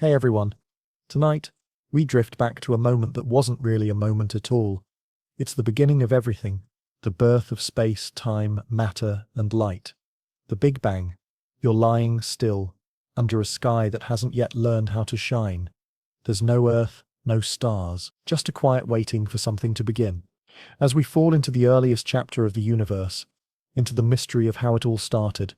Hey everyone. Tonight, we drift back to a moment that wasn't really a moment at all. It's the beginning of everything, the birth of space, time, matter, and light. The Big Bang. You're lying still, under a sky that hasn't yet learned how to shine. There's no Earth, no stars, just a quiet waiting for something to begin. As we fall into the earliest chapter of the universe, into the mystery of how it all started,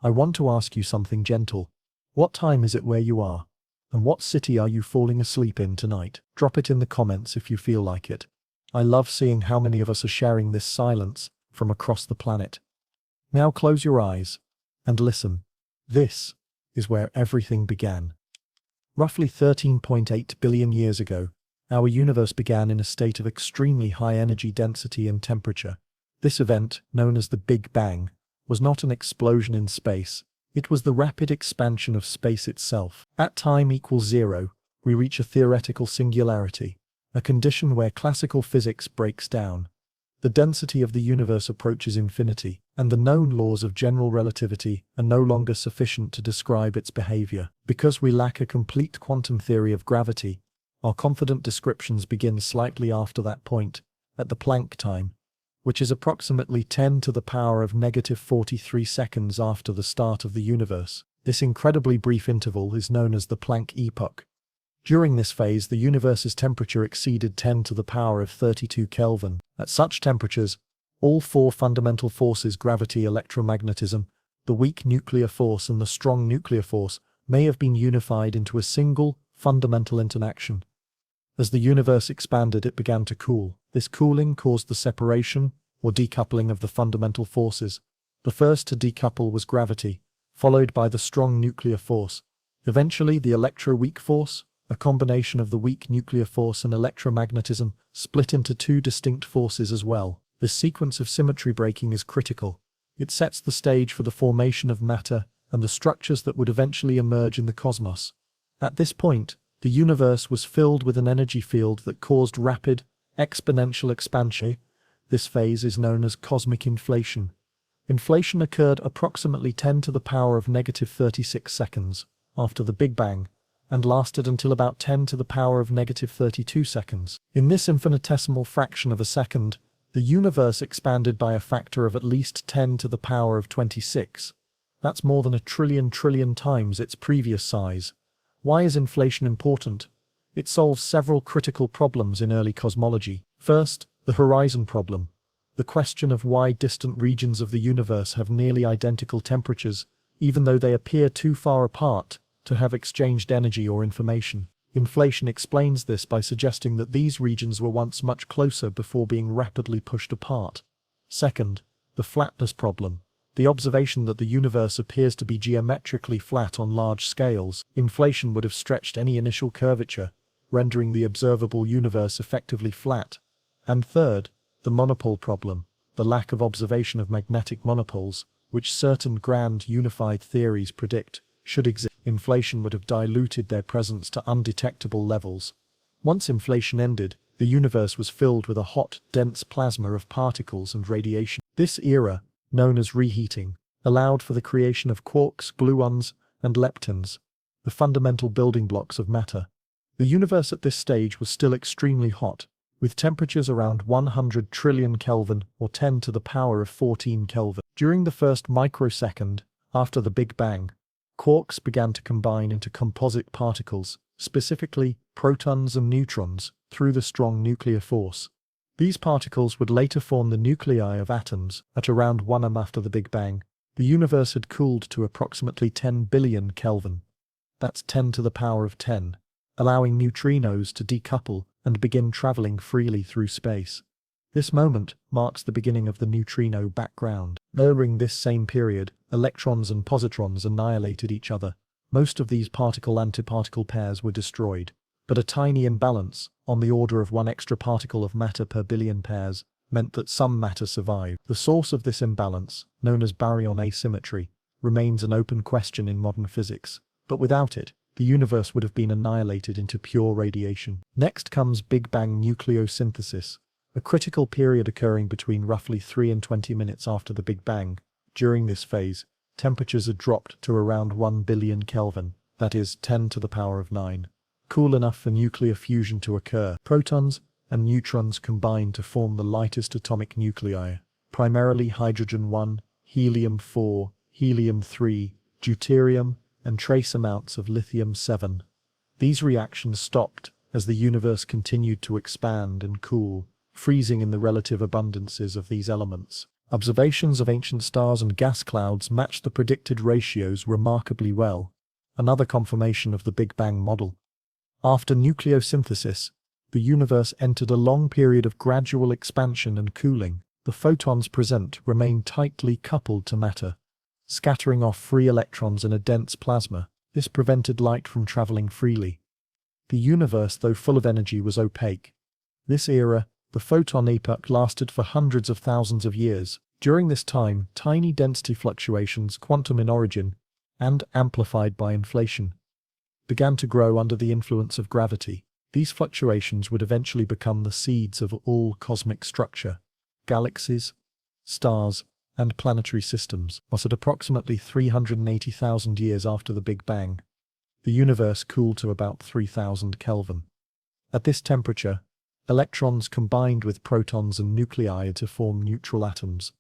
I want to ask you something gentle. What time is it where you are? And what city are you falling asleep in tonight? Drop it in the comments if you feel like it. I love seeing how many of us are sharing this silence from across the planet. Now close your eyes and listen. This is where everything began. Roughly 13.8 billion years ago, our universe began in a state of extremely high energy density and temperature. This event, known as the Big Bang, was not an explosion in space. It was the rapid expansion of space itself. At time equals 0, we reach a theoretical singularity, a condition where classical physics breaks down. The density of the universe approaches infinity, and the known laws of general relativity are no longer sufficient to describe its behavior. Because we lack a complete quantum theory of gravity, our confident descriptions begin slightly after that point, at the Planck time, which is approximately 10 to the power of negative 43 seconds after the start of the universe. This incredibly brief interval is known as the Planck epoch. During this phase, the universe's temperature exceeded 10 to the power of 32 Kelvin. At such temperatures, all four fundamental forces, gravity, electromagnetism, the weak nuclear force, and the strong nuclear force, may have been unified into a single, fundamental interaction. As the universe expanded, it began to cool. This cooling caused the separation, or decoupling, of the fundamental forces. The first to decouple was gravity, followed by the strong nuclear force. Eventually, the electroweak force, a combination of the weak nuclear force and electromagnetism, split into two distinct forces as well. This sequence of symmetry breaking is critical. It sets the stage for the formation of matter and the structures that would eventually emerge in the cosmos. At this point, the universe was filled with an energy field that caused rapid, exponential expansion. This phase is known as cosmic inflation. Inflation occurred approximately 10 to the power of negative 36 seconds after the Big Bang, and lasted until about 10 to the power of negative 32 seconds. In this infinitesimal fraction of a second, the universe expanded by a factor of at least 10 to the power of 26. That's more than a trillion times its previous size. Why is inflation important? It solves several critical problems in early cosmology. First, the horizon problem. The question of why distant regions of the universe have nearly identical temperatures, even though they appear too far apart to have exchanged energy or information. Inflation explains this by suggesting that these regions were once much closer before being rapidly pushed apart. Second, the flatness problem. The observation that the universe appears to be geometrically flat on large scales. Inflation would have stretched any initial curvature, rendering the observable universe effectively flat. And third, the monopole problem. The lack of observation of magnetic monopoles, which certain grand unified theories predict should exist. Inflation would have diluted their presence to undetectable levels. Once inflation ended, the universe was filled with a hot, dense plasma of particles and radiation. This era, known as reheating, allowed for the creation of quarks, gluons, and leptons, the fundamental building blocks of matter. The universe at this stage was still extremely hot, with temperatures around 100 trillion Kelvin or 10 to the power of 14 Kelvin. During the first microsecond after the Big Bang, quarks began to combine into composite particles, specifically protons and neutrons, through the strong nuclear force. These particles would later form the nuclei of atoms. At around 1 after the Big Bang, the universe had cooled to approximately 10 billion Kelvin. That's 10 to the power of 10, allowing neutrinos to decouple and begin traveling freely through space. This moment marks the beginning of the neutrino background. During this same period, electrons and positrons annihilated each other. Most of these particle-antiparticle pairs were destroyed, but a tiny imbalance, on the order of 1 extra particle of matter per billion pairs, meant that some matter survived. The source of this imbalance, known as baryon asymmetry, remains an open question in modern physics, but without it, the universe would have been annihilated into pure radiation. Next comes Big Bang nucleosynthesis, a critical period occurring between roughly 3 and 20 minutes after the Big Bang. During this phase, temperatures had dropped to around 1 billion Kelvin, that is 10 to the power of 9, cool enough for nuclear fusion to occur. Protons and neutrons combine to form the lightest atomic nuclei, primarily hydrogen-1, helium-4, helium-3, deuterium, and trace amounts of lithium-7. These reactions stopped as the universe continued to expand and cool, freezing in the relative abundances of these elements. Observations of ancient stars and gas clouds match the predicted ratios remarkably well, another confirmation of the Big Bang model. After nucleosynthesis, the universe entered a long period of gradual expansion and cooling. The photons present remain tightly coupled to matter, scattering off free electrons in a dense plasma. This prevented light from traveling freely. The universe, though full of energy, was opaque. This era, the photon epoch, lasted for hundreds of thousands of years. During this time, tiny density fluctuations, quantum in origin, and amplified by inflation, began to grow under the influence of gravity. These fluctuations would eventually become the seeds of all cosmic structure. Galaxies, stars, and planetary systems. Was at approximately 380,000 years after the Big Bang, the universe cooled to about 3000 Kelvin. At this temperature, electrons combined with protons and nuclei to form neutral atoms,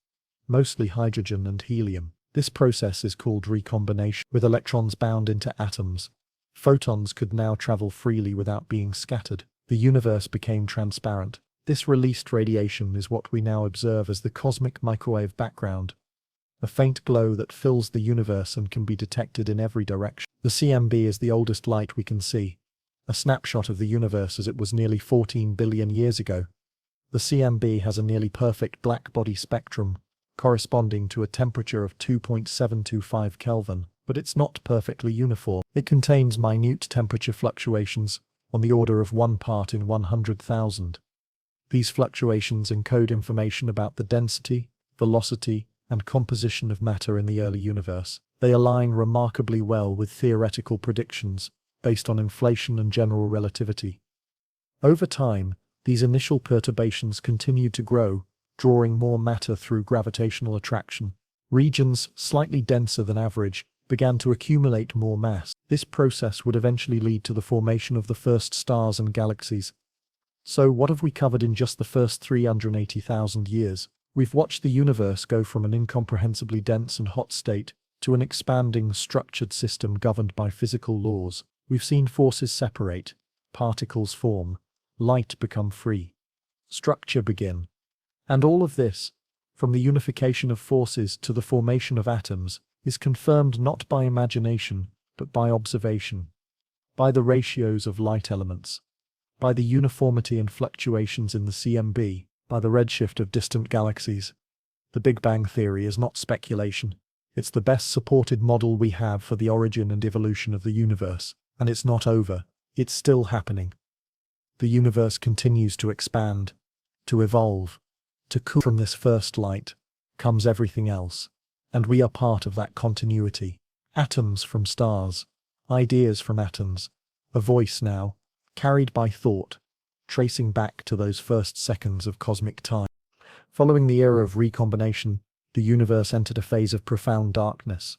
mostly hydrogen and helium. This process is called recombination. With electrons bound into atoms, photons could now travel freely without being scattered. The universe became transparent. This released radiation is what we now observe as the cosmic microwave background, a faint glow that fills the universe and can be detected in every direction. The CMB is the oldest light we can see, a snapshot of the universe as it was nearly 14 billion years ago. The CMB has a nearly perfect black body spectrum, corresponding to a temperature of 2.725 Kelvin, but it's not perfectly uniform. It contains minute temperature fluctuations on the order of 1 part in 100,000. These fluctuations encode information about the density, velocity, and composition of matter in the early universe. They align remarkably well with theoretical predictions based on inflation and general relativity. Over time, these initial perturbations continued to grow, drawing more matter through gravitational attraction. Regions slightly denser than average began to accumulate more mass. This process would eventually lead to the formation of the first stars and galaxies. So what have we covered in just the first 380,000 years? We've watched the universe go from an incomprehensibly dense and hot state to an expanding, structured system governed by physical laws. We've seen forces separate, particles form, light become free, structure begin. And all of this, from the unification of forces to the formation of atoms, is confirmed not by imagination, but by observation, by the ratios of light elements, by the uniformity and fluctuations in the CMB, by the redshift of distant galaxies. The Big Bang theory is not speculation. It's the best supported model we have for the origin and evolution of the universe. And it's not over. It's still happening. The universe continues to expand, to evolve, to cool. From this first light comes everything else, and we are part of that continuity. Atoms from stars, ideas from atoms, a voice now, carried by thought, tracing back to those first seconds of cosmic time. Following the era of recombination, the universe entered a phase of profound darkness.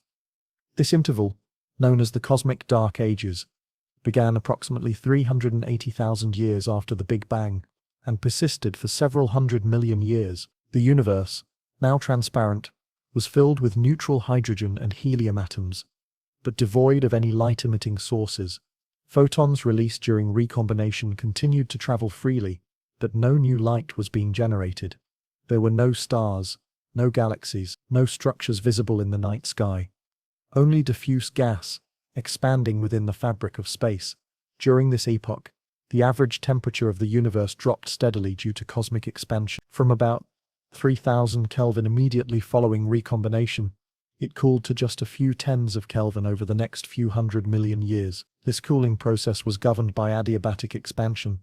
This interval, known as the Cosmic Dark Ages, began approximately 380,000 years after the Big Bang and persisted for several 100 million years. The universe, now transparent, was filled with neutral hydrogen and helium atoms, but devoid of any light-emitting sources. Photons released during recombination continued to travel freely, but no new light was being generated. There were no stars, no galaxies, no structures visible in the night sky. Only diffuse gas, expanding within the fabric of space. During this epoch, the average temperature of the universe dropped steadily due to cosmic expansion. From about 3000 Kelvin immediately following recombination, it cooled to just a few tens of Kelvin over the next few 100 million years. This cooling process was governed by adiabatic expansion.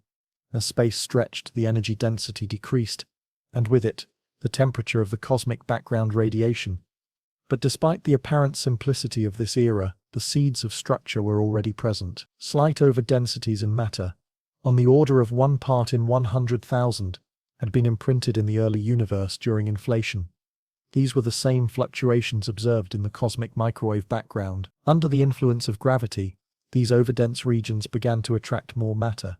As space stretched, the energy density decreased, and with it, the temperature of the cosmic background radiation. But despite the apparent simplicity of this era, the seeds of structure were already present. Slight overdensities in matter, on the order of 1 part in 100,000, had been imprinted in the early universe during inflation. These were the same fluctuations observed in the cosmic microwave background. Under the influence of gravity, These overdense regions began to attract more matter.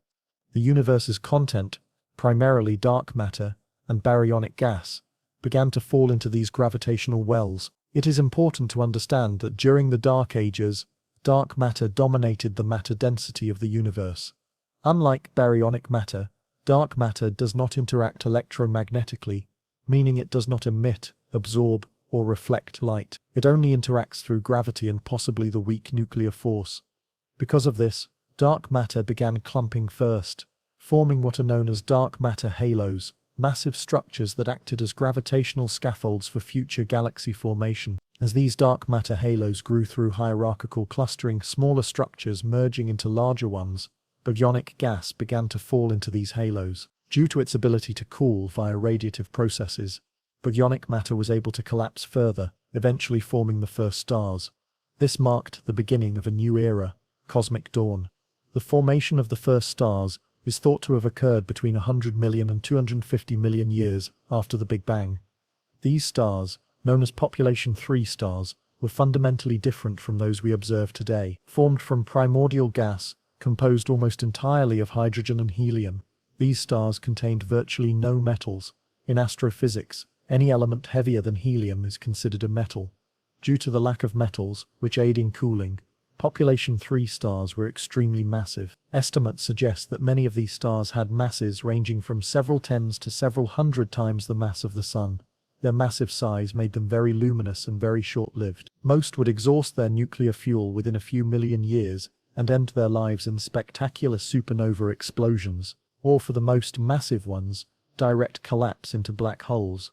The universe's content, primarily dark matter and baryonic gas, began to fall into these gravitational wells. It is important to understand that during the Dark Ages, dark matter dominated the matter density of the universe. Unlike baryonic matter, dark matter does not interact electromagnetically, meaning it does not emit, absorb, or reflect light. It only interacts through gravity and possibly the weak nuclear force. Because of this, dark matter began clumping first, forming what are known as dark matter halos, massive structures that acted as gravitational scaffolds for future galaxy formation. As these dark matter halos grew through hierarchical clustering, smaller structures merging into larger ones, baryonic gas began to fall into these halos. Due to its ability to cool via radiative processes, baryonic matter was able to collapse further, eventually forming the first stars. This marked the beginning of a new era, cosmic dawn. The formation of the first stars is thought to have occurred between 100 million and 250 million years after the Big Bang. These stars, known as population 3 stars, were fundamentally different from those we observe today. Formed from primordial gas, composed almost entirely of hydrogen and helium, these stars contained virtually no metals. In astrophysics, any element heavier than helium is considered a metal. Due to the lack of metals, which aid in cooling, population 3 stars were extremely massive. Estimates suggest that many of these stars had masses ranging from several tens to several hundred times the mass of the Sun. Their massive size made them very luminous and very short-lived. Most would exhaust their nuclear fuel within a few million years and end their lives in spectacular supernova explosions, or for the most massive ones, direct collapse into black holes.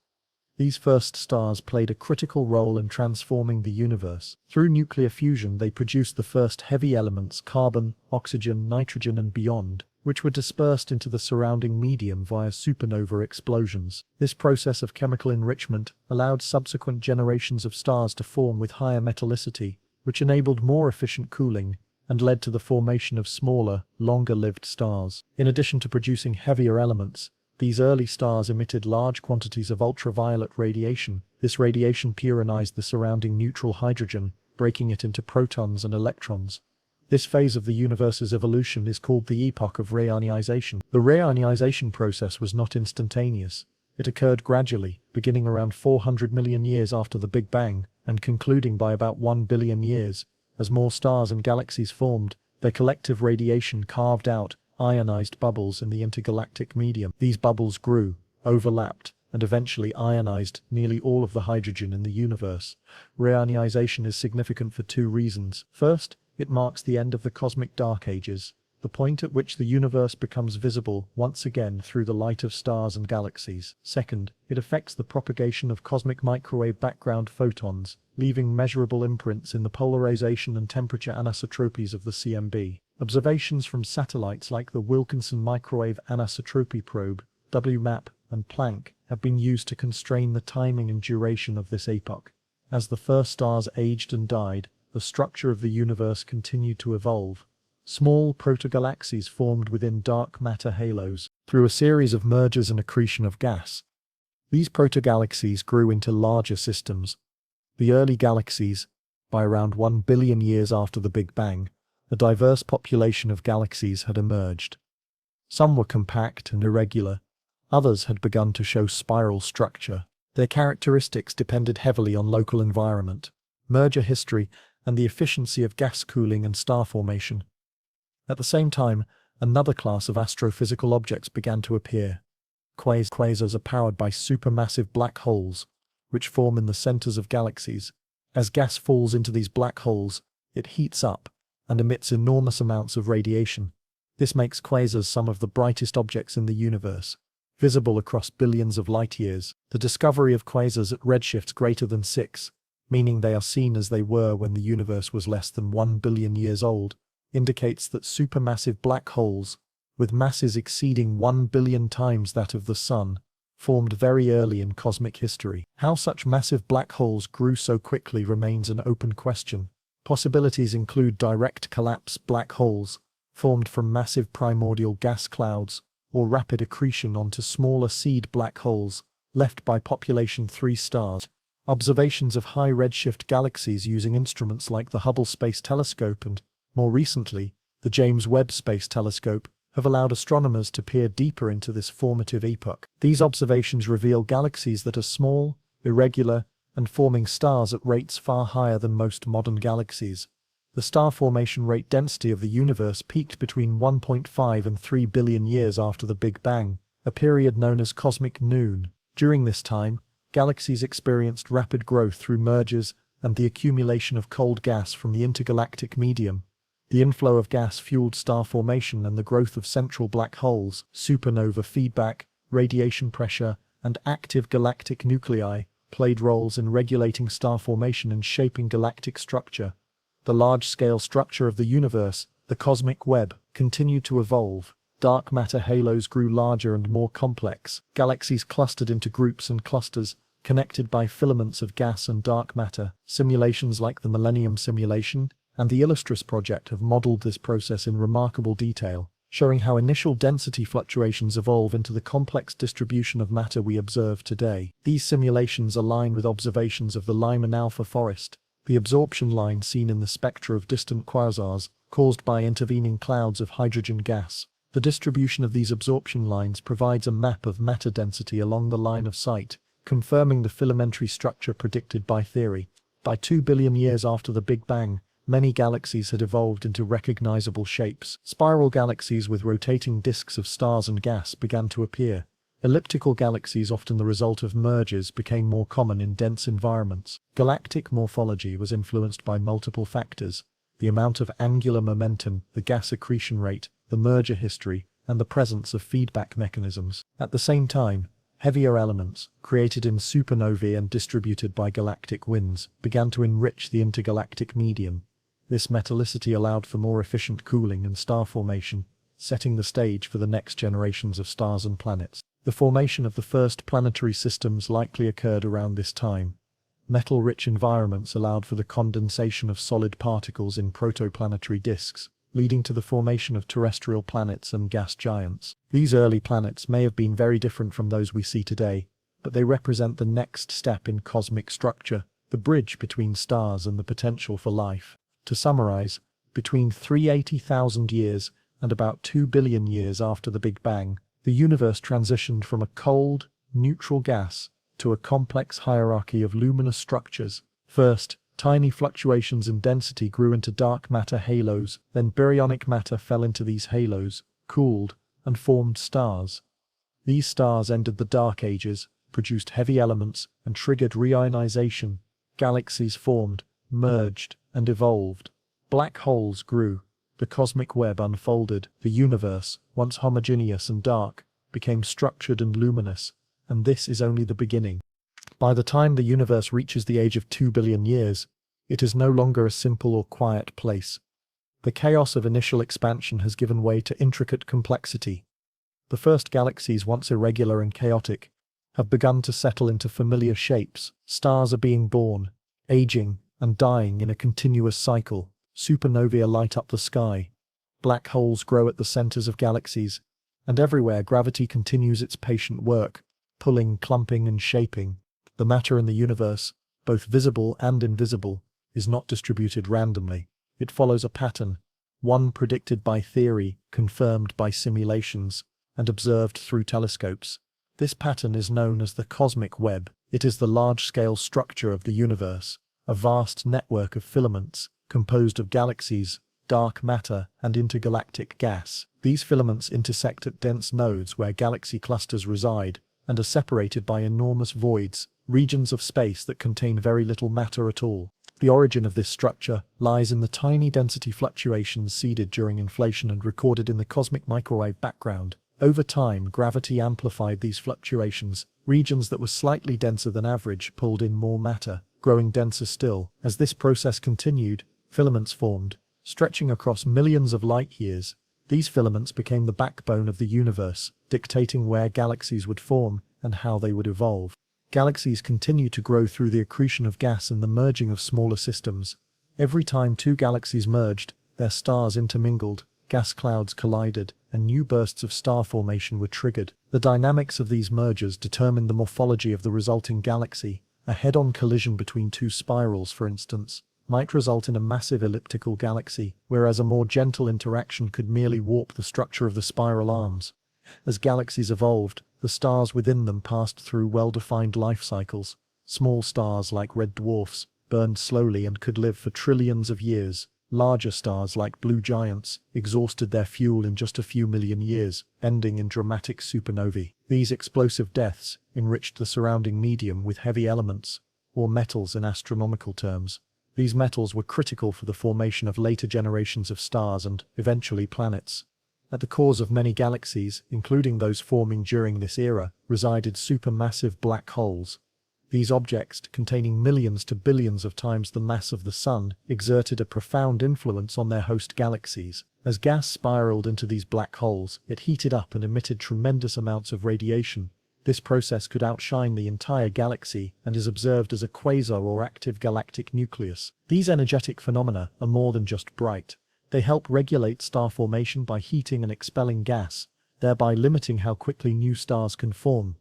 These first stars played a critical role in transforming the universe. Through nuclear fusion, they produced the first heavy elements, carbon, oxygen, nitrogen, and beyond, which were dispersed into the surrounding medium via supernova explosions. This process of chemical enrichment allowed subsequent generations of stars to form with higher metallicity, which enabled more efficient cooling and led to the formation of smaller, longer-lived stars. In addition to producing heavier elements, these early stars emitted large quantities of ultraviolet radiation. This radiation purionized the surrounding neutral hydrogen, breaking it into protons and electrons. This phase of the universe's evolution is called the epoch of reionization. The reionization process was not instantaneous. It occurred gradually, beginning around 400 million years after the Big Bang, and concluding by about 1 billion years. As more stars and galaxies formed, their collective radiation carved out ionized bubbles in the intergalactic medium. These bubbles grew, overlapped, and eventually ionized nearly all of the hydrogen in the universe. Reionization is significant for two reasons. First, it marks the end of the cosmic dark ages, the point at which the universe becomes visible once again through the light of stars and galaxies. Second, it affects the propagation of cosmic microwave background photons, leaving measurable imprints in the polarization and temperature anisotropies of the CMB. Observations from satellites like the Wilkinson Microwave Anisotropy Probe, WMAP, and Planck have been used to constrain the timing and duration of this epoch. As the first stars aged and died, the structure of the universe continued to evolve. Small protogalaxies formed within dark matter halos through a series of mergers and accretion of gas. These protogalaxies grew into larger systems. The early galaxies, by around 1 billion years after the Big Bang, a diverse population of galaxies had emerged. Some were compact and irregular, others had begun to show spiral structure. Their characteristics depended heavily on local environment, merger history, and the efficiency of gas cooling and star formation. At the same time, another class of astrophysical objects began to appear. Quasars are powered by supermassive black holes, which form in the centers of galaxies. As gas falls into these black holes, it heats up and emits enormous amounts of radiation. This makes quasars some of the brightest objects in the universe, visible across billions of light-years. The discovery of quasars at redshifts greater than 6, meaning they are seen as they were when the universe was less than 1 billion years old, indicates that supermassive black holes, with masses exceeding 1 billion times that of the Sun, formed very early in cosmic history. How such massive black holes grew so quickly remains an open question. Possibilities include direct collapse black holes, formed from massive primordial gas clouds, or rapid accretion onto smaller seed black holes, left by population 3 stars. Observations of high redshift galaxies using instruments like the Hubble Space Telescope and More recently, the James Webb Space Telescope have allowed astronomers to peer deeper into this formative epoch. These observations reveal galaxies that are small, irregular, and forming stars at rates far higher than most modern galaxies. The star formation rate density of the universe peaked between 1.5 and 3 billion years after the Big Bang, a period known as cosmic noon. During this time, galaxies experienced rapid growth through mergers and the accumulation of cold gas from the intergalactic medium. The inflow of gas fueled star formation and the growth of central black holes, supernova feedback, radiation pressure, and active galactic nuclei played roles in regulating star formation and shaping galactic structure. The large-scale structure of the universe, the cosmic web, continued to evolve. Dark matter halos grew larger and more complex. Galaxies clustered into groups and clusters, connected by filaments of gas and dark matter. Simulations like the Millennium Simulation and the Illustris project have modeled this process in remarkable detail, showing how initial density fluctuations evolve into the complex distribution of matter we observe today. These simulations align with observations of the Lyman alpha forest, the absorption line seen in the spectra of distant quasars, caused by intervening clouds of hydrogen gas. The distribution of these absorption lines provides a map of matter density along the line of sight, confirming the filamentary structure predicted by theory. By 2 billion years after the Big Bang, many galaxies had evolved into recognizable shapes. Spiral galaxies with rotating disks of stars and gas began to appear. Elliptical galaxies, often the result of mergers, became more common in dense environments. Galactic morphology was influenced by multiple factors: the amount of angular momentum, the gas accretion rate, the merger history, and the presence of feedback mechanisms. At the same time, heavier elements, created in supernovae and distributed by galactic winds, began to enrich the intergalactic medium. This metallicity allowed for more efficient cooling and star formation, setting the stage for the next generations of stars and planets. The formation of the first planetary systems likely occurred around this time. Metal-rich environments allowed for the condensation of solid particles in protoplanetary disks, leading to the formation of terrestrial planets and gas giants. These early planets may have been very different from those we see today, but they represent the next step in cosmic structure, the bridge between stars and the potential for life. To summarize, between 380,000 years and about 2 billion years after the Big Bang, the universe transitioned from a cold, neutral gas to a complex hierarchy of luminous structures. First, tiny fluctuations in density grew into dark matter halos, then baryonic matter fell into these halos, cooled, and formed stars. These stars ended the Dark Ages, produced heavy elements, and triggered reionization. Galaxies formed, merged, and evolved. Black holes grew. The cosmic web unfolded. The universe, once homogeneous and dark, became structured and luminous, and this is only the beginning. By the time the universe reaches the age of 2 billion years, it is no longer a simple or quiet place. The chaos of initial expansion has given way to intricate complexity. The first galaxies, once irregular and chaotic, have begun to settle into familiar shapes. Stars are being born, aging, and dying in a continuous cycle. Supernovae light up the sky. Black holes grow at the centers of galaxies, and everywhere gravity continues its patient work, pulling, clumping, and shaping. The matter in the universe, both visible and invisible, is not distributed randomly. It follows a pattern, one predicted by theory, confirmed by simulations, and observed through telescopes. This pattern is known as the cosmic web. It is the large-scale structure of the universe, a vast network of filaments, composed of galaxies, dark matter, and intergalactic gas. These filaments intersect at dense nodes where galaxy clusters reside, and are separated by enormous voids, regions of space that contain very little matter at all. The origin of this structure lies in the tiny density fluctuations seeded during inflation and recorded in the cosmic microwave background. Over time, gravity amplified these fluctuations. Regions that were slightly denser than average pulled in more matter, growing denser still. As this process continued, filaments formed, stretching across millions of light-years. These filaments became the backbone of the universe, dictating where galaxies would form and how they would evolve. Galaxies continue to grow through the accretion of gas and the merging of smaller systems. Every time two galaxies merged, their stars intermingled, gas clouds collided, and new bursts of star formation were triggered. The dynamics of these mergers determined the morphology of the resulting galaxy. A head-on collision between two spirals, for instance, might result in a massive elliptical galaxy, whereas a more gentle interaction could merely warp the structure of the spiral arms. As galaxies evolved, the stars within them passed through well-defined life cycles. Small stars like red dwarfs burned slowly and could live for trillions of years. Larger stars like blue giants exhausted their fuel in just a few million years, ending in dramatic supernovae. These explosive deaths enriched the surrounding medium with heavy elements, or metals in astronomical terms. These metals were critical for the formation of later generations of stars and, eventually, planets. At the cores of many galaxies, including those forming during this era, resided supermassive black holes. These objects, containing millions to billions of times the mass of the Sun, exerted a profound influence on their host galaxies. As gas spiraled into these black holes, it heated up and emitted tremendous amounts of radiation. This process could outshine the entire galaxy and is observed as a quasar or active galactic nucleus. These energetic phenomena are more than just bright. They help regulate star formation by heating and expelling gas, thereby limiting how quickly new stars can form.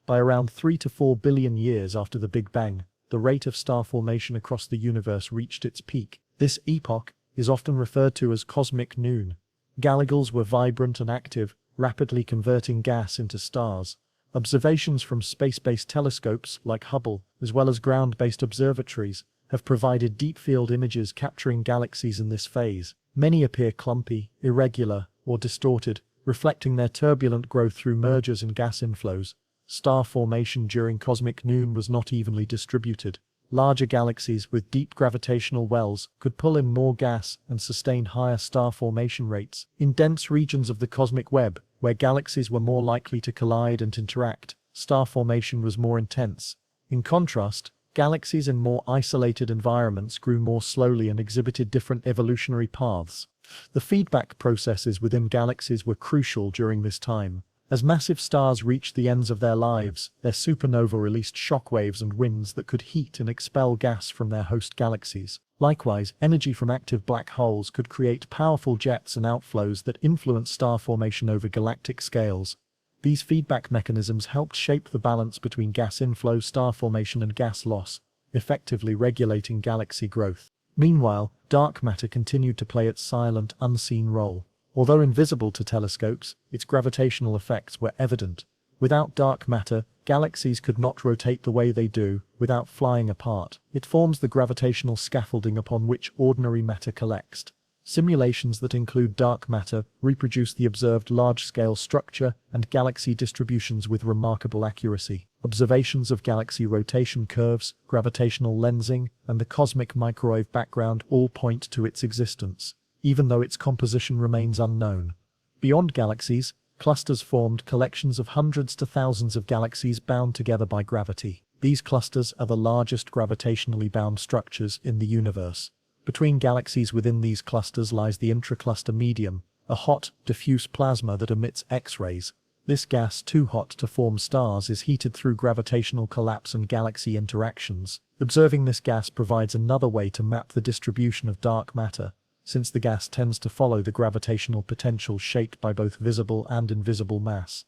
By around 3 to 4 billion years after the Big Bang, the rate of star formation across the universe reached its peak. This epoch is often referred to as cosmic noon. Galaxies were vibrant and active, rapidly converting gas into stars. Observations from space-based telescopes like Hubble, as well as ground-based observatories, have provided deep-field images capturing galaxies in this phase. Many appear clumpy, irregular, or distorted, reflecting their turbulent growth through mergers and gas inflows. Star formation during cosmic noon was not evenly distributed. Larger galaxies with deep gravitational wells could pull in more gas and sustain higher star formation rates. In dense regions of the cosmic web, where galaxies were more likely to collide and interact, star formation was more intense. In contrast, galaxies in more isolated environments grew more slowly and exhibited different evolutionary paths. The feedback processes within galaxies were crucial during this time. As massive stars reached the ends of their lives, their supernova released shockwaves and winds that could heat and expel gas from their host galaxies. Likewise, energy from active black holes could create powerful jets and outflows that influenced star formation over galactic scales. These feedback mechanisms helped shape the balance between gas inflow, star formation, and gas loss, effectively regulating galaxy growth. Meanwhile, dark matter continued to play its silent, unseen role. Although invisible to telescopes, its gravitational effects were evident. Without dark matter, galaxies could not rotate the way they do, without flying apart. It forms the gravitational scaffolding upon which ordinary matter collects. Simulations that include dark matter reproduce the observed large-scale structure and galaxy distributions with remarkable accuracy. Observations of galaxy rotation curves, gravitational lensing, and the cosmic microwave background all point to its existence, even though its composition remains unknown. Beyond galaxies, clusters formed collections of hundreds to thousands of galaxies bound together by gravity. These clusters are the largest gravitationally bound structures in the universe. Between galaxies within these clusters lies the intracluster medium, a hot, diffuse plasma that emits X-rays. This gas, too hot to form stars, is heated through gravitational collapse and galaxy interactions. Observing this gas provides another way to map the distribution of dark matter, since the gas tends to follow the gravitational potential shaped by both visible and invisible mass.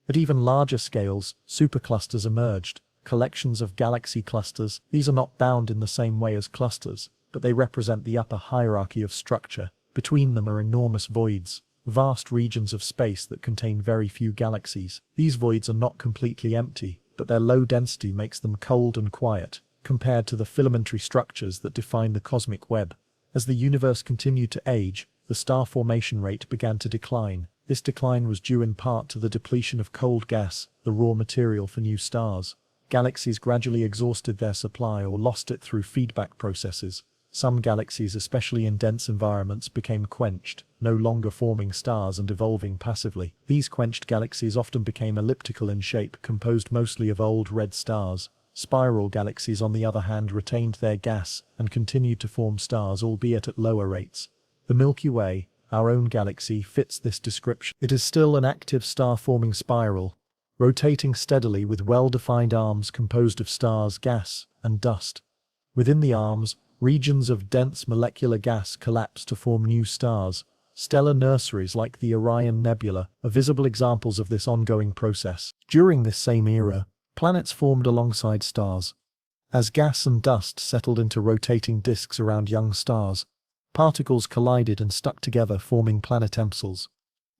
At even larger scales, superclusters emerged, collections of galaxy clusters. These are not bound in the same way as clusters, but they represent the upper hierarchy of structure. Between them are enormous voids, vast regions of space that contain very few galaxies. These voids are not completely empty, but their low density makes them cold and quiet, compared to the filamentary structures that define the cosmic web. As the universe continued to age, the star formation rate began to decline. This decline was due in part to the depletion of cold gas, the raw material for new stars. Galaxies gradually exhausted their supply or lost it through feedback processes. Some galaxies, especially in dense environments, became quenched, no longer forming stars and evolving passively. These quenched galaxies often became elliptical in shape, composed mostly of old red stars. Spiral galaxies, on the other hand, retained their gas and continued to form stars, albeit at lower rates. The Milky Way, our own galaxy, fits this description. It is still an active star-forming spiral, rotating steadily with well-defined arms composed of stars, gas, and dust. Within the arms, regions of dense molecular gas collapse to form new stars. Stellar nurseries like the Orion Nebula are visible examples of this ongoing process. During this same era, planets formed alongside stars. As gas and dust settled into rotating disks around young stars, particles collided and stuck together, forming planetempsals.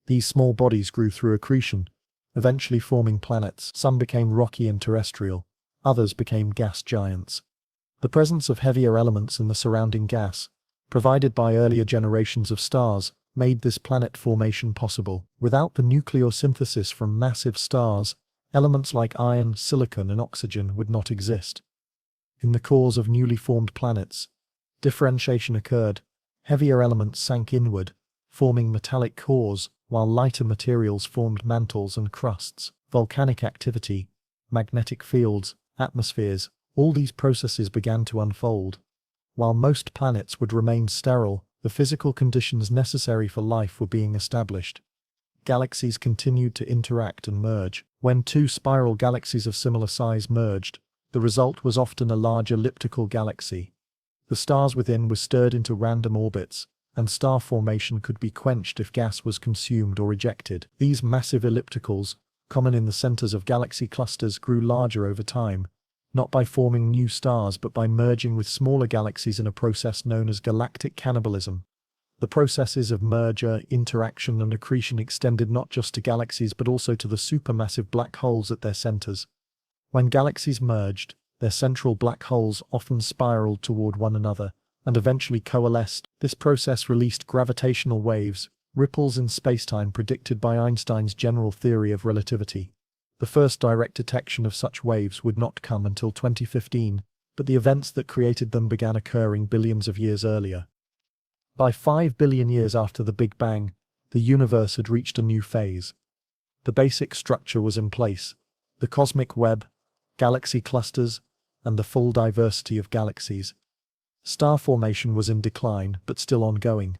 These small bodies grew through accretion, eventually forming planets. Some became rocky and terrestrial, others became gas giants. The presence of heavier elements in the surrounding gas, provided by earlier generations of stars, made this planet formation possible. Without the nucleosynthesis from massive stars, elements like iron, silicon, and oxygen would not exist. In the cores of newly formed planets, differentiation occurred. Heavier elements sank inward, forming metallic cores, while lighter materials formed mantles and crusts. Volcanic activity, magnetic fields, atmospheres, all these processes began to unfold. While most planets would remain sterile, the physical conditions necessary for life were being established. Galaxies continued to interact and merge. When two spiral galaxies of similar size merged, the result was often a large elliptical galaxy. The stars within were stirred into random orbits, and star formation could be quenched if gas was consumed or ejected. These massive ellipticals, common in the centers of galaxy clusters, grew larger over time, not by forming new stars but by merging with smaller galaxies in a process known as galactic cannibalism. The processes of merger, interaction, and accretion extended not just to galaxies but also to the supermassive black holes at their centers. When galaxies merged, their central black holes often spiraled toward one another and eventually coalesced. This process released gravitational waves, ripples in spacetime predicted by Einstein's general theory of relativity. The first direct detection of such waves would not come until 2015, but the events that created them began occurring billions of years earlier. By 5 billion years after the Big Bang, the universe had reached a new phase. The basic structure was in place: the cosmic web, galaxy clusters, and the full diversity of galaxies. Star formation was in decline, but still ongoing.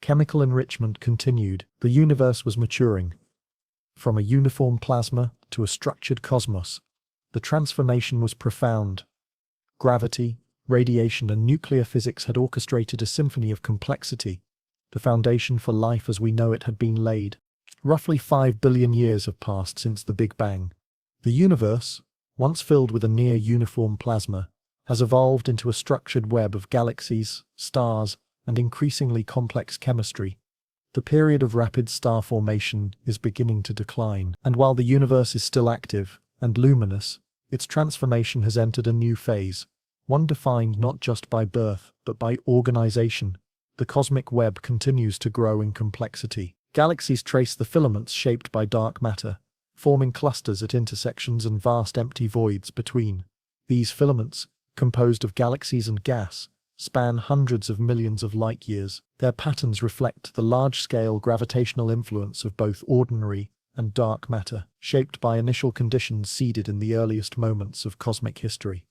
Chemical enrichment continued. The universe was maturing. From a uniform plasma to a structured cosmos, the transformation was profound. Gravity, radiation, and nuclear physics had orchestrated a symphony of complexity. The foundation for life as we know it had been laid. Roughly 5 billion years have passed since the Big Bang. The universe, once filled with a near-uniform plasma, has evolved into a structured web of galaxies, stars, and increasingly complex chemistry. The period of rapid star formation is beginning to decline, and while the universe is still active and luminous, its transformation has entered a new phase, one defined not just by birth, but by organization. The cosmic web continues to grow in complexity. Galaxies trace the filaments shaped by dark matter, forming clusters at intersections and vast empty voids between. These filaments, composed of galaxies and gas, span hundreds of millions of light-years. Their patterns reflect the large-scale gravitational influence of both ordinary and dark matter, shaped by initial conditions seeded in the earliest moments of cosmic history.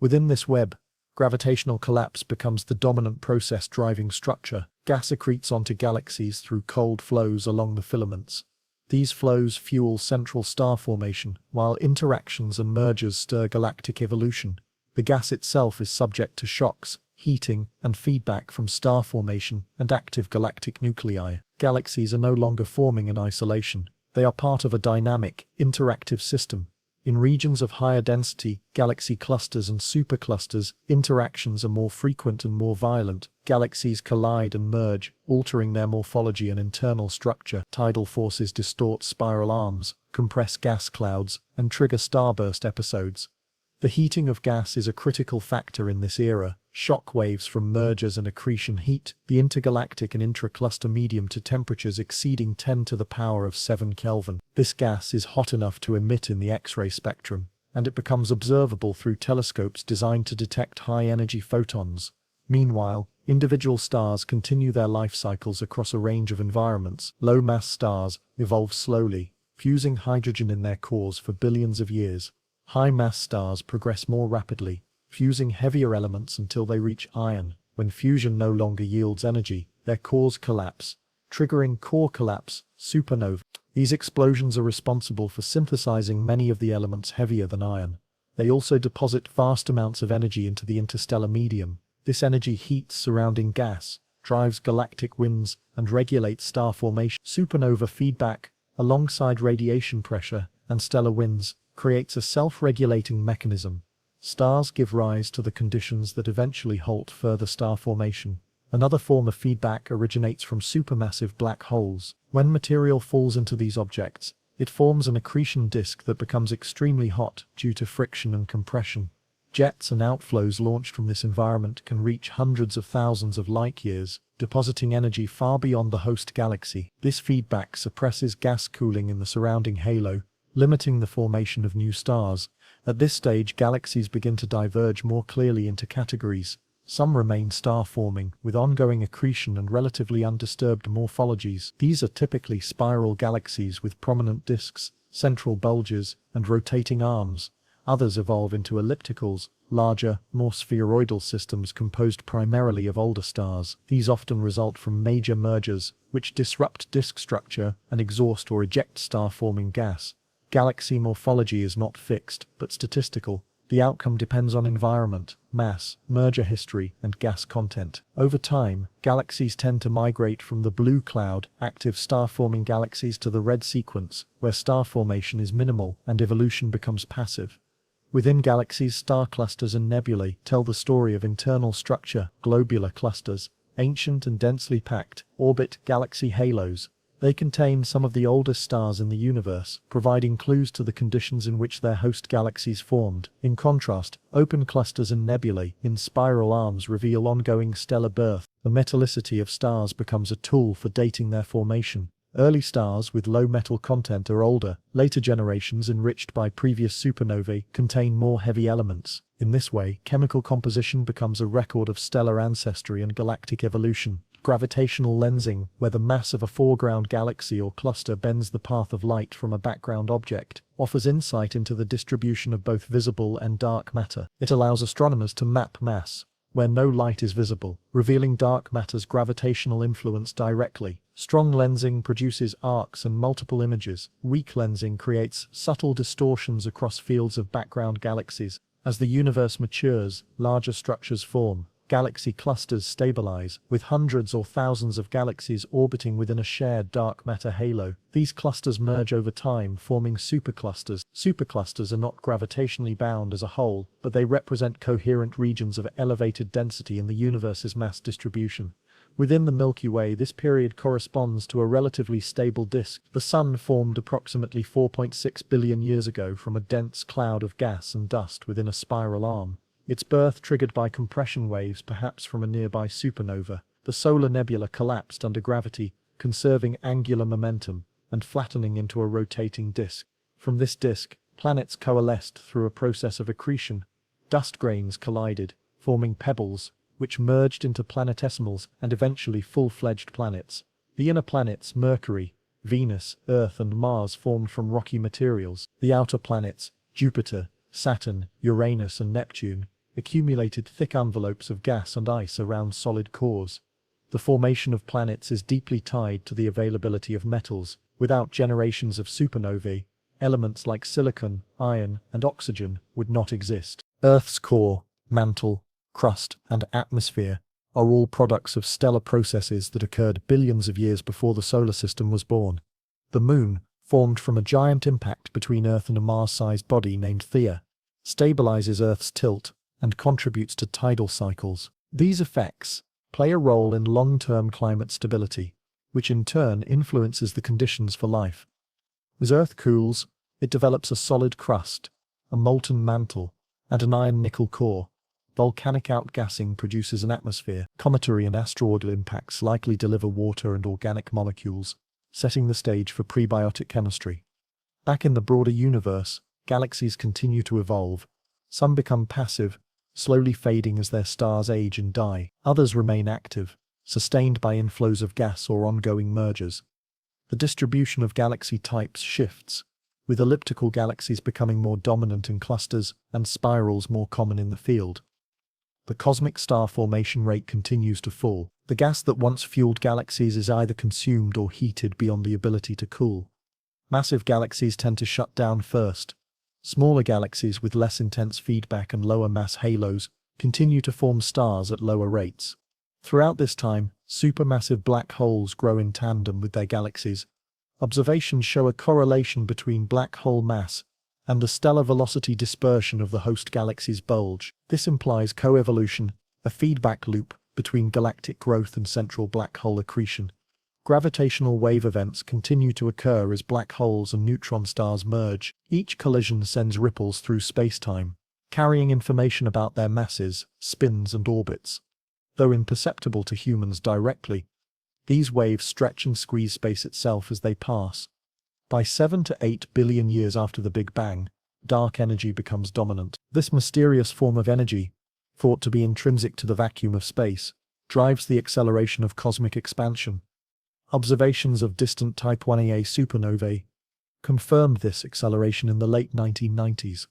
Within this web, gravitational collapse becomes the dominant process driving structure. Gas accretes onto galaxies through cold flows along the filaments. These flows fuel central star formation, while interactions and mergers stir galactic evolution. The gas itself is subject to shocks, heating, and feedback from star formation and active galactic nuclei. Galaxies are no longer forming in isolation. They are part of a dynamic, interactive system. In regions of higher density, galaxy clusters and superclusters, interactions are more frequent and more violent. Galaxies collide and merge, altering their morphology and internal structure. Tidal forces distort spiral arms, compress gas clouds, and trigger starburst episodes. The heating of gas is a critical factor in this era. Shock waves from mergers and accretion heat the intergalactic and intracluster medium to temperatures exceeding 10 to the power of 7 Kelvin. This gas is hot enough to emit in the X-ray spectrum, and it becomes observable through telescopes designed to detect high-energy photons. Meanwhile, individual stars continue their life cycles across a range of environments. Low-mass stars evolve slowly, fusing hydrogen in their cores for billions of years. High-mass stars progress more rapidly, fusing heavier elements until they reach iron. When fusion no longer yields energy, their cores collapse, triggering core collapse, supernova. These explosions are responsible for synthesizing many of the elements heavier than iron. They also deposit vast amounts of energy into the interstellar medium. This energy heats surrounding gas, drives galactic winds, and regulates star formation. Supernova feedback, alongside radiation pressure and stellar winds, creates a self-regulating mechanism. Stars give rise to the conditions that eventually halt further star formation. Another form of feedback originates from supermassive black holes. When material falls into these objects, it forms an accretion disk that becomes extremely hot due to friction and compression. Jets and outflows launched from this environment can reach hundreds of thousands of light-years, depositing energy far beyond the host galaxy. This feedback suppresses gas cooling in the surrounding halo, limiting the formation of new stars. At this stage, galaxies begin to diverge more clearly into categories. Some remain star-forming, with ongoing accretion and relatively undisturbed morphologies. These are typically spiral galaxies with prominent disks, central bulges, and rotating arms. Others evolve into ellipticals, larger, more spheroidal systems composed primarily of older stars. These often result from major mergers, which disrupt disk structure and exhaust or eject star-forming gas. Galaxy morphology is not fixed, but statistical. The outcome depends on environment, mass, merger history, and gas content. Over time, galaxies tend to migrate from the blue cloud, active star-forming galaxies, to the red sequence, where star formation is minimal and evolution becomes passive. Within galaxies, star clusters and nebulae tell the story of internal structure. Globular clusters, ancient and densely packed, orbit galaxy halos. They contain some of the oldest stars in the universe, providing clues to the conditions in which their host galaxies formed. In contrast, open clusters and nebulae in spiral arms reveal ongoing stellar birth. The metallicity of stars becomes a tool for dating their formation. Early stars with low metal content are older. Later generations enriched by previous supernovae contain more heavy elements. In this way, chemical composition becomes a record of stellar ancestry and galactic evolution. Gravitational lensing, where the mass of a foreground galaxy or cluster bends the path of light from a background object, offers insight into the distribution of both visible and dark matter. It allows astronomers to map mass, where no light is visible, revealing dark matter's gravitational influence directly. Strong lensing produces arcs and multiple images. Weak lensing creates subtle distortions across fields of background galaxies. As the universe matures, larger structures form. Galaxy clusters stabilize, with hundreds or thousands of galaxies orbiting within a shared dark matter halo. These clusters merge over time, forming superclusters. Superclusters are not gravitationally bound as a whole, but they represent coherent regions of elevated density in the universe's mass distribution. Within the Milky Way, this period corresponds to a relatively stable disk. The Sun formed approximately 4.6 billion years ago from a dense cloud of gas and dust within a spiral arm. Its birth triggered by compression waves, perhaps from a nearby supernova. The solar nebula collapsed under gravity, conserving angular momentum and flattening into a rotating disk. From this disk, planets coalesced through a process of accretion. Dust grains collided, forming pebbles, which merged into planetesimals and eventually full-fledged planets. The inner planets, Mercury, Venus, Earth, and Mars, formed from rocky materials. The outer planets, Jupiter, Saturn, Uranus, and Neptune, accumulated thick envelopes of gas and ice around solid cores. The formation of planets is deeply tied to the availability of metals. Without generations of supernovae, elements like silicon, iron, and oxygen would not exist. Earth's core, mantle, crust, and atmosphere are all products of stellar processes that occurred billions of years before the solar system was born. The Moon, formed from a giant impact between Earth and a Mars-sized body named Theia, stabilizes Earth's tilt and contributes to tidal cycles. These effects play a role in long-term climate stability, which in turn influences the conditions for life. As Earth cools, it develops a solid crust, a molten mantle, and an iron-nickel core. Volcanic outgassing produces an atmosphere. Cometary and asteroidal impacts likely deliver water and organic molecules, setting the stage for prebiotic chemistry. Back in the broader universe, galaxies continue to evolve. Some become passive, slowly fading as their stars age and die. Others remain active, sustained by inflows of gas or ongoing mergers. The distribution of galaxy types shifts, with elliptical galaxies becoming more dominant in clusters and spirals more common in the field. The cosmic star formation rate continues to fall. The gas that once fueled galaxies is either consumed or heated beyond the ability to cool. Massive galaxies tend to shut down first. Smaller galaxies with less intense feedback and lower mass halos continue to form stars at lower rates. Throughout this time, supermassive black holes grow in tandem with their galaxies. Observations show a correlation between black hole mass and the stellar velocity dispersion of the host galaxies bulge. This implies coevolution, a feedback loop between galactic growth and central black hole accretion. Gravitational wave events continue to occur as black holes and neutron stars merge. Each collision sends ripples through space-time, carrying information about their masses, spins, and orbits. Though imperceptible to humans directly, these waves stretch and squeeze space itself as they pass. By 7 to 8 billion years after the Big Bang, dark energy becomes dominant. This mysterious form of energy, thought to be intrinsic to the vacuum of space, drives the acceleration of cosmic expansion. Observations of distant Type 1a supernovae confirmed this acceleration in the late 1990s.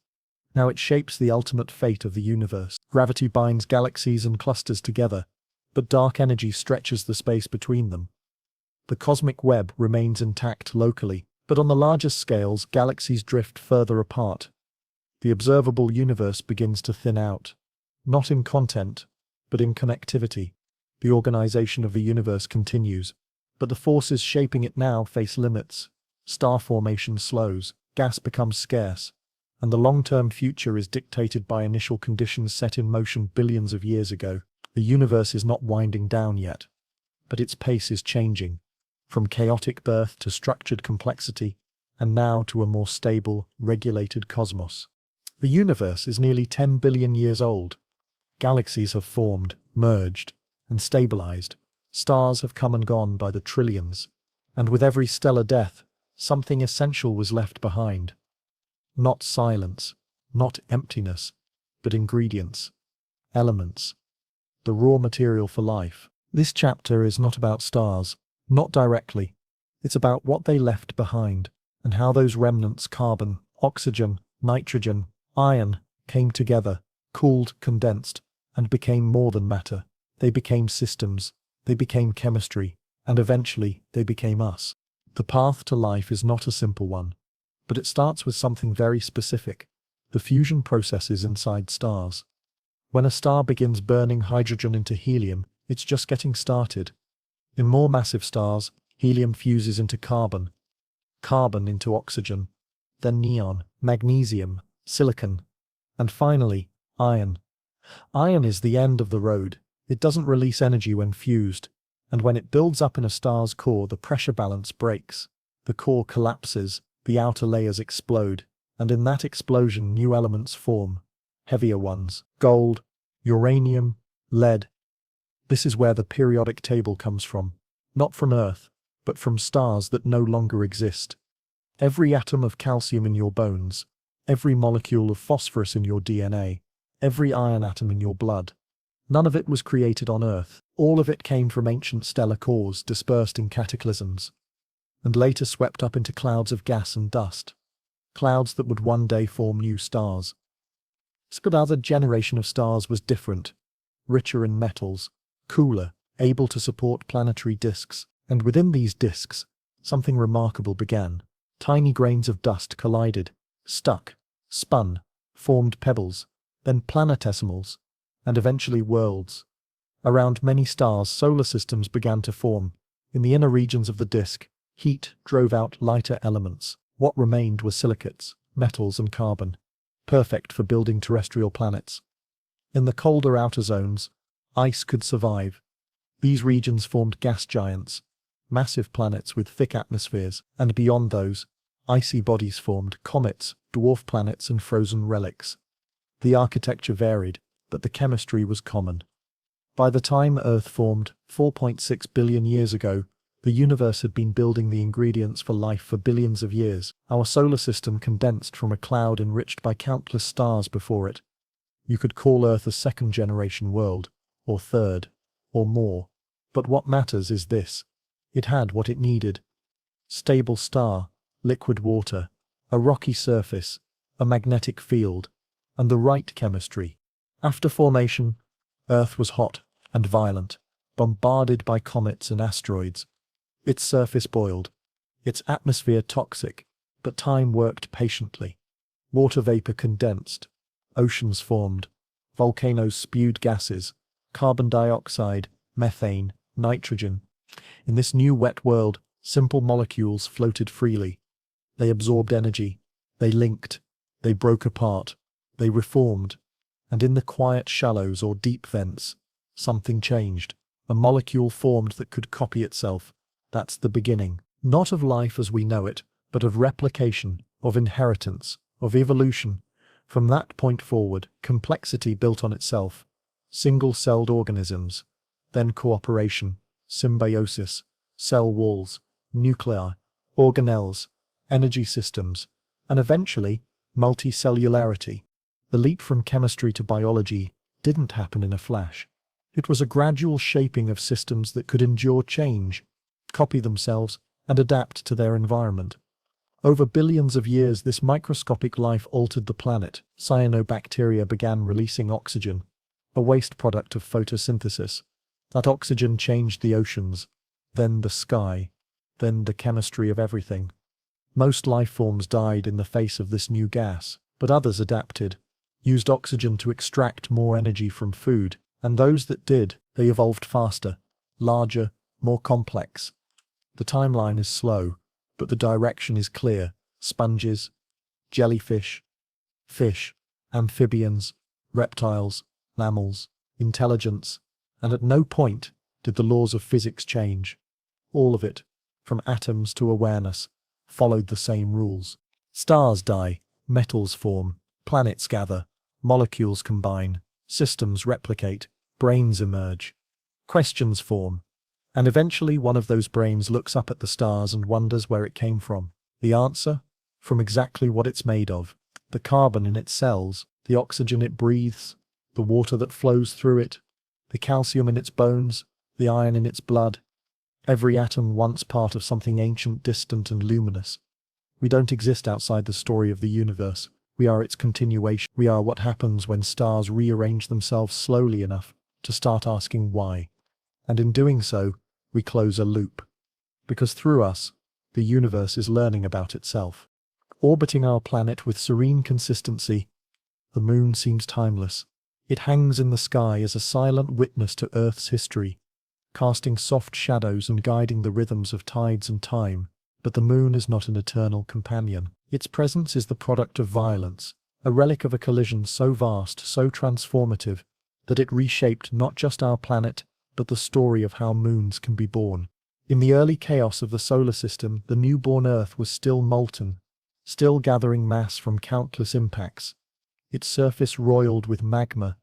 Now it shapes the ultimate fate of the universe. Gravity binds galaxies and clusters together, but dark energy stretches the space between them. The cosmic web remains intact locally, but on the largest scales, galaxies drift further apart. The observable universe begins to thin out, not in content, but in connectivity. The organization of the universe continues, but the forces shaping it now face limits. Star formation slows, gas becomes scarce, and the long-term future is dictated by initial conditions set in motion billions of years ago. The universe is not winding down yet, but its pace is changing, from chaotic birth to structured complexity, and now to a more stable, regulated cosmos. The universe is nearly 10 billion years old. Galaxies have formed, merged, and stabilized. Stars have come and gone by the trillions, and with every stellar death, something essential was left behind. Not silence, not emptiness, but ingredients, elements, the raw material for life. This chapter is not about stars, not directly. It's about what they left behind, and how those remnants, carbon, oxygen, nitrogen, iron, came together, cooled, condensed, and became more than matter. They became systems, they became chemistry, and eventually they became us. The path to life is not a simple one, but it starts with something very specific: the fusion processes inside stars. When a star begins burning hydrogen into helium, it's just getting started. In more massive stars, helium fuses into carbon, carbon into oxygen, then neon, magnesium, silicon, and finally, iron. Iron is the end of the road. It doesn't release energy when fused, and when it builds up in a star's core, the pressure balance breaks. The core collapses, the outer layers explode, and in that explosion new elements form, heavier ones: gold, uranium, lead. This is where the periodic table comes from, not from Earth, but from stars that no longer exist. Every atom of calcium in your bones, every molecule of phosphorus in your DNA, every iron atom in your blood. None of it was created on Earth. All of it came from ancient stellar cores dispersed in cataclysms, and later swept up into clouds of gas and dust, clouds that would one day form new stars. But other generation of stars was different, richer in metals, cooler, able to support planetary disks, and within these disks, something remarkable began. Tiny grains of dust collided, stuck, spun, formed pebbles, then planetesimals, and eventually worlds. Around many stars, solar systems began to form. In the inner regions of the disk, heat drove out lighter elements. What remained were silicates, metals and carbon, perfect for building terrestrial planets. In the colder outer zones, ice could survive. These regions formed gas giants, massive planets with thick atmospheres, and beyond those, icy bodies formed: comets, dwarf planets and frozen relics. The architecture varied, but the chemistry was common. By the time Earth formed, 4.6 billion years ago, the universe had been building the ingredients for life for billions of years. Our solar system condensed from a cloud enriched by countless stars before it. You could call Earth a second-generation world, or third, or more. But what matters is this: it had what it needed. Stable star, liquid water, a rocky surface, a magnetic field, and the right chemistry. After formation, Earth was hot and violent, bombarded by comets and asteroids. Its surface boiled, its atmosphere toxic, but time worked patiently. Water vapor condensed, oceans formed, volcanoes spewed gases, carbon dioxide, methane, nitrogen. In this new wet world, simple molecules floated freely. They absorbed energy, they linked, They broke apart. They reformed. And in the quiet shallows or deep vents, something changed. A molecule formed that could copy itself. That's the beginning. Not of life as we know it, but of replication, of inheritance, of evolution. From that point forward, complexity built on itself. Single-celled organisms, then cooperation, symbiosis, cell walls, nuclei, organelles, energy systems, and eventually, multicellularity. The leap from chemistry to biology didn't happen in a flash. It was a gradual shaping of systems that could endure change, copy themselves, and adapt to their environment. Over billions of years, this microscopic life altered the planet. Cyanobacteria began releasing oxygen, a waste product of photosynthesis. That oxygen changed the oceans, then the sky, then the chemistry of everything. Most life forms died in the face of this new gas, but others adapted, used oxygen to extract more energy from food, and those that did, they evolved faster, larger, more complex. The timeline is slow, but the direction is clear. Sponges, jellyfish, fish, amphibians, reptiles, mammals, intelligence, and at no point did the laws of physics change. All of it, from atoms to awareness, followed the same rules. Stars die, metals form, planets gather, molecules combine, systems replicate, brains emerge, questions form. And eventually one of those brains looks up at the stars and wonders where it came from. The answer? From exactly what it's made of. The carbon in its cells, the oxygen it breathes, the water that flows through it, the calcium in its bones, the iron in its blood. Every atom once part of something ancient, distant, and luminous. We don't exist outside the story of the universe. We are its continuation. We are what happens when stars rearrange themselves slowly enough to start asking why. And in doing so, we close a loop. Because through us, the universe is learning about itself. Orbiting our planet with serene consistency, the moon seems timeless. It hangs in the sky as a silent witness to Earth's history, casting soft shadows and guiding the rhythms of tides and time. But the moon is not an eternal companion. Its presence is the product of violence, a relic of a collision so vast, so transformative, that it reshaped not just our planet, but the story of how moons can be born. In the early chaos of the solar system, the newborn Earth was still molten, still gathering mass from countless impacts. Its surface roiled with magma,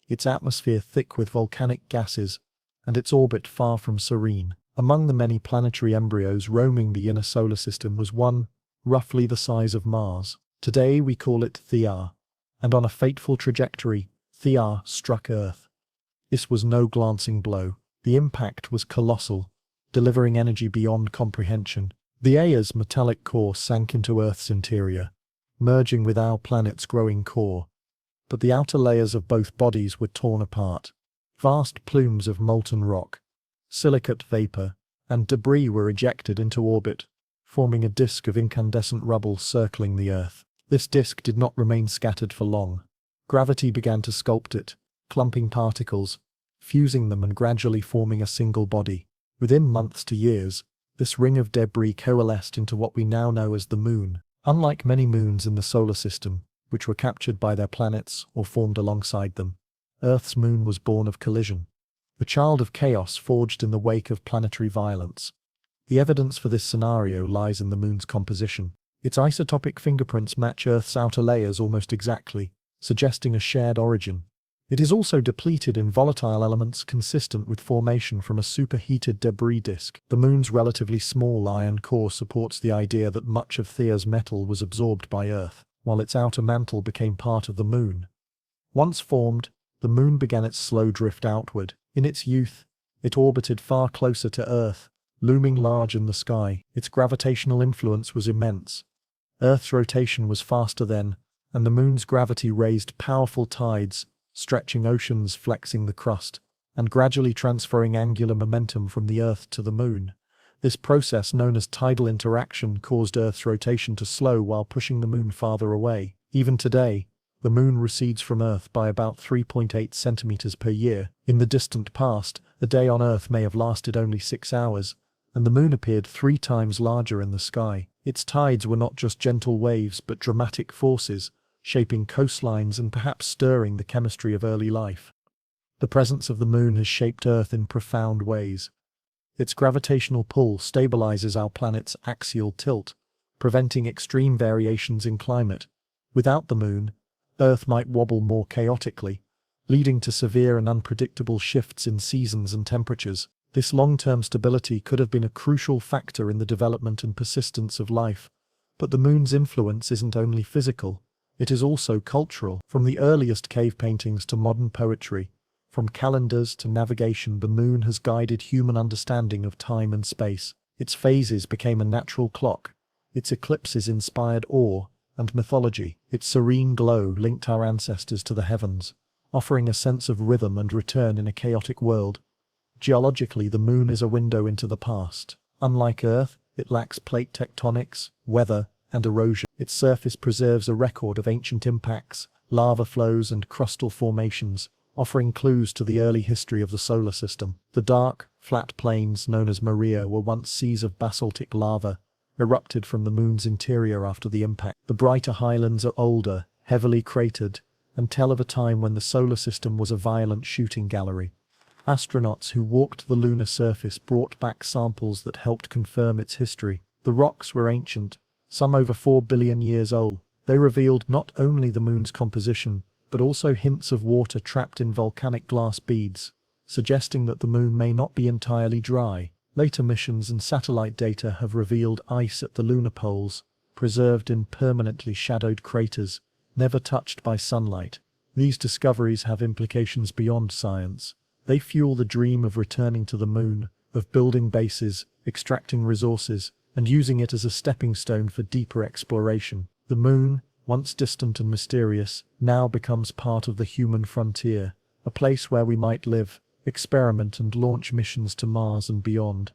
its atmosphere thick with volcanic gases, and its orbit far from serene. Among the many planetary embryos roaming the inner solar system was one, roughly the size of Mars. Today we call it Theia, and on a fateful trajectory, Theia struck Earth. This was no glancing blow. The impact was colossal, delivering energy beyond comprehension. Theia's metallic core sank into Earth's interior, merging with our planet's growing core. But the outer layers of both bodies were torn apart. Vast plumes of molten rock, silicate vapor, and debris were ejected into orbit, forming a disk of incandescent rubble circling the Earth. This disk did not remain scattered for long. Gravity began to sculpt it, clumping particles, fusing them and gradually forming a single body. Within months to years, this ring of debris coalesced into what we now know as the Moon. Unlike many moons in the solar system, which were captured by their planets or formed alongside them, Earth's moon was born of collision. The child of chaos forged in the wake of planetary violence. The evidence for this scenario lies in the moon's composition. Its isotopic fingerprints match Earth's outer layers almost exactly, suggesting a shared origin. It is also depleted in volatile elements consistent with formation from a superheated debris disk. The moon's relatively small iron core supports the idea that much of Theia's metal was absorbed by Earth, while its outer mantle became part of the moon. Once formed, the moon began its slow drift outward. In its youth, it orbited far closer to Earth, looming large in the sky. Its gravitational influence was immense. Earth's rotation was faster then, and the moon's gravity raised powerful tides, stretching oceans, flexing the crust, and gradually transferring angular momentum from the Earth to the moon. This process, known as tidal interaction, caused Earth's rotation to slow while pushing the moon farther away. Even today, the moon recedes from Earth by about 3.8 centimeters per year. In the distant past, a day on Earth may have lasted only 6 hours, and the moon appeared 3 times larger in the sky. Its tides were not just gentle waves but dramatic forces, shaping coastlines and perhaps stirring the chemistry of early life. The presence of the moon has shaped Earth in profound ways. Its gravitational pull stabilizes our planet's axial tilt, preventing extreme variations in climate. Without the moon, Earth might wobble more chaotically, leading to severe and unpredictable shifts in seasons and temperatures. This long-term stability could have been a crucial factor in the development and persistence of life. But the moon's influence isn't only physical, it is also cultural. From the earliest cave paintings to modern poetry, from calendars to navigation, the moon has guided human understanding of time and space. Its phases became a natural clock. Its eclipses inspired awe and mythology. Its serene glow linked our ancestors to the heavens, offering a sense of rhythm and return in a chaotic world. Geologically, the moon is a window into the past. Unlike Earth, it lacks plate tectonics, weather, and erosion. Its surface preserves a record of ancient impacts, lava flows, and crustal formations, offering clues to the early history of the solar system. The dark, flat plains known as Maria were once seas of basaltic lava, erupted from the moon's interior after the impact. The brighter highlands are older, heavily cratered, and tell of a time when the solar system was a violent shooting gallery. Astronauts who walked the lunar surface brought back samples that helped confirm its history. The rocks were ancient, some over 4 billion years old. They revealed not only the moon's composition, but also hints of water trapped in volcanic glass beads, suggesting that the moon may not be entirely dry. Later missions and satellite data have revealed ice at the lunar poles, preserved in permanently shadowed craters, never touched by sunlight. These discoveries have implications beyond science. They fuel the dream of returning to the moon, of building bases, extracting resources, and using it as a stepping stone for deeper exploration. The moon, once distant and mysterious, now becomes part of the human frontier, a place where we might live, experiment, and launch missions to Mars and beyond.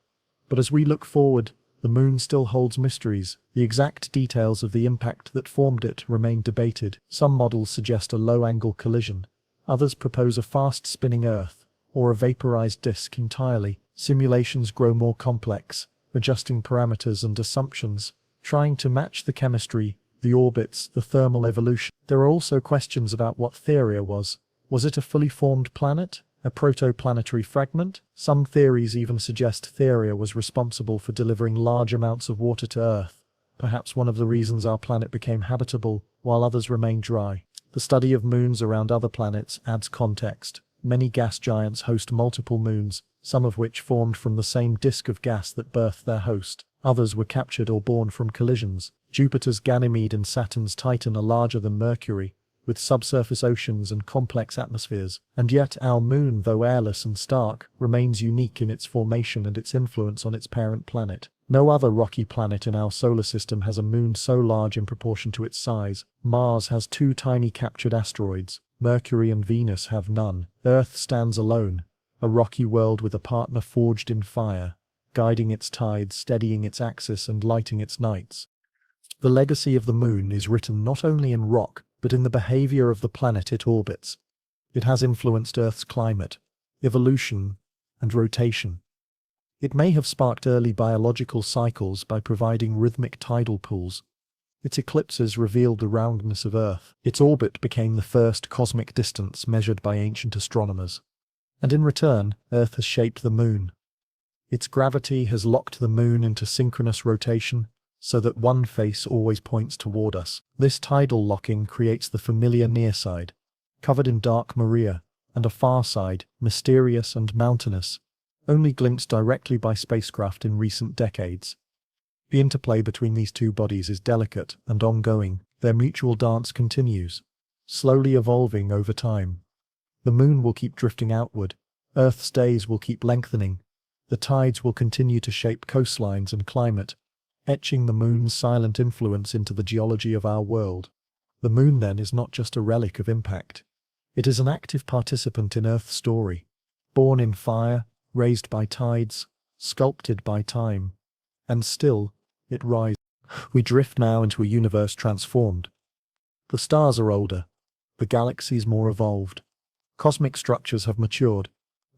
But as we look forward, the moon still holds mysteries. The exact details of the impact that formed it remain debated. Some models suggest a low-angle collision. Others propose a fast-spinning Earth, or a vaporized disk entirely. Simulations grow more complex, adjusting parameters and assumptions, trying to match the chemistry, the orbits, the thermal evolution. There are also questions about what Theria was. Was it a fully formed planet? A protoplanetary fragment? Some theories even suggest Theria was responsible for delivering large amounts of water to Earth, perhaps one of the reasons our planet became habitable, while others remained dry. The study of moons around other planets adds context. Many gas giants host multiple moons, some of which formed from the same disk of gas that birthed their host. Others were captured or born from collisions. Jupiter's Ganymede and Saturn's Titan are larger than Mercury, with subsurface oceans and complex atmospheres. And yet our moon, though airless and stark, remains unique in its formation and its influence on its parent planet. No other rocky planet in our solar system has a moon so large in proportion to its size. Mars has 2 tiny captured asteroids. Mercury and Venus have none. Earth stands alone, a rocky world with a partner forged in fire, guiding its tides, steadying its axis, and lighting its nights. The legacy of the moon is written not only in rock, but in the behavior of the planet it orbits. It has influenced Earth's climate, evolution, and rotation. It may have sparked early biological cycles by providing rhythmic tidal pools. Its eclipses revealed the roundness of Earth. Its orbit became the first cosmic distance measured by ancient astronomers. And in return, Earth has shaped the moon. Its gravity has locked the moon into synchronous rotation, so that one face always points toward us. This tidal locking creates the familiar near side, covered in dark Maria, and a far side, mysterious and mountainous, only glimpsed directly by spacecraft in recent decades. The interplay between these two bodies is delicate and ongoing. Their mutual dance continues, slowly evolving over time. The moon will keep drifting outward, Earth's days will keep lengthening, the tides will continue to shape coastlines and climate, etching the moon's silent influence into the geology of our world. The moon, then, is not just a relic of impact. It is an active participant in Earth's story, born in fire, raised by tides, sculpted by time, and still, it rises. We drift now into a universe transformed. The stars are older, the galaxies more evolved, cosmic structures have matured,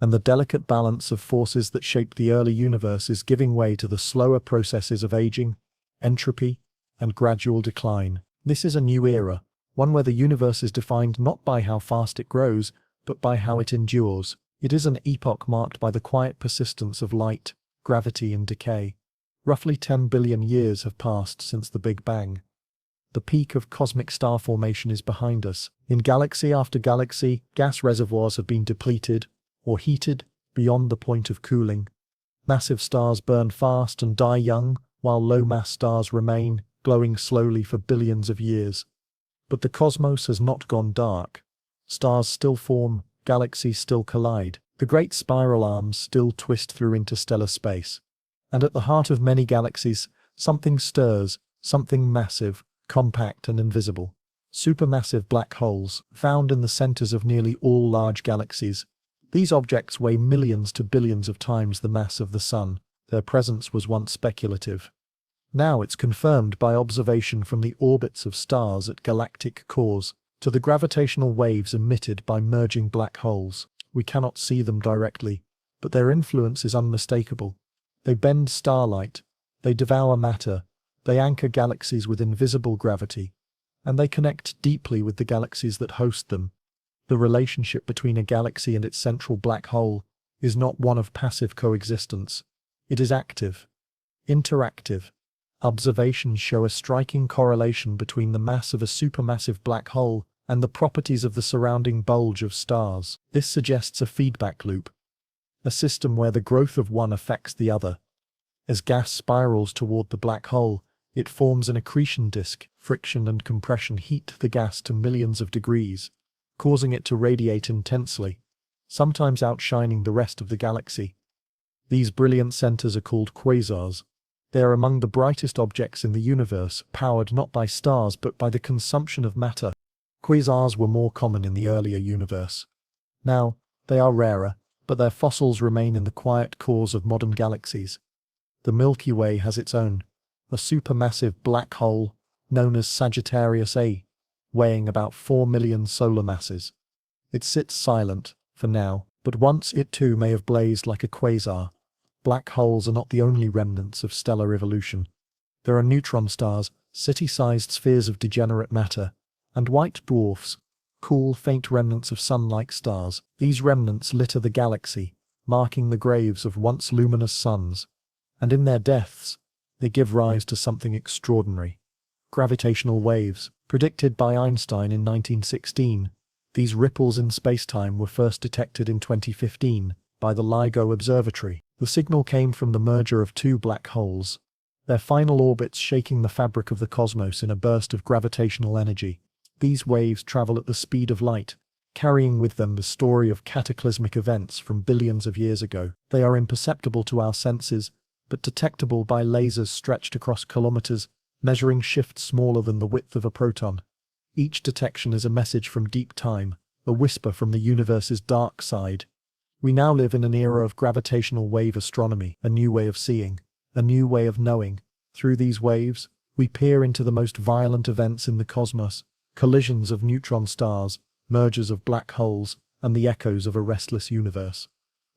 and the delicate balance of forces that shaped the early universe is giving way to the slower processes of aging, entropy, and gradual decline. This is a new era, one where the universe is defined not by how fast it grows, but by how it endures. It is an epoch marked by the quiet persistence of light, gravity, and decay. Roughly 10 billion years have passed since the Big Bang. The peak of cosmic star formation is behind us. In galaxy after galaxy, gas reservoirs have been depleted, or heated, beyond the point of cooling. Massive stars burn fast and die young, while low-mass stars remain, glowing slowly for billions of years. But the cosmos has not gone dark. Stars still form, galaxies still collide. The great spiral arms still twist through interstellar space. And at the heart of many galaxies, something stirs, something massive, compact and invisible. Supermassive black holes, found in the centers of nearly all large galaxies. These objects weigh millions to billions of times the mass of the Sun. Their presence was once speculative. Now it's confirmed by observation from the orbits of stars at galactic cores to the gravitational waves emitted by merging black holes. We cannot see them directly, but their influence is unmistakable. They bend starlight, they devour matter, they anchor galaxies with invisible gravity, and they connect deeply with the galaxies that host them. The relationship between a galaxy and its central black hole is not one of passive coexistence. It is active, interactive. Observations show a striking correlation between the mass of a supermassive black hole and the properties of the surrounding bulge of stars. This suggests a feedback loop, a system where the growth of one affects the other. As gas spirals toward the black hole, it forms an accretion disk. Friction and compression heat the gas to millions of degrees, causing it to radiate intensely, sometimes outshining the rest of the galaxy. These brilliant centers are called quasars. They are among the brightest objects in the universe, powered not by stars but by the consumption of matter. Quasars were more common in the earlier universe. Now, they are rarer, but their fossils remain in the quiet cores of modern galaxies. The Milky Way has its own, a supermassive black hole, known as Sagittarius A, weighing about 4 million solar masses. It sits silent, for now, but once it too may have blazed like a quasar. Black holes are not the only remnants of stellar evolution. There are neutron stars, city-sized spheres of degenerate matter, and white dwarfs, cool, faint remnants of sun-like stars. These remnants litter the galaxy, marking the graves of once luminous suns, and in their deaths, they give rise to something extraordinary. Gravitational waves, predicted by Einstein in 1916. These ripples in spacetime were first detected in 2015 by the LIGO Observatory. The signal came from the merger of two black holes, their final orbits shaking the fabric of the cosmos in a burst of gravitational energy. These waves travel at the speed of light, carrying with them the story of cataclysmic events from billions of years ago. They are imperceptible to our senses, but detectable by lasers stretched across kilometers, measuring shifts smaller than the width of a proton. Each detection is a message from deep time, a whisper from the universe's dark side. We now live in an era of gravitational wave astronomy, a new way of seeing, a new way of knowing. Through these waves, we peer into the most violent events in the cosmos, collisions of neutron stars, mergers of black holes, and the echoes of a restless universe.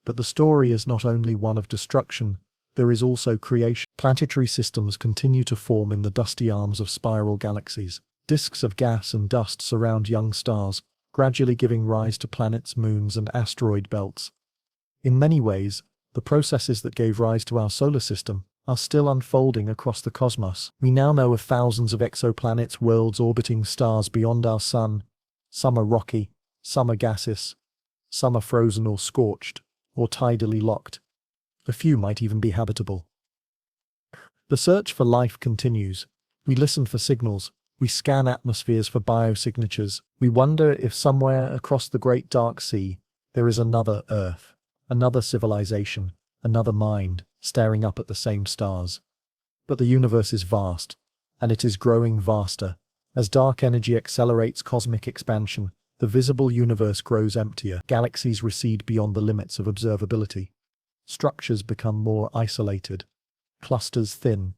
But the story is not only one of destruction, there is also creation. Planetary systems continue to form in the dusty arms of spiral galaxies. Disks of gas and dust surround young stars, gradually giving rise to planets, moons, and asteroid belts. In many ways, the processes that gave rise to our solar system are still unfolding across the cosmos. We now know of thousands of exoplanets, worlds orbiting stars beyond our sun. Some are rocky, some are gaseous, some are frozen or scorched, or tidally locked. A few might even be habitable. The search for life continues. We listen for signals. We scan atmospheres for biosignatures. We wonder if somewhere across the great dark sea there is another Earth, another civilization, another mind, staring up at the same stars. But the universe is vast, and it is growing vaster. As dark energy accelerates cosmic expansion, the visible universe grows emptier. Galaxies recede beyond the limits of observability. Structures become more isolated. Clusters thin.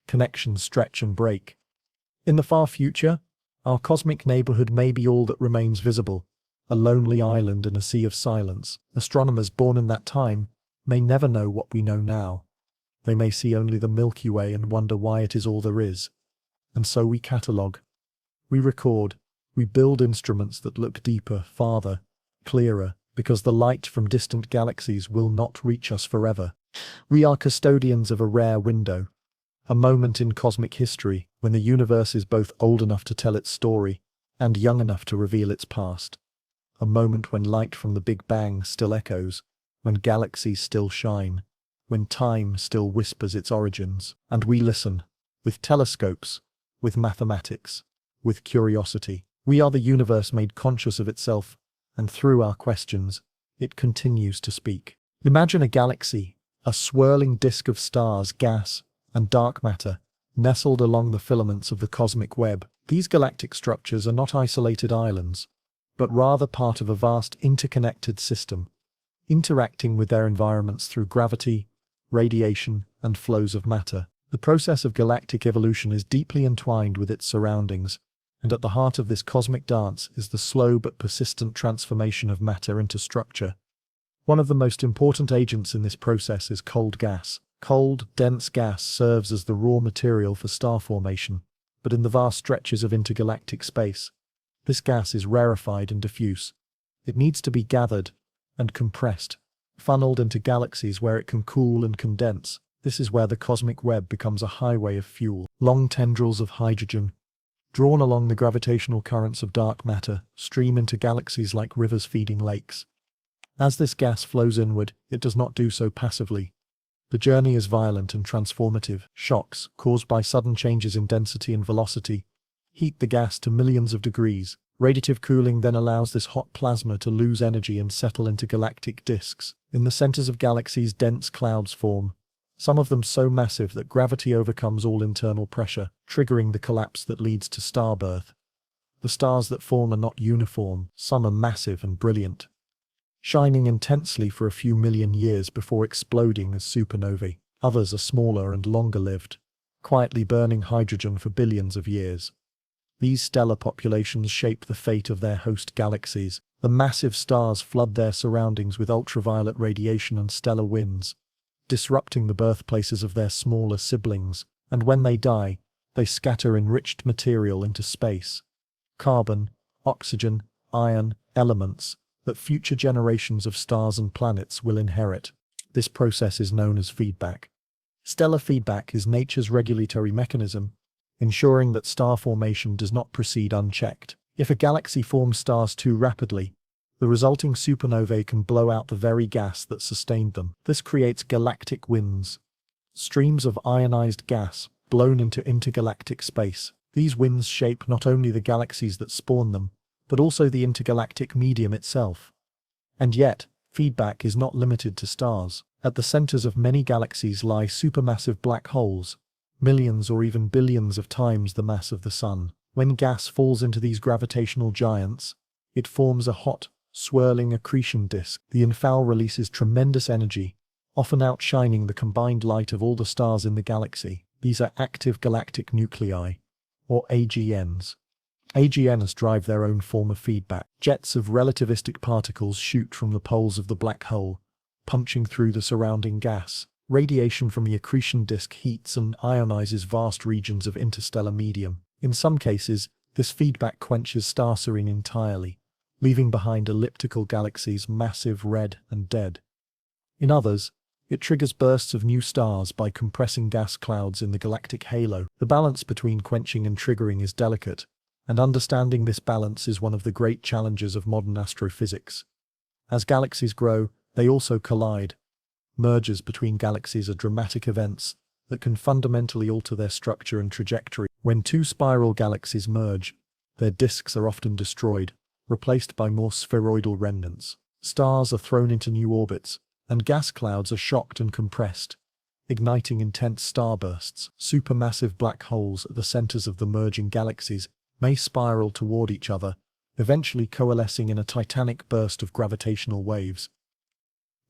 Connections stretch and break. In the far future, our cosmic neighborhood may be all that remains visible, a lonely island in a sea of silence. Astronomers born in that time may never know what we know now. They may see only the Milky Way and wonder why it is all there is. And so we catalogue. We record. We build instruments that look deeper, farther, clearer, because the light from distant galaxies will not reach us forever. We are custodians of a rare window, a moment in cosmic history when the universe is both old enough to tell its story and young enough to reveal its past. A moment when light from the Big Bang still echoes, when galaxies still shine, when time still whispers its origins, and we listen, with telescopes, with mathematics, with curiosity. We are the universe made conscious of itself, and through our questions, it continues to speak. Imagine a galaxy, a swirling disk of stars, gas, and dark matter, nestled along the filaments of the cosmic web. These galactic structures are not isolated islands, but rather part of a vast interconnected system, interacting with their environments through gravity, radiation, and flows of matter. The process of galactic evolution is deeply entwined with its surroundings, and at the heart of this cosmic dance is the slow but persistent transformation of matter into structure. One of the most important agents in this process is cold gas. Cold, dense gas serves as the raw material for star formation, but in the vast stretches of intergalactic space, this gas is rarefied and diffuse. It needs to be gathered and compressed, funneled into galaxies where it can cool and condense. This is where the cosmic web becomes a highway of fuel. Long tendrils of hydrogen, drawn along the gravitational currents of dark matter, stream into galaxies like rivers feeding lakes. As this gas flows inward, it does not do so passively. The journey is violent and transformative. Shocks, caused by sudden changes in density and velocity, heat the gas to millions of degrees. Radiative cooling then allows this hot plasma to lose energy and settle into galactic disks. In the centers of galaxies, dense clouds form, some of them so massive that gravity overcomes all internal pressure, triggering the collapse that leads to starbirth. The stars that form are not uniform. Some are massive and brilliant, shining intensely for a few million years before exploding as supernovae. Others are smaller and longer-lived, quietly burning hydrogen for billions of years. These stellar populations shape the fate of their host galaxies. The massive stars flood their surroundings with ultraviolet radiation and stellar winds, disrupting the birthplaces of their smaller siblings, and when they die, they scatter enriched material into space. Carbon, oxygen, iron, elements that future generations of stars and planets will inherit. This process is known as feedback. Stellar feedback is nature's regulatory mechanism, ensuring that star formation does not proceed unchecked. If a galaxy forms stars too rapidly, the resulting supernovae can blow out the very gas that sustained them. This creates galactic winds, streams of ionized gas blown into intergalactic space. These winds shape not only the galaxies that spawn them, but also the intergalactic medium itself. And yet, feedback is not limited to stars. At the centers of many galaxies lie supermassive black holes, millions or even billions of times the mass of the Sun. When gas falls into these gravitational giants, it forms a hot, swirling accretion disk. The infoul releases tremendous energy, often outshining the combined light of all the stars in the galaxy. These are active galactic nuclei, or AGNs. AGNs drive their own form of feedback. Jets of relativistic particles shoot from the poles of the black hole, punching through the surrounding gas. Radiation from the accretion disk heats and ionizes vast regions of interstellar medium. In some cases, this feedback quenches star serene entirely, leaving behind elliptical galaxies massive, red, and dead. In others, it triggers bursts of new stars by compressing gas clouds in the galactic halo. The balance between quenching and triggering is delicate, and understanding this balance is one of the great challenges of modern astrophysics. As galaxies grow, they also collide. Mergers between galaxies are dramatic events that can fundamentally alter their structure and trajectory. When two spiral galaxies merge, their disks are often destroyed, replaced by more spheroidal remnants. Stars are thrown into new orbits, and gas clouds are shocked and compressed, igniting intense starbursts. Supermassive black holes at the centers of the merging galaxies may spiral toward each other, eventually coalescing in a titanic burst of gravitational waves.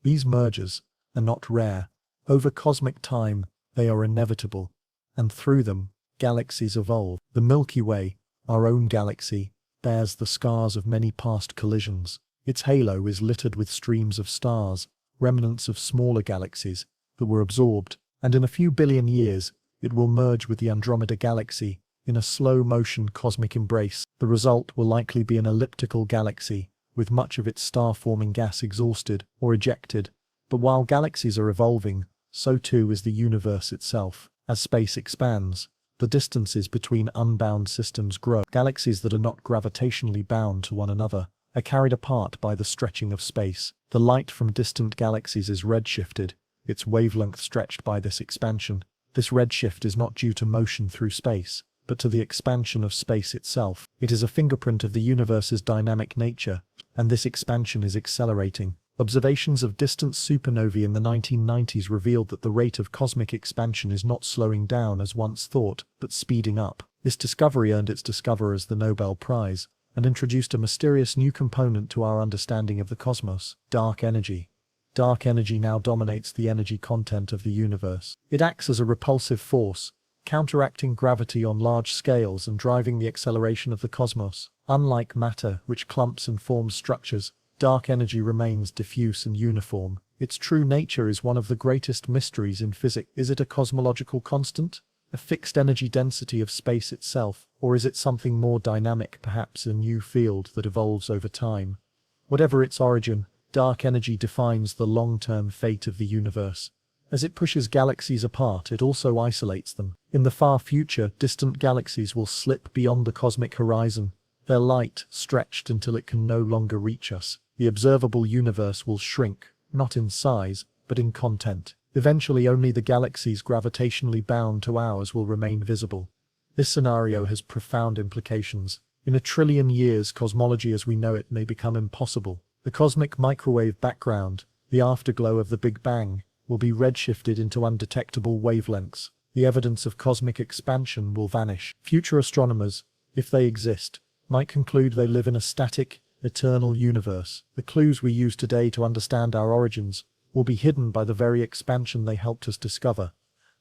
These mergers are not rare. Over cosmic time, they are inevitable, and through them, galaxies evolve. The Milky Way, our own galaxy, bears the scars of many past collisions. Its halo is littered with streams of stars, remnants of smaller galaxies that were absorbed, and in a few billion years, it will merge with the Andromeda Galaxy, in a slow-motion cosmic embrace. The result will likely be an elliptical galaxy, with much of its star-forming gas exhausted or ejected. But while galaxies are evolving, so too is the universe itself. As space expands, the distances between unbound systems grow. Galaxies that are not gravitationally bound to one another are carried apart by the stretching of space. The light from distant galaxies is redshifted, its wavelength stretched by this expansion. This redshift is not due to motion through space, but to the expansion of space itself. It is a fingerprint of the universe's dynamic nature, and this expansion is accelerating. Observations of distant supernovae in the 1990s revealed that the rate of cosmic expansion is not slowing down as once thought, but speeding up. This discovery earned its discoverers the Nobel Prize, and introduced a mysterious new component to our understanding of the cosmos: dark energy. Dark energy now dominates the energy content of the universe. It acts as a repulsive force, counteracting gravity on large scales and driving the acceleration of the cosmos. Unlike matter, which clumps and forms structures, dark energy remains diffuse and uniform. Its true nature is one of the greatest mysteries in physics. Is it a cosmological constant, a fixed energy density of space itself, or is it something more dynamic, perhaps a new field that evolves over time? Whatever its origin, dark energy defines the long-term fate of the universe. As it pushes galaxies apart, it also isolates them. In the far future, distant galaxies will slip beyond the cosmic horizon, their light stretched until it can no longer reach us. The observable universe will shrink, not in size, but in content. Eventually, only the galaxies gravitationally bound to ours will remain visible. This scenario has profound implications. In 1 trillion years, cosmology as we know it may become impossible. The cosmic microwave background, the afterglow of the Big Bang, will be redshifted into undetectable wavelengths. The evidence of cosmic expansion will vanish. Future astronomers, if they exist, might conclude they live in a static, eternal universe. The clues we use today to understand our origins will be hidden by the very expansion they helped us discover.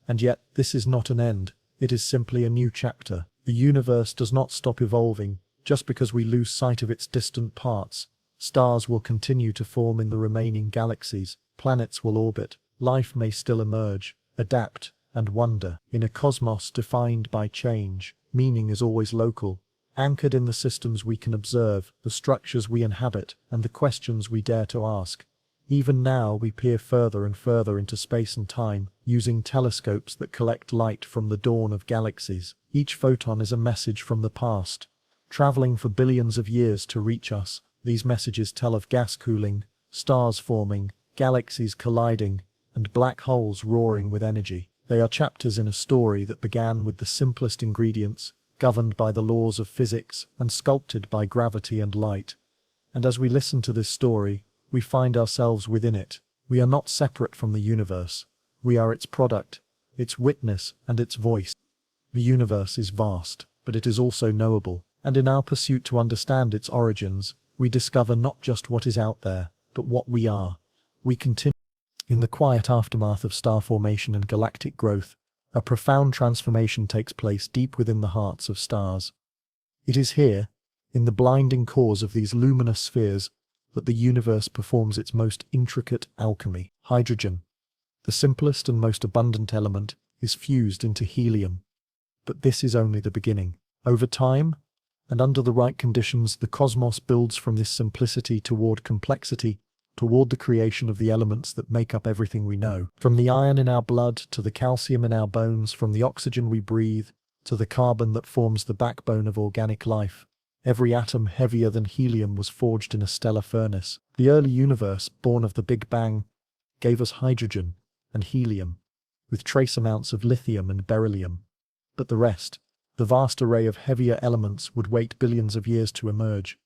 And yet, this is not an end. It is simply a new chapter. The universe does not stop evolving just because we lose sight of its distant parts. Stars will continue to form in the remaining galaxies. Planets will orbit. Life may still emerge, adapt, and wonder. In a cosmos defined by change, meaning is always local, anchored in the systems we can observe, the structures we inhabit, and the questions we dare to ask. Even now we peer further and further into space and time, using telescopes that collect light from the dawn of galaxies. Each photon is a message from the past, traveling for billions of years to reach us. These messages tell of gas cooling, stars forming, galaxies colliding, and black holes roaring with energy. They are chapters in a story that began with the simplest ingredients, governed by the laws of physics and sculpted by gravity and light. And as we listen to this story, we find ourselves within it. We are not separate from the universe. We are its product, its witness, and its voice. The universe is vast, but it is also knowable, and in our pursuit to understand its origins, we discover not just what is out there, but what we are. We continue. In the quiet aftermath of star formation and galactic growth, a profound transformation takes place deep within the hearts of stars. It is here, in the blinding cores of these luminous spheres, that the universe performs its most intricate alchemy. Hydrogen, the simplest and most abundant element, is fused into helium. But this is only the beginning. Over time, and under the right conditions, the cosmos builds from this simplicity toward complexity, toward the creation of the elements that make up everything we know. From the iron in our blood to the calcium in our bones, from the oxygen we breathe to the carbon that forms the backbone of organic life, every atom heavier than helium was forged in a stellar furnace. The early universe, born of the Big Bang, gave us hydrogen and helium, with trace amounts of lithium and beryllium. But the rest, the vast array of heavier elements, would wait billions of years to emerge,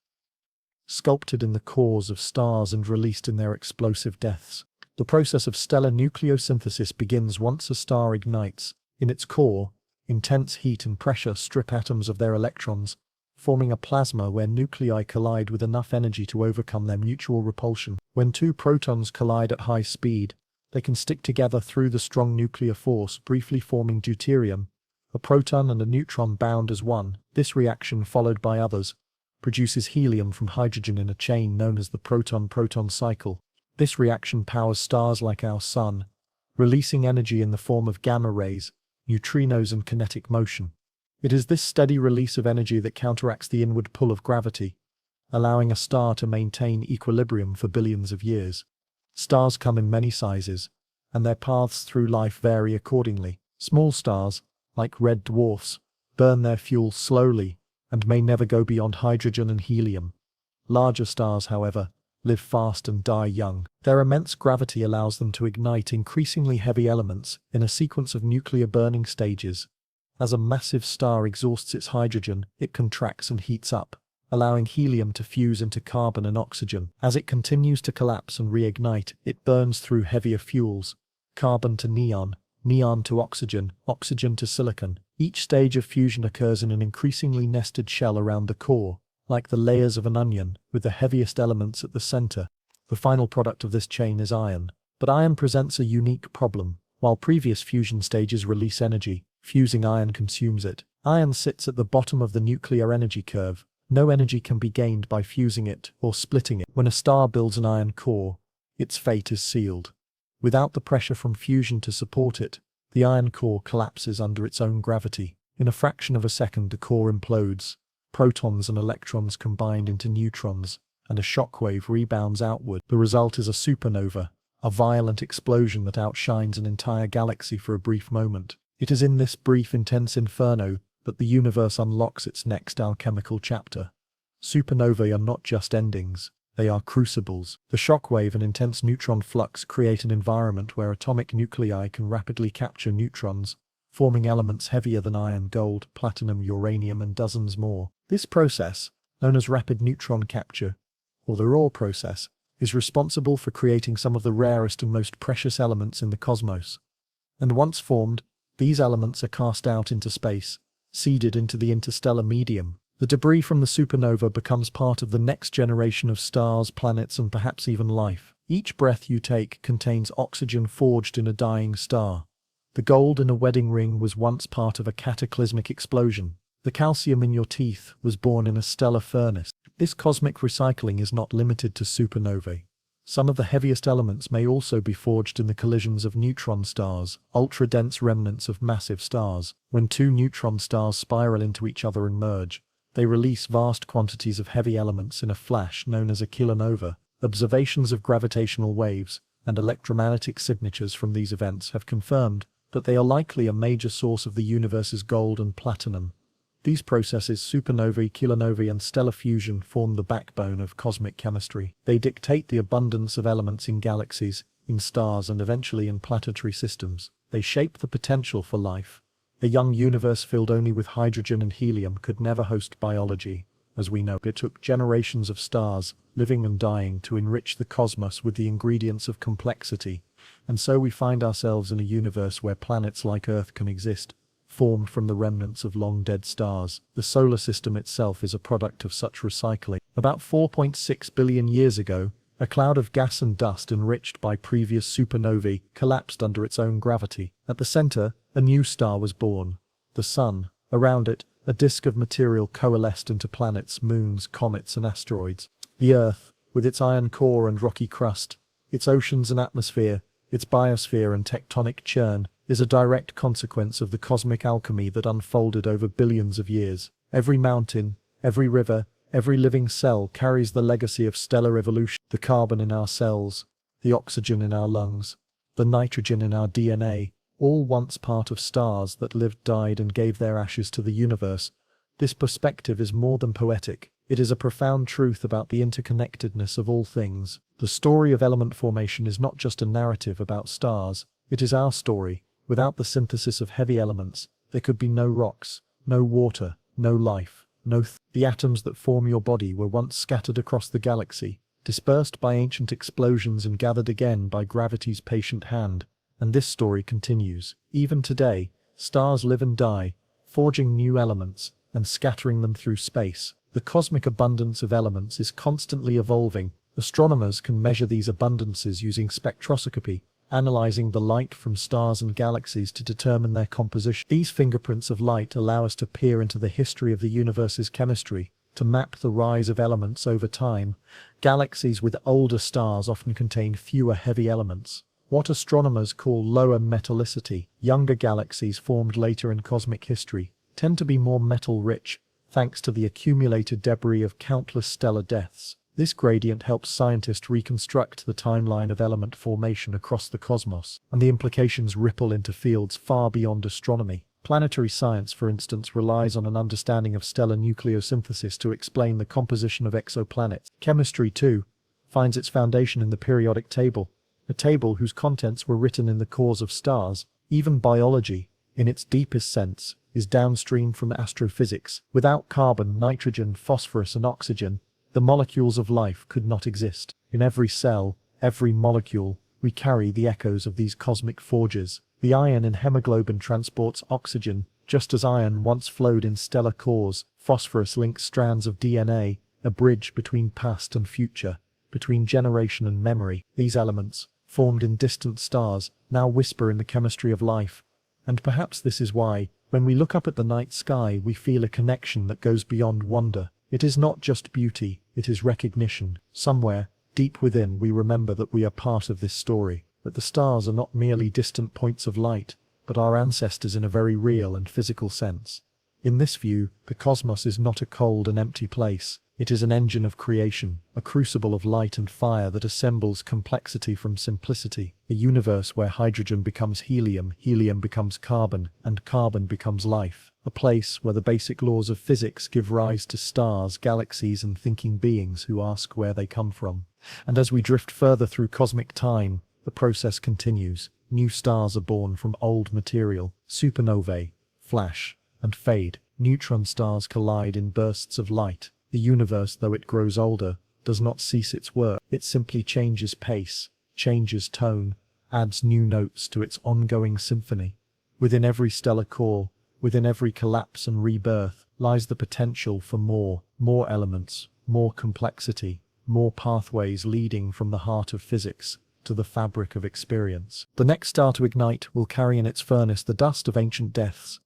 sculpted in the cores of stars and released in their explosive deaths. The process of stellar nucleosynthesis begins once a star ignites. In its core, intense heat and pressure strip atoms of their electrons, forming a plasma where nuclei collide with enough energy to overcome their mutual repulsion. When two protons collide at high speed, they can stick together through the strong nuclear force, briefly forming deuterium, a proton and a neutron bound as one. This reaction, followed by others, produces helium from hydrogen in a chain known as the proton-proton cycle. This reaction powers stars like our Sun, releasing energy in the form of gamma rays, neutrinos and kinetic motion. It is this steady release of energy that counteracts the inward pull of gravity, allowing a star to maintain equilibrium for billions of years. Stars come in many sizes, and their paths through life vary accordingly. Small stars, like red dwarfs, burn their fuel slowly and may never go beyond hydrogen and helium. Larger stars, however, live fast and die young. Their immense gravity allows them to ignite increasingly heavy elements in a sequence of nuclear burning stages. As a massive star exhausts its hydrogen, it contracts and heats up, allowing helium to fuse into carbon and oxygen. As it continues to collapse and reignite, it burns through heavier fuels, carbon to neon, neon to oxygen, oxygen to silicon. Each stage of fusion occurs in an increasingly nested shell around the core, like the layers of an onion, with the heaviest elements at the center. The final product of this chain is iron. But iron presents a unique problem. While previous fusion stages release energy, fusing iron consumes it. Iron sits at the bottom of the nuclear energy curve. No energy can be gained by fusing it or splitting it. When a star builds an iron core, its fate is sealed. Without the pressure from fusion to support it, the iron core collapses under its own gravity. In a fraction of a second, the core implodes. Protons and electrons combine into neutrons, and a shockwave rebounds outward. The result is a supernova, a violent explosion that outshines an entire galaxy for a brief moment. It is in this brief, intense inferno that the universe unlocks its next alchemical chapter. Supernovae are not just endings, they are crucibles. The shockwave and intense neutron flux create an environment where atomic nuclei can rapidly capture neutrons, forming elements heavier than iron, gold, platinum, uranium, and dozens more. This process, known as rapid neutron capture, or the Raw process, is responsible for creating some of the rarest and most precious elements in the cosmos. And once formed, these elements are cast out into space, seeded into the interstellar medium. The debris from the supernova becomes part of the next generation of stars, planets, and perhaps even life. Each breath you take contains oxygen forged in a dying star. The gold in a wedding ring was once part of a cataclysmic explosion. The calcium in your teeth was born in a stellar furnace. This cosmic recycling is not limited to supernovae. Some of the heaviest elements may also be forged in the collisions of neutron stars, ultra-dense remnants of massive stars. When two neutron stars spiral into each other and merge, they release vast quantities of heavy elements in a flash known as a kilonova. Observations of gravitational waves and electromagnetic signatures from these events have confirmed that they are likely a major source of the universe's gold and platinum. These processes, supernovae, kilonovae, and stellar fusion, form the backbone of cosmic chemistry. They dictate the abundance of elements in galaxies, in stars, and eventually in planetary systems. They shape the potential for life. A young universe filled only with hydrogen and helium could never host biology. As we know, it took generations of stars, living and dying, to enrich the cosmos with the ingredients of complexity. And so we find ourselves in a universe where planets like Earth can exist, formed from the remnants of long-dead stars. The solar system itself is a product of such recycling. About 4.6 billion years ago, a cloud of gas and dust enriched by previous supernovae collapsed under its own gravity. At the center, a new star was born, the Sun. Around it, a disk of material coalesced into planets, moons, comets, and asteroids. The Earth, with its iron core and rocky crust, its oceans and atmosphere, its biosphere and tectonic churn, is a direct consequence of the cosmic alchemy that unfolded over billions of years. Every mountain, every river, every living cell carries the legacy of stellar evolution. The carbon in our cells, the oxygen in our lungs, the nitrogen in our DNA, all once part of stars that lived, died, and gave their ashes to the universe. This perspective is more than poetic. It is a profound truth about the interconnectedness of all things. The story of element formation is not just a narrative about stars, it is our story. Without the synthesis of heavy elements, there could be no rocks, no water, no life, The atoms that form your body were once scattered across the galaxy, dispersed by ancient explosions and gathered again by gravity's patient hand. And this story continues. Even today, stars live and die, forging new elements and scattering them through space. The cosmic abundance of elements is constantly evolving. Astronomers can measure these abundances using spectroscopy, analyzing the light from stars and galaxies to determine their composition. These fingerprints of light allow us to peer into the history of the universe's chemistry, to map the rise of elements over time. Galaxies with older stars often contain fewer heavy elements, what astronomers call lower metallicity. Younger galaxies formed later in cosmic history tend to be more metal-rich, thanks to the accumulated debris of countless stellar deaths. This gradient helps scientists reconstruct the timeline of element formation across the cosmos, and the implications ripple into fields far beyond astronomy. Planetary science, for instance, relies on an understanding of stellar nucleosynthesis to explain the composition of exoplanets. Chemistry, too, finds its foundation in the periodic table, a table whose contents were written in the cores of stars. Even biology, in its deepest sense, is downstream from astrophysics. Without carbon, nitrogen, phosphorus, and oxygen, the molecules of life could not exist. In every cell, every molecule, we carry the echoes of these cosmic forges. The iron in hemoglobin transports oxygen, just as iron once flowed in stellar cores. Phosphorus links strands of DNA, a bridge between past and future, between generation and memory. These elements, formed in distant stars, now whisper in the chemistry of life. And perhaps this is why, when we look up at the night sky, we feel a connection that goes beyond wonder. It is not just beauty, it is recognition. Somewhere, deep within, we remember that we are part of this story, that the stars are not merely distant points of light, but our ancestors in a very real and physical sense. In this view, the cosmos is not a cold and empty place. It is an engine of creation, a crucible of light and fire that assembles complexity from simplicity, a universe where hydrogen becomes helium, helium becomes carbon, and carbon becomes life, a place where the basic laws of physics give rise to stars, galaxies, and thinking beings who ask where they come from. And as we drift further through cosmic time, the process continues. New stars are born from old material, supernovae, flash, and fade. Neutron stars collide in bursts of light. The universe, though it grows older, does not cease its work. It simply changes pace, changes tone, adds new notes to its ongoing symphony. Within every stellar core, within every collapse and rebirth, lies the potential for more elements, more complexity, more pathways leading from the heart of physics to the fabric of experience. The next star to ignite will carry in its furnace the dust of ancient deaths,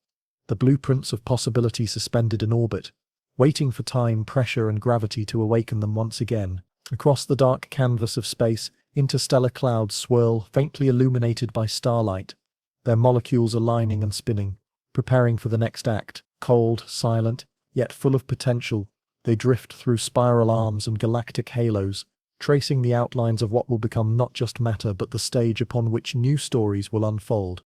the blueprints of possibility suspended in orbit, waiting for time, pressure, and gravity to awaken them once again. Across the dark canvas of space, interstellar clouds swirl, faintly illuminated by starlight, their molecules aligning and spinning, preparing for the next act. Cold, silent, yet full of potential, they drift through spiral arms and galactic halos, tracing the outlines of what will become not just matter but the stage upon which new stories will unfold.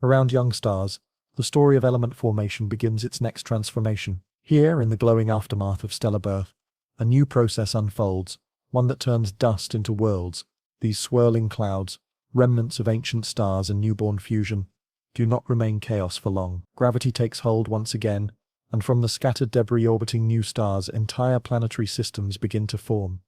Around young stars, the story of element formation begins its next transformation. Here, in the glowing aftermath of stellar birth, a new process unfolds, one that turns dust into worlds. These swirling clouds, remnants of ancient stars and newborn fusion, do not remain chaos for long. Gravity takes hold once again, and from the scattered debris orbiting new stars, entire planetary systems begin to form.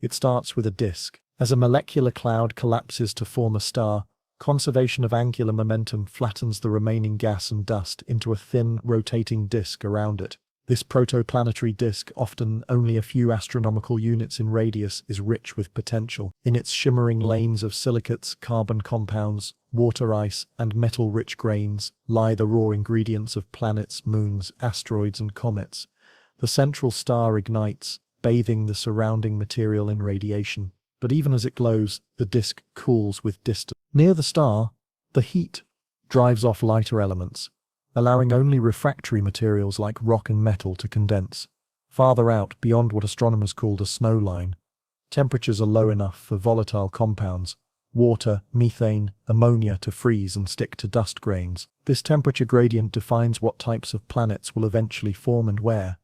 It starts with a disk. As a molecular cloud collapses to form a star, conservation of angular momentum flattens the remaining gas and dust into a thin, rotating disk around it. This protoplanetary disk, often only a few astronomical units in radius, is rich with potential. In its shimmering lanes of silicates, carbon compounds, water ice, and metal-rich grains lie the raw ingredients of planets, moons, asteroids, and comets. The central star ignites, bathing the surrounding material in radiation. But even as it glows, the disk cools with distance. Near the star, the heat drives off lighter elements, allowing only refractory materials like rock and metal to condense. Farther out, beyond what astronomers call the snow line, temperatures are low enough for volatile compounds, water, methane, ammonia, to freeze and stick to dust grains. This temperature gradient defines what types of planets will eventually form and where.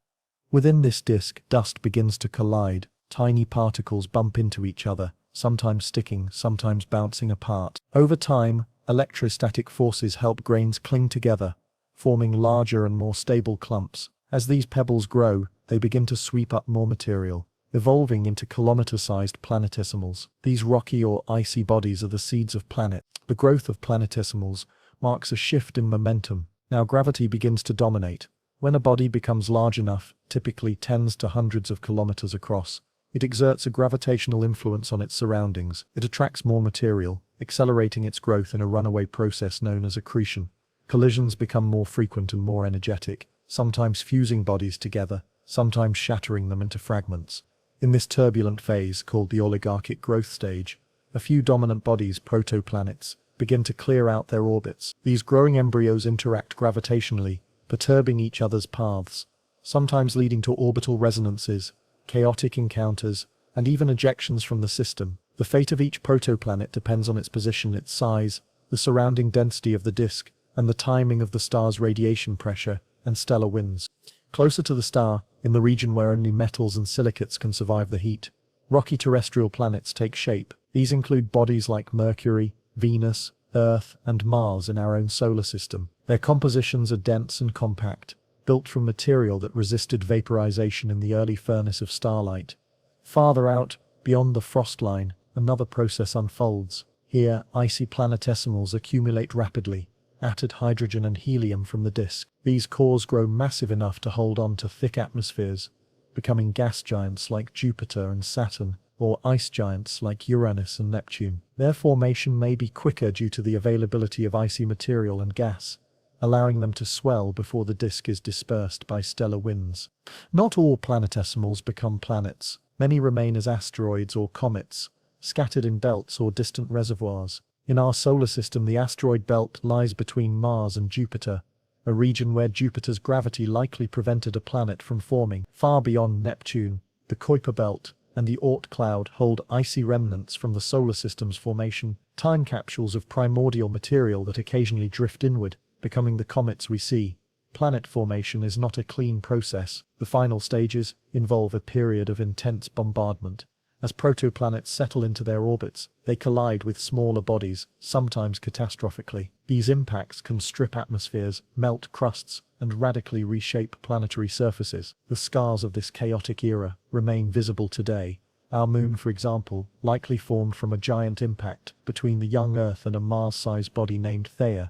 Within this disk, dust begins to collide. Tiny particles bump into each other, sometimes sticking, sometimes bouncing apart. Over time, electrostatic forces help grains cling together, forming larger and more stable clumps. As these pebbles grow, they begin to sweep up more material, evolving into kilometer-sized planetesimals. These rocky or icy bodies are the seeds of planets. The growth of planetesimals marks a shift in momentum. Now gravity begins to dominate. When a body becomes large enough, typically tens to hundreds of kilometers across, it exerts a gravitational influence on its surroundings. It attracts more material, accelerating its growth in a runaway process known as accretion. Collisions become more frequent and more energetic, sometimes fusing bodies together, sometimes shattering them into fragments. In this turbulent phase, called the oligarchic growth stage, a few dominant bodies, protoplanets, begin to clear out their orbits. These growing embryos interact gravitationally, perturbing each other's paths, sometimes leading to orbital resonances, chaotic encounters, and even ejections from the system. The fate of each protoplanet depends on its position, its size, the surrounding density of the disk, and the timing of the star's radiation pressure and stellar winds. Closer to the star, in the region where only metals and silicates can survive the heat, rocky terrestrial planets take shape. These include bodies like Mercury, Venus, Earth, and Mars in our own solar system. Their compositions are dense and compact, built from material that resisted vaporization in the early furnace of starlight. Farther out, beyond the frost line, another process unfolds. Here, icy planetesimals accumulate rapidly, added hydrogen and helium from the disk. These cores grow massive enough to hold on to thick atmospheres, becoming gas giants like Jupiter and Saturn, or ice giants like Uranus and Neptune. Their formation may be quicker due to the availability of icy material and gas, allowing them to swell before the disk is dispersed by stellar winds. Not all planetesimals become planets. Many remain as asteroids or comets, scattered in belts or distant reservoirs. In our solar system, the asteroid belt lies between Mars and Jupiter, a region where Jupiter's gravity likely prevented a planet from forming. Far beyond Neptune, the Kuiper belt and the Oort cloud hold icy remnants from the solar system's formation, time capsules of primordial material that occasionally drift inward, becoming the comets we see. Planet formation is not a clean process. The final stages involve a period of intense bombardment. As protoplanets settle into their orbits, they collide with smaller bodies, sometimes catastrophically. These impacts can strip atmospheres, melt crusts, and radically reshape planetary surfaces. The scars of this chaotic era remain visible today. Our moon, for example, likely formed from a giant impact between the young Earth and a Mars-sized body named Theia.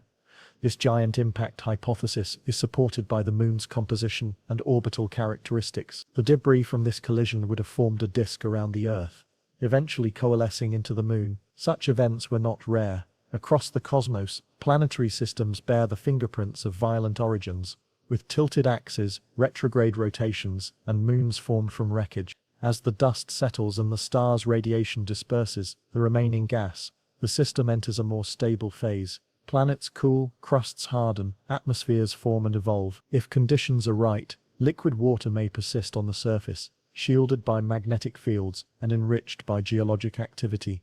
This giant impact hypothesis is supported by the moon's composition and orbital characteristics. The debris from this collision would have formed a disk around the Earth, eventually coalescing into the moon. Such events were not rare. Across the cosmos, planetary systems bear the fingerprints of violent origins, with tilted axes, retrograde rotations, and moons formed from wreckage. As the dust settles and the star's radiation disperses the remaining gas, the system enters a more stable phase. Planets cool, crusts harden, atmospheres form and evolve. If conditions are right, liquid water may persist on the surface, shielded by magnetic fields and enriched by geologic activity.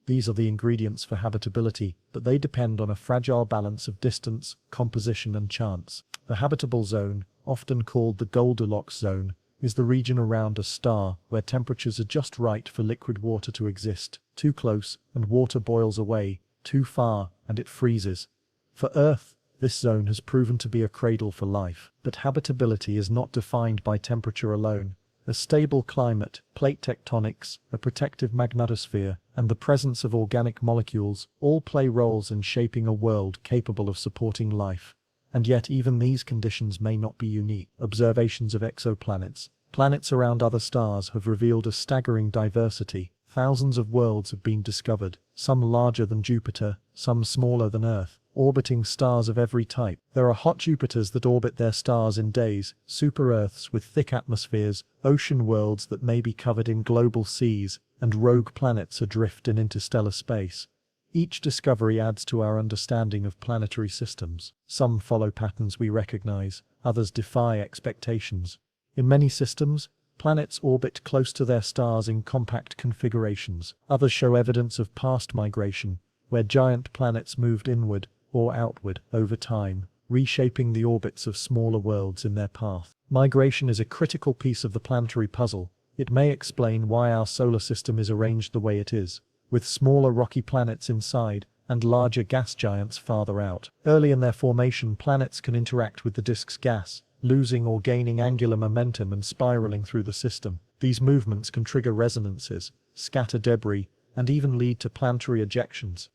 These are the ingredients for habitability, but they depend on a fragile balance of distance, composition, and chance. The habitable zone, often called the Goldilocks zone, is the region around a star where temperatures are just right for liquid water to exist. Too close, and water boils away. Too far, and it freezes. For Earth, this zone has proven to be a cradle for life. But habitability is not defined by temperature alone. A stable climate, plate tectonics, a protective magnetosphere, and the presence of organic molecules all play roles in shaping a world capable of supporting life. And yet even these conditions may not be unique. Observations of exoplanets, planets around other stars, have revealed a staggering diversity. Thousands of worlds have been discovered, some larger than Jupiter, some smaller than Earth, orbiting stars of every type. There are hot Jupiters that orbit their stars in days, super-Earths with thick atmospheres, ocean worlds that may be covered in global seas, and rogue planets adrift in interstellar space. Each discovery adds to our understanding of planetary systems. Some follow patterns we recognize, others defy expectations. In many systems, planets orbit close to their stars in compact configurations. Others show evidence of past migration, where giant planets moved inward or outward over time, reshaping the orbits of smaller worlds in their path. Migration is a critical piece of the planetary puzzle. It may explain why our solar system is arranged the way it is, with smaller rocky planets inside and larger gas giants farther out. Early in their formation, planets can interact with the disk's gas, losing or gaining angular momentum and spiraling through the system. These movements can trigger resonances, scatter debris, and even lead to planetary ejections.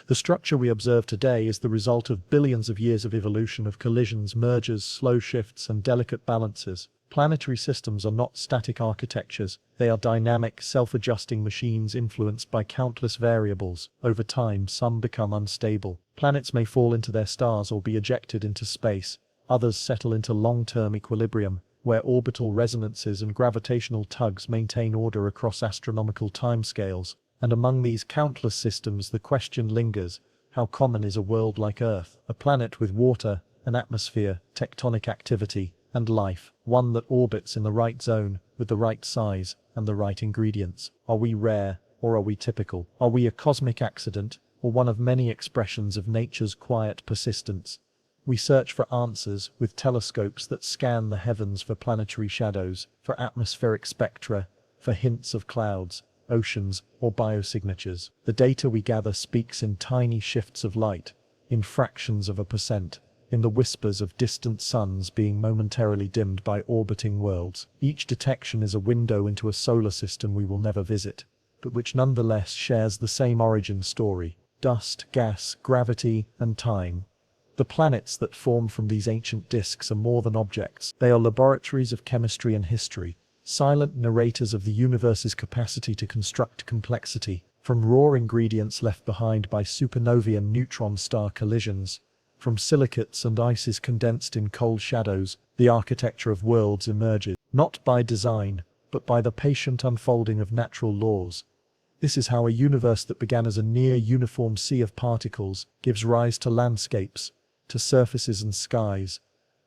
The structure we observe today is the result of billions of years of evolution, of collisions, mergers, slow shifts, and delicate balances. Planetary systems are not static architectures. They are dynamic, self-adjusting machines influenced by countless variables. Over time, some become unstable. Planets may fall into their stars or be ejected into space. Others settle into long-term equilibrium, where orbital resonances and gravitational tugs maintain order across astronomical timescales. And among these countless systems, the question lingers: how common is a world like Earth, a planet with water an atmosphere, tectonic activity, and life, one that orbits in the right zone, with the right size, and the right ingredients. Are we rare, or are we typical? Are we a cosmic accident, or one of many expressions of nature's quiet persistence? We search for answers with telescopes that scan the heavens for planetary shadows, for atmospheric spectra, for hints of clouds, oceans, or biosignatures. The data we gather speaks in tiny shifts of light, in fractions of a percent, in the whispers of distant suns being momentarily dimmed by orbiting worlds. Each detection is a window into a solar system we will never visit, but which nonetheless shares the same origin story: dust, gas, gravity, and time. The planets that form from these ancient disks are more than objects. They are laboratories of chemistry and history, silent narrators of the universe's capacity to construct complexity, from raw ingredients left behind by supernovae and neutron star collisions, from silicates and ices condensed in cold shadows. The architecture of worlds emerges, not by design, but by the patient unfolding of natural laws. This is how a universe that began as a near-uniform sea of particles gives rise to landscapes, to surfaces and skies,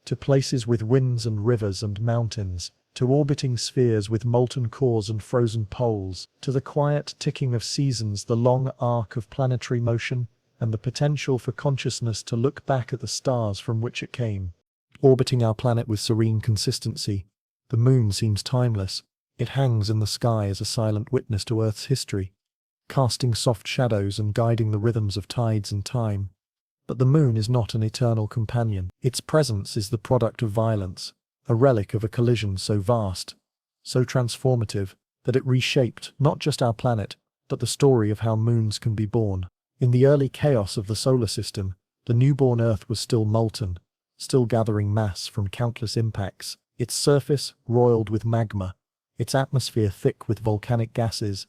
to places with winds and rivers and mountains, to orbiting spheres with molten cores and frozen poles, to the quiet ticking of seasons, the long arc of planetary motion, and the potential for consciousness to look back at the stars from which it came. Orbiting our planet with serene consistency, the moon seems timeless. It hangs in the sky as a silent witness to Earth's history, casting soft shadows and guiding the rhythms of tides and time. But the moon is not an eternal companion. Its presence is the product of violence, a relic of a collision so vast, so transformative, that it reshaped not just our planet, but the story of how moons can be born. In the early chaos of the solar system, the newborn Earth was still molten, still gathering mass from countless impacts, its surface roiled with magma, its atmosphere thick with volcanic gases,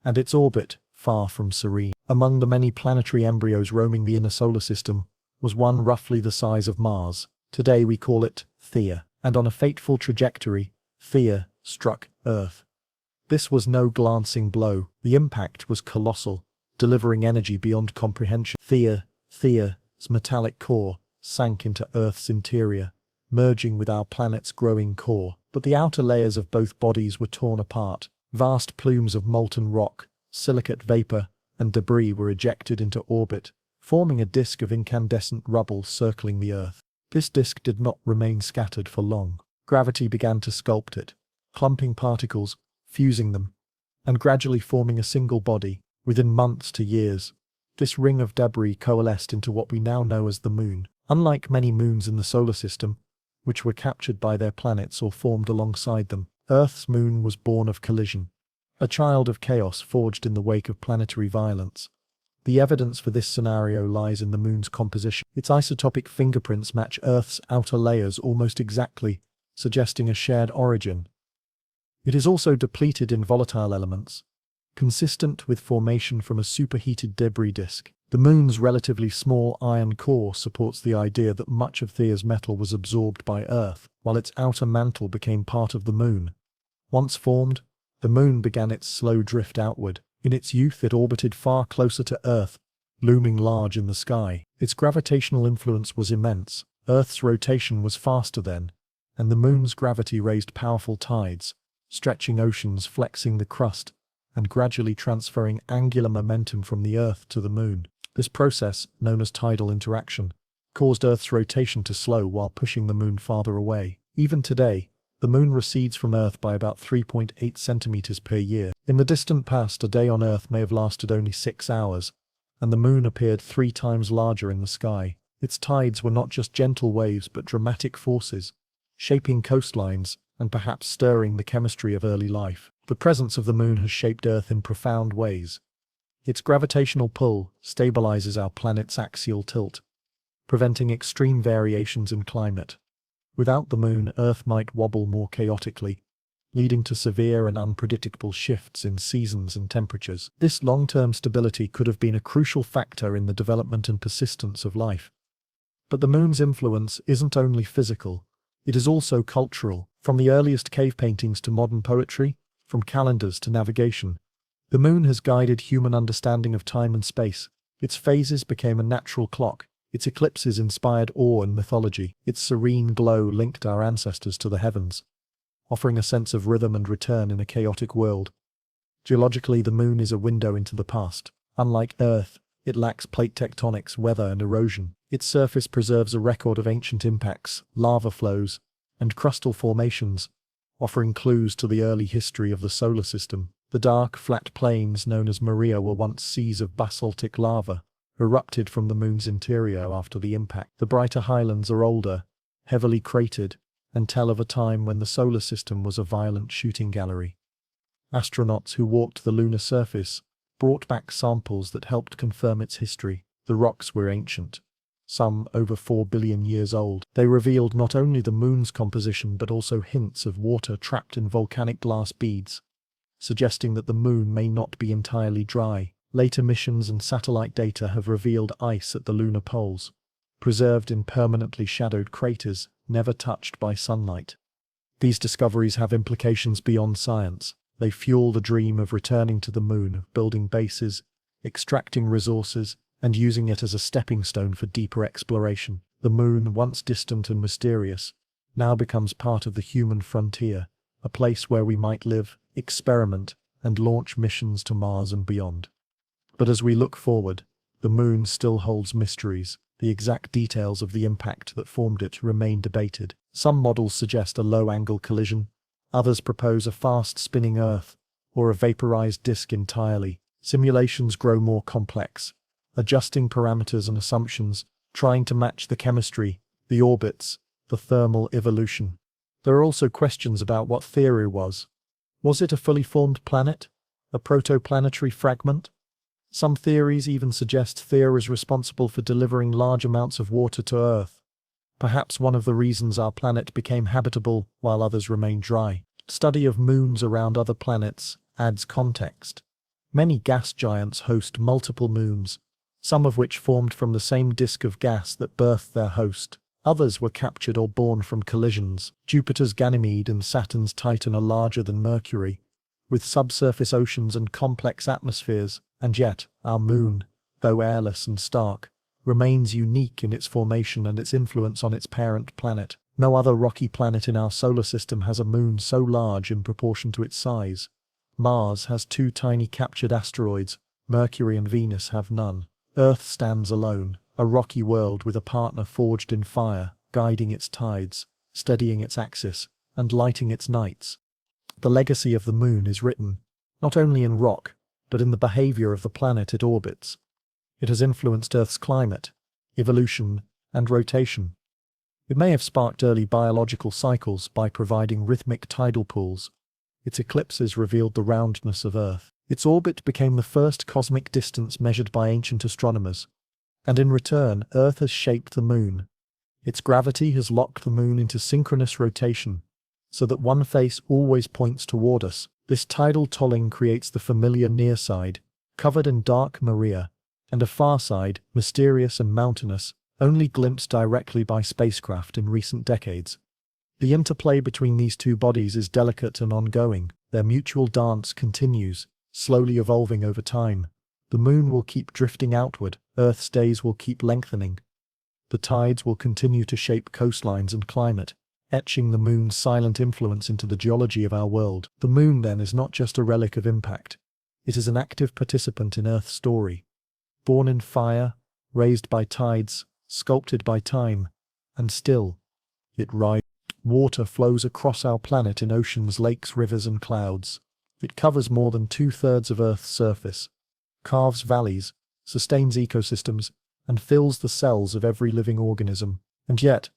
and its orbit far from serene. Among the many planetary embryos roaming the inner solar system was one roughly the size of Mars. Today we call it Theia, and on a fateful trajectory, Theia struck Earth. This was no glancing blow. The impact was colossal, delivering energy beyond comprehension. Theia's metallic core sank into Earth's interior, merging with our planet's growing core. But the outer layers of both bodies were torn apart. Vast plumes of molten rock, silicate vapor, and debris were ejected into orbit, forming a disk of incandescent rubble circling the Earth. This disk did not remain scattered for long. Gravity began to sculpt it, clumping particles, fusing them, and gradually forming a single body. Within months to years, this ring of debris coalesced into what we now know as the Moon. Unlike many moons in the solar system, which were captured by their planets or formed alongside them, Earth's moon was born of collision, a child of chaos forged in the wake of planetary violence. The evidence for this scenario lies in the moon's composition. Its isotopic fingerprints match Earth's outer layers almost exactly, suggesting a shared origin. It is also depleted in volatile elements, consistent with formation from a superheated debris disk. The moon's relatively small iron core supports the idea that much of Theia's metal was absorbed by Earth, while its outer mantle became part of the moon. Once formed, the moon began its slow drift outward. In its youth it orbited far closer to Earth, looming large in the sky. Its gravitational influence was immense. Earth's rotation was faster then, and the moon's gravity raised powerful tides, stretching oceans, flexing the crust, and gradually transferring angular momentum from the Earth to the moon. This process, known as tidal interaction, caused Earth's rotation to slow while pushing the moon farther away. Even today, the moon recedes from Earth by about 3.8 centimeters per year. In the distant past, a day on Earth may have lasted only 6 hours, and the moon appeared 3 times larger in the sky. Its tides were not just gentle waves but dramatic forces, shaping coastlines and perhaps stirring the chemistry of early life. The presence of the moon has shaped Earth in profound ways. Its gravitational pull stabilizes our planet's axial tilt, preventing extreme variations in climate. Without the moon, Earth might wobble more chaotically, leading to severe and unpredictable shifts in seasons and temperatures. This long-term stability could have been a crucial factor in the development and persistence of life. But the moon's influence isn't only physical, it is also cultural. From the earliest cave paintings to modern poetry, from calendars to navigation, the moon has guided human understanding of time and space. Its phases became a natural clock, Its eclipses inspired awe and mythology. Its serene glow linked our ancestors to the heavens, offering a sense of rhythm and return in a chaotic world. Geologically, the moon is a window into the past. Unlike Earth, it lacks plate tectonics, weather, and erosion. Its surface preserves a record of ancient impacts, lava flows, and crustal formations, offering clues to the early history of the solar system. The dark, flat plains known as Maria were once seas of basaltic lava, erupted from the moon's interior after the impact. The brighter highlands are older, heavily cratered, and tell of a time when the solar system was a violent shooting gallery. Astronauts who walked the lunar surface brought back samples that helped confirm its history. The rocks were ancient, some over 4 billion years old. They revealed not only the moon's composition but also hints of water trapped in volcanic glass beads, suggesting that the moon may not be entirely dry. Later missions and satellite data have revealed ice at the lunar poles, preserved in permanently shadowed craters, never touched by sunlight. These discoveries have implications beyond science. They fuel the dream of returning to the moon, of building bases, extracting resources, and using it as a stepping stone for deeper exploration. The moon, once distant and mysterious, now becomes part of the human frontier, a place where we might live, experiment, and launch missions to Mars and beyond. But as we look forward, the moon still holds mysteries. The exact details of the impact that formed it remain debated. Some models suggest a low-angle collision, others propose a fast-spinning Earth, or a vaporized disk entirely. Simulations grow more complex, adjusting parameters and assumptions, trying to match the chemistry, the orbits, the thermal evolution. There are also questions about what Theia was. Was it a fully formed planet? A protoplanetary fragment? Some theories even suggest Theia is responsible for delivering large amounts of water to Earth. Perhaps one of the reasons our planet became habitable while others remained dry. Study of moons around other planets adds context. Many gas giants host multiple moons, some of which formed from the same disk of gas that birthed their host. Others were captured or born from collisions. Jupiter's Ganymede and Saturn's Titan are larger than Mercury, with subsurface oceans and complex atmospheres, and yet our moon, though airless and stark, remains unique in its formation and its influence on its parent planet. No other rocky planet in our solar system has a moon so large in proportion to its size. Mars has 2 tiny captured asteroids, Mercury and Venus have none. Earth stands alone, a rocky world with a partner forged in fire, guiding its tides, steadying its axis, and lighting its nights. The legacy of the moon is written, not only in rock, but in the behavior of the planet it orbits. It has influenced Earth's climate, evolution, and rotation. It may have sparked early biological cycles by providing rhythmic tidal pools. Its eclipses revealed the roundness of Earth. Its orbit became the first cosmic distance measured by ancient astronomers. And in return, Earth has shaped the moon. Its gravity has locked the moon into synchronous rotation, so that one face always points toward us. This tidal tolling creates the familiar near side, covered in dark Maria, and a far side, mysterious and mountainous, only glimpsed directly by spacecraft in recent decades. The interplay between these two bodies is delicate and ongoing. Their mutual dance continues, slowly evolving over time. The moon will keep drifting outward, Earth's days will keep lengthening. The tides will continue to shape coastlines and climate, etching the moon's silent influence into the geology of our world. The moon, then, is not just a relic of impact. It is an active participant in Earth's story. Born in fire, raised by tides, sculpted by time, and still, it rises. Water flows across our planet in oceans, lakes, rivers, and clouds. It covers more than 2/3 of Earth's surface, carves valleys, sustains ecosystems, and fills the cells of every living organism. And yet,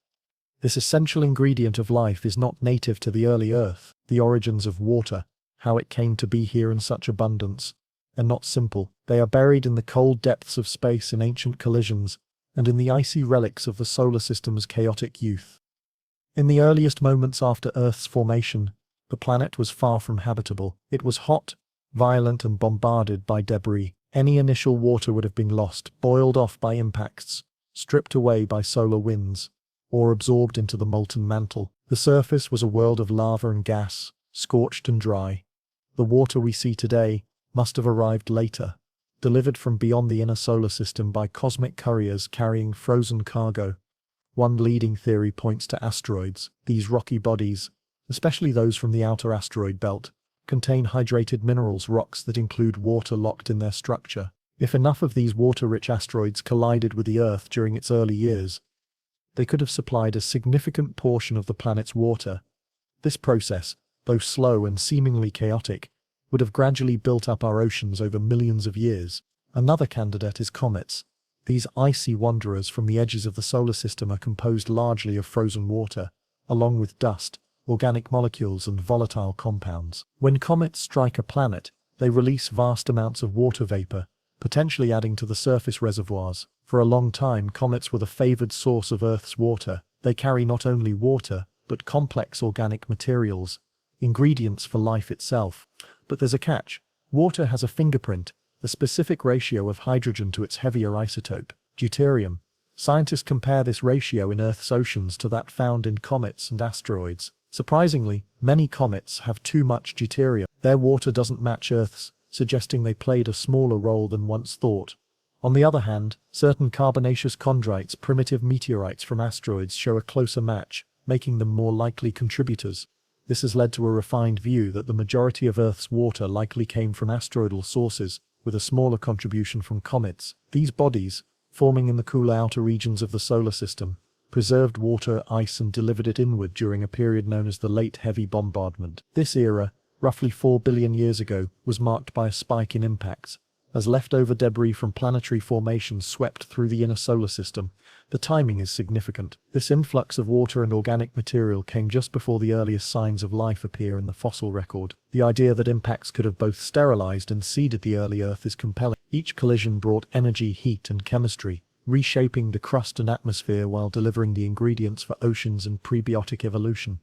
this essential ingredient of life is not native to the early Earth. The origins of water, how it came to be here in such abundance, are not simple. They are buried in the cold depths of space in ancient collisions, and in the icy relics of the solar system's chaotic youth. In the earliest moments after Earth's formation, the planet was far from habitable. It was hot, violent, and bombarded by debris. Any initial water would have been lost, boiled off by impacts, stripped away by solar winds, or absorbed into the molten mantle. The surface was a world of lava and gas, scorched and dry. The water we see today must have arrived later, delivered from beyond the inner solar system by cosmic couriers carrying frozen cargo. One leading theory points to asteroids. These rocky bodies, especially those from the outer asteroid belt, contain hydrated minerals rocks that include water locked in their structure. If enough of these water-rich asteroids collided with the Earth during its early years, they could have supplied a significant portion of the planet's water. This process, though slow and seemingly chaotic, would have gradually built up our oceans over millions of years. Another candidate is comets. These icy wanderers from the edges of the solar system are composed largely of frozen water, along with dust, organic molecules and volatile compounds. When comets strike a planet, they release vast amounts of water vapor, potentially adding to the surface reservoirs. For a long time, comets were the favored source of Earth's water. They carry not only water, but complex organic materials, ingredients for life itself. But there's a catch. Water has a fingerprint, a specific ratio of hydrogen to its heavier isotope, deuterium. Scientists compare this ratio in Earth's oceans to that found in comets and asteroids. Surprisingly, many comets have too much deuterium. Their water doesn't match Earth's, suggesting they played a smaller role than once thought. On the other hand, certain carbonaceous chondrites, primitive meteorites from asteroids, show a closer match, making them more likely contributors. This has led to a refined view that the majority of Earth's water likely came from asteroidal sources, with a smaller contribution from comets. These bodies, forming in the cooler outer regions of the solar system, preserved water, ice and delivered it inward during a period known as the Late Heavy Bombardment. This era, roughly 4 billion years ago, was marked by a spike in impacts, as leftover debris from planetary formations swept through the inner solar system. The timing is significant. This influx of water and organic material came just before the earliest signs of life appear in the fossil record. The idea that impacts could have both sterilized and seeded the early Earth is compelling. Each collision brought energy, heat and chemistry, reshaping the crust and atmosphere while delivering the ingredients for oceans and prebiotic evolution.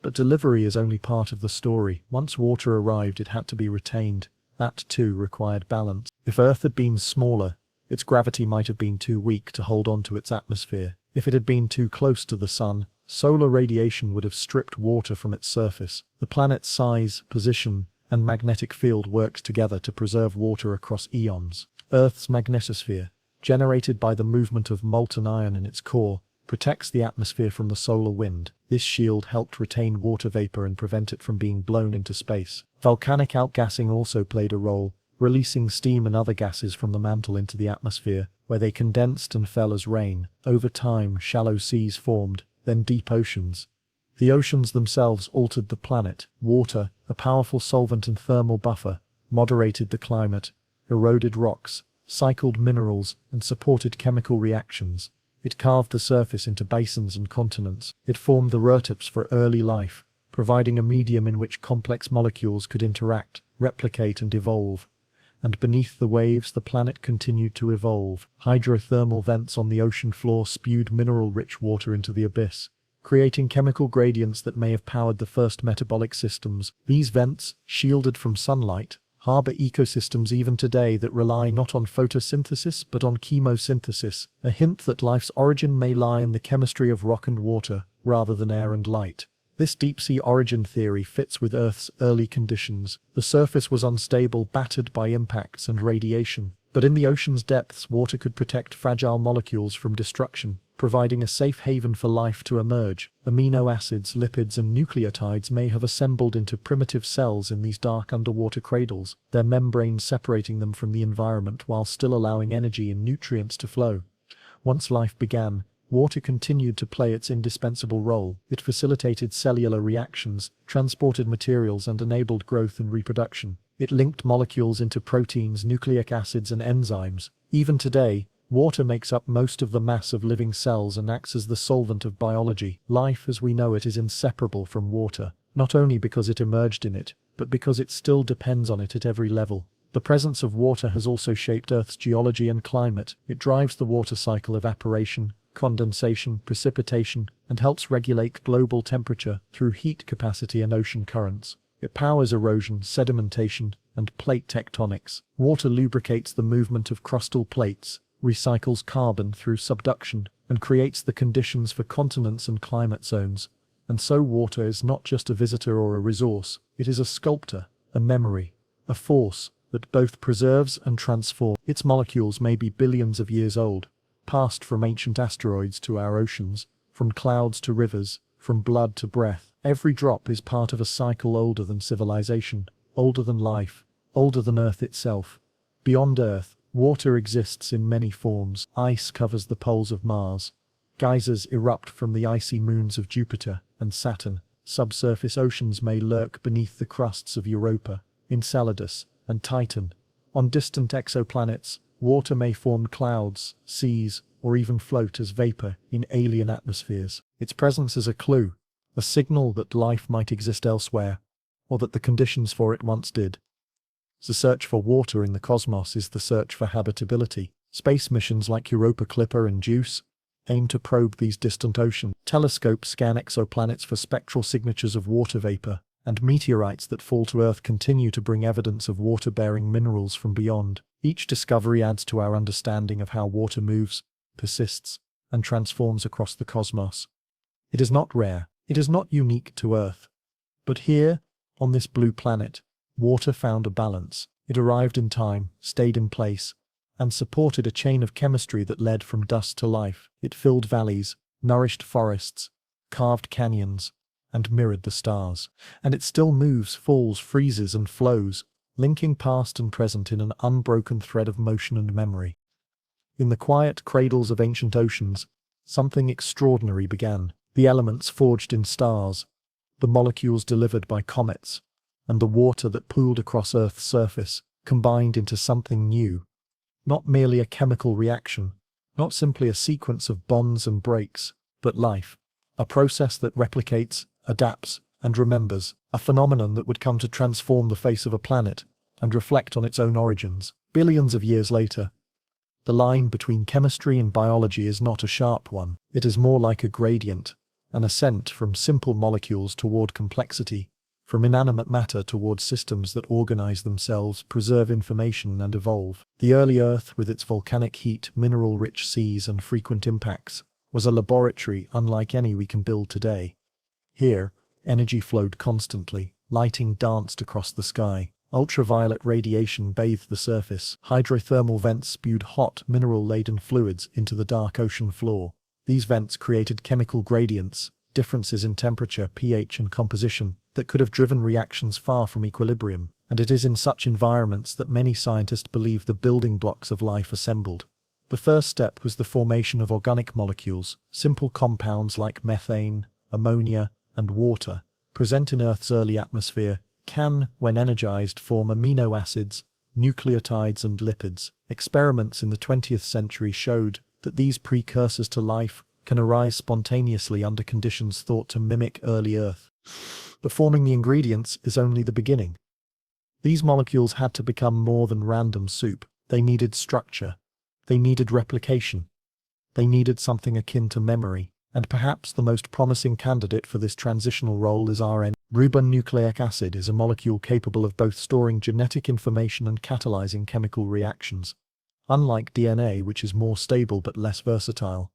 But delivery is only part of the story. Once water arrived, it had to be retained. That, too, required balance. If Earth had been smaller, its gravity might have been too weak to hold on to its atmosphere. If it had been too close to the sun, solar radiation would have stripped water from its surface. The planet's size, position, and magnetic field worked together to preserve water across eons. Earth's magnetosphere, generated by the movement of molten iron in its core, protects the atmosphere from the solar wind. This shield helped retain water vapor and prevent it from being blown into space. Volcanic outgassing also played a role, releasing steam and other gases from the mantle into the atmosphere, where they condensed and fell as rain. Over time, shallow seas formed, then deep oceans. The oceans themselves altered the planet. Water, a powerful solvent and thermal buffer, moderated the climate, eroded rocks, cycled minerals, and supported chemical reactions. It carved the surface into basins and continents. It formed the roots for early life, providing a medium in which complex molecules could interact, replicate and evolve. And beneath the waves the planet continued to evolve. Hydrothermal vents on the ocean floor spewed mineral-rich water into the abyss, creating chemical gradients that may have powered the first metabolic systems. These vents, shielded from sunlight, harbor ecosystems even today that rely not on photosynthesis but on chemosynthesis, a hint that life's origin may lie in the chemistry of rock and water, rather than air and light. This deep-sea origin theory fits with Earth's early conditions. The surface was unstable, battered by impacts and radiation. But in the ocean's depths, water could protect fragile molecules from destruction, providing a safe haven for life to emerge. Amino acids, lipids, and nucleotides may have assembled into primitive cells in these dark underwater cradles, their membranes separating them from the environment while still allowing energy and nutrients to flow. Once life began, water continued to play its indispensable role. It facilitated cellular reactions, transported materials, and enabled growth and reproduction. It linked molecules into proteins, nucleic acids, and enzymes. Even today, water makes up most of the mass of living cells and acts as the solvent of biology. Life as we know it is inseparable from water, not only because it emerged in it, but because it still depends on it at every level. The presence of water has also shaped Earth's geology and climate. It drives the water cycle, evaporation, condensation, precipitation, and helps regulate global temperature through heat capacity and ocean currents. It powers erosion, sedimentation, and plate tectonics. Water lubricates the movement of crustal plates, recycles carbon through subduction, and creates the conditions for continents and climate zones. And so water is not just a visitor or a resource, it is a sculptor, a memory, a force that both preserves and transforms. Its molecules may be billions of years old, passed from ancient asteroids to our oceans, from clouds to rivers, from blood to breath. Every drop is part of a cycle older than civilization, older than life, older than Earth itself. Beyond Earth, water exists in many forms. Ice covers the poles of Mars. Geysers erupt from the icy moons of Jupiter and Saturn. Subsurface oceans may lurk beneath the crusts of Europa, Enceladus, and Titan. On distant exoplanets, water may form clouds, seas, or even float as vapor in alien atmospheres. Its presence is a clue, a signal that life might exist elsewhere, or that the conditions for it once did. The search for water in the cosmos is the search for habitability. Space missions like Europa Clipper and JUICE aim to probe these distant oceans. Telescopes scan exoplanets for spectral signatures of water vapor, and meteorites that fall to Earth continue to bring evidence of water-bearing minerals from beyond. Each discovery adds to our understanding of how water moves, persists, and transforms across the cosmos. It is not rare, it is not unique to Earth. But here, on this blue planet, water found a balance. It arrived in time, stayed in place, and supported a chain of chemistry that led from dust to life. It filled valleys, nourished forests, carved canyons, and mirrored the stars. And it still moves, falls, freezes, and flows, linking past and present in an unbroken thread of motion and memory. In the quiet cradles of ancient oceans, something extraordinary began. The elements forged in stars, the molecules delivered by comets, and the water that pooled across Earth's surface, combined into something new. Not merely a chemical reaction, not simply a sequence of bonds and breaks, but life. A process that replicates, adapts, and remembers. A phenomenon that would come to transform the face of a planet and reflect on its own origins. Billions of years later, the line between chemistry and biology is not a sharp one. It is more like a gradient, an ascent from simple molecules toward complexity, from inanimate matter towards systems that organize themselves, preserve information, and evolve. The early Earth, with its volcanic heat, mineral-rich seas, and frequent impacts, was a laboratory unlike any we can build today. Here, energy flowed constantly, lighting danced across the sky. Ultraviolet radiation bathed the surface. Hydrothermal vents spewed hot, mineral-laden fluids into the dark ocean floor. These vents created chemical gradients, differences in temperature, pH, and composition, that could have driven reactions far from equilibrium. And it is in such environments that many scientists believe the building blocks of life assembled. The first step was the formation of organic molecules, simple compounds like methane, ammonia, and water, present in Earth's early atmosphere, can, when energized, form amino acids, nucleotides, and lipids. Experiments in the 20th century showed that these precursors to life can arise spontaneously under conditions thought to mimic early Earth. But forming the ingredients is only the beginning. These molecules had to become more than random soup. They needed structure. They needed replication. They needed something akin to memory. And perhaps the most promising candidate for this transitional role is RNA. Ribonucleic acid is a molecule capable of both storing genetic information and catalyzing chemical reactions. Unlike DNA, which is more stable but less versatile,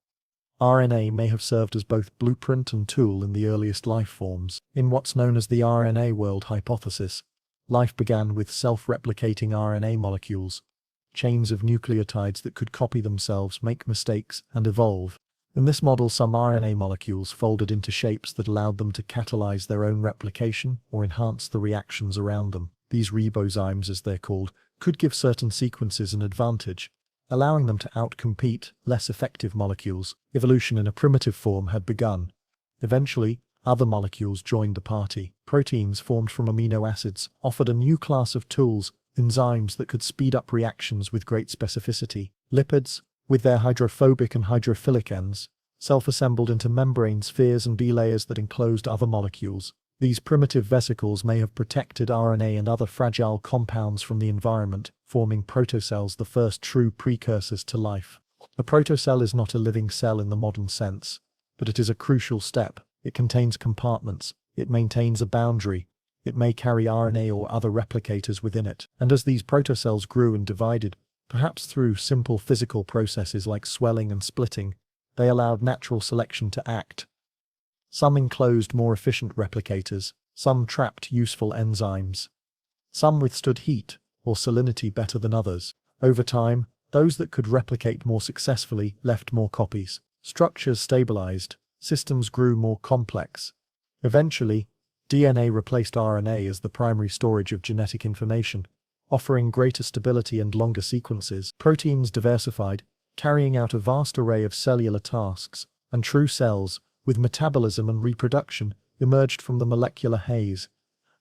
RNA may have served as both blueprint and tool in the earliest life forms. In what's known as the RNA world hypothesis, life began with self-replicating RNA molecules, chains of nucleotides that could copy themselves, make mistakes, and evolve. In this model, some RNA molecules folded into shapes that allowed them to catalyze their own replication or enhance the reactions around them. These ribozymes, as they're called, could give certain sequences an advantage, allowing them to outcompete less effective molecules. Evolution in a primitive form had begun. Eventually, other molecules joined the party. Proteins formed from amino acids offered a new class of tools, enzymes that could speed up reactions with great specificity. Lipids, with their hydrophobic and hydrophilic ends, self-assembled into membrane spheres and bilayers that enclosed other molecules. These primitive vesicles may have protected RNA and other fragile compounds from the environment, forming protocells, the first true precursors to life. A protocell is not a living cell in the modern sense, but it is a crucial step. It contains compartments, it maintains a boundary, it may carry RNA or other replicators within it. And as these protocells grew and divided, perhaps through simple physical processes like swelling and splitting, they allowed natural selection to act. Some enclosed more efficient replicators, some trapped useful enzymes. Some withstood heat, or salinity better than others. Over time, those that could replicate more successfully left more copies. Structures stabilized, systems grew more complex. Eventually, DNA replaced RNA as the primary storage of genetic information, offering greater stability and longer sequences. Proteins diversified, carrying out a vast array of cellular tasks, and true cells, with metabolism and reproduction, emerged from the molecular haze.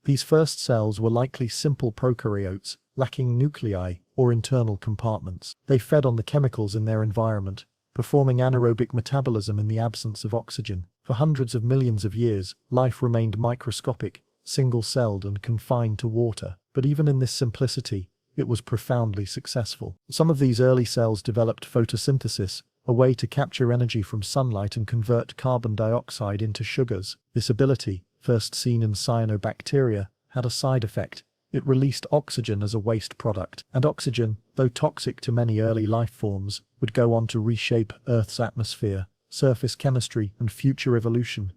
These first cells were likely simple prokaryotes, lacking nuclei or internal compartments. They fed on the chemicals in their environment, performing anaerobic metabolism in the absence of oxygen. For hundreds of millions of years, life remained microscopic, single-celled and confined to water. But even in this simplicity, it was profoundly successful. Some of these early cells developed photosynthesis, a way to capture energy from sunlight and convert carbon dioxide into sugars. This ability, first seen in cyanobacteria, had a side effect. It released oxygen as a waste product, and oxygen, though toxic to many early life forms, would go on to reshape Earth's atmosphere, surface chemistry, and future evolution.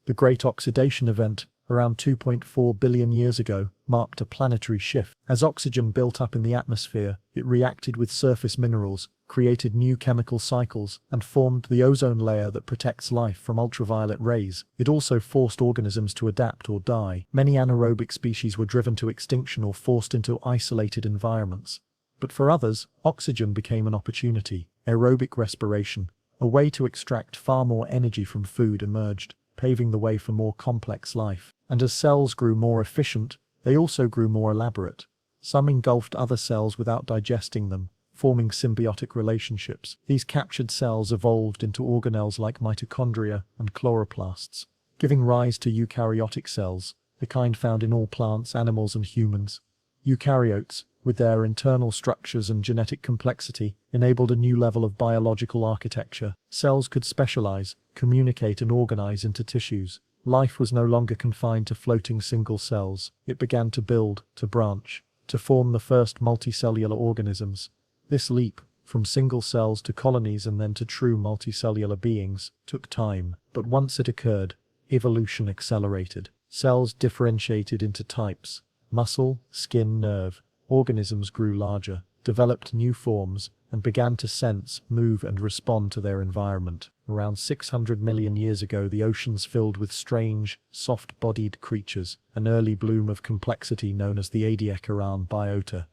The Great Oxidation Event, around 2.4 billion years ago, marked a planetary shift. As oxygen built up in the atmosphere, it reacted with surface minerals, created new chemical cycles, and formed the ozone layer that protects life from ultraviolet rays. It also forced organisms to adapt or die. Many anaerobic species were driven to extinction or forced into isolated environments. But for others, oxygen became an opportunity. Aerobic respiration, a way to extract far more energy from food, emerged, paving the way for more complex life. And as cells grew more efficient, they also grew more elaborate. Some engulfed other cells without digesting them, forming symbiotic relationships. These captured cells evolved into organelles like mitochondria and chloroplasts, giving rise to eukaryotic cells, the kind found in all plants, animals, and humans. Eukaryotes, with their internal structures and genetic complexity, enabled a new level of biological architecture. Cells could specialize, communicate, and organize into tissues. Life was no longer confined to floating single cells. It began to build, to branch, to form the first multicellular organisms. This leap, from single cells to colonies and then to true multicellular beings, took time. But once it occurred, evolution accelerated. Cells differentiated into types: muscle, skin, nerve. Organisms grew larger, developed new forms, and began to sense, move, and respond to their environment. Around 600 million years ago, the oceans filled with strange, soft-bodied creatures, an early bloom of complexity known as the Ediacaran biota.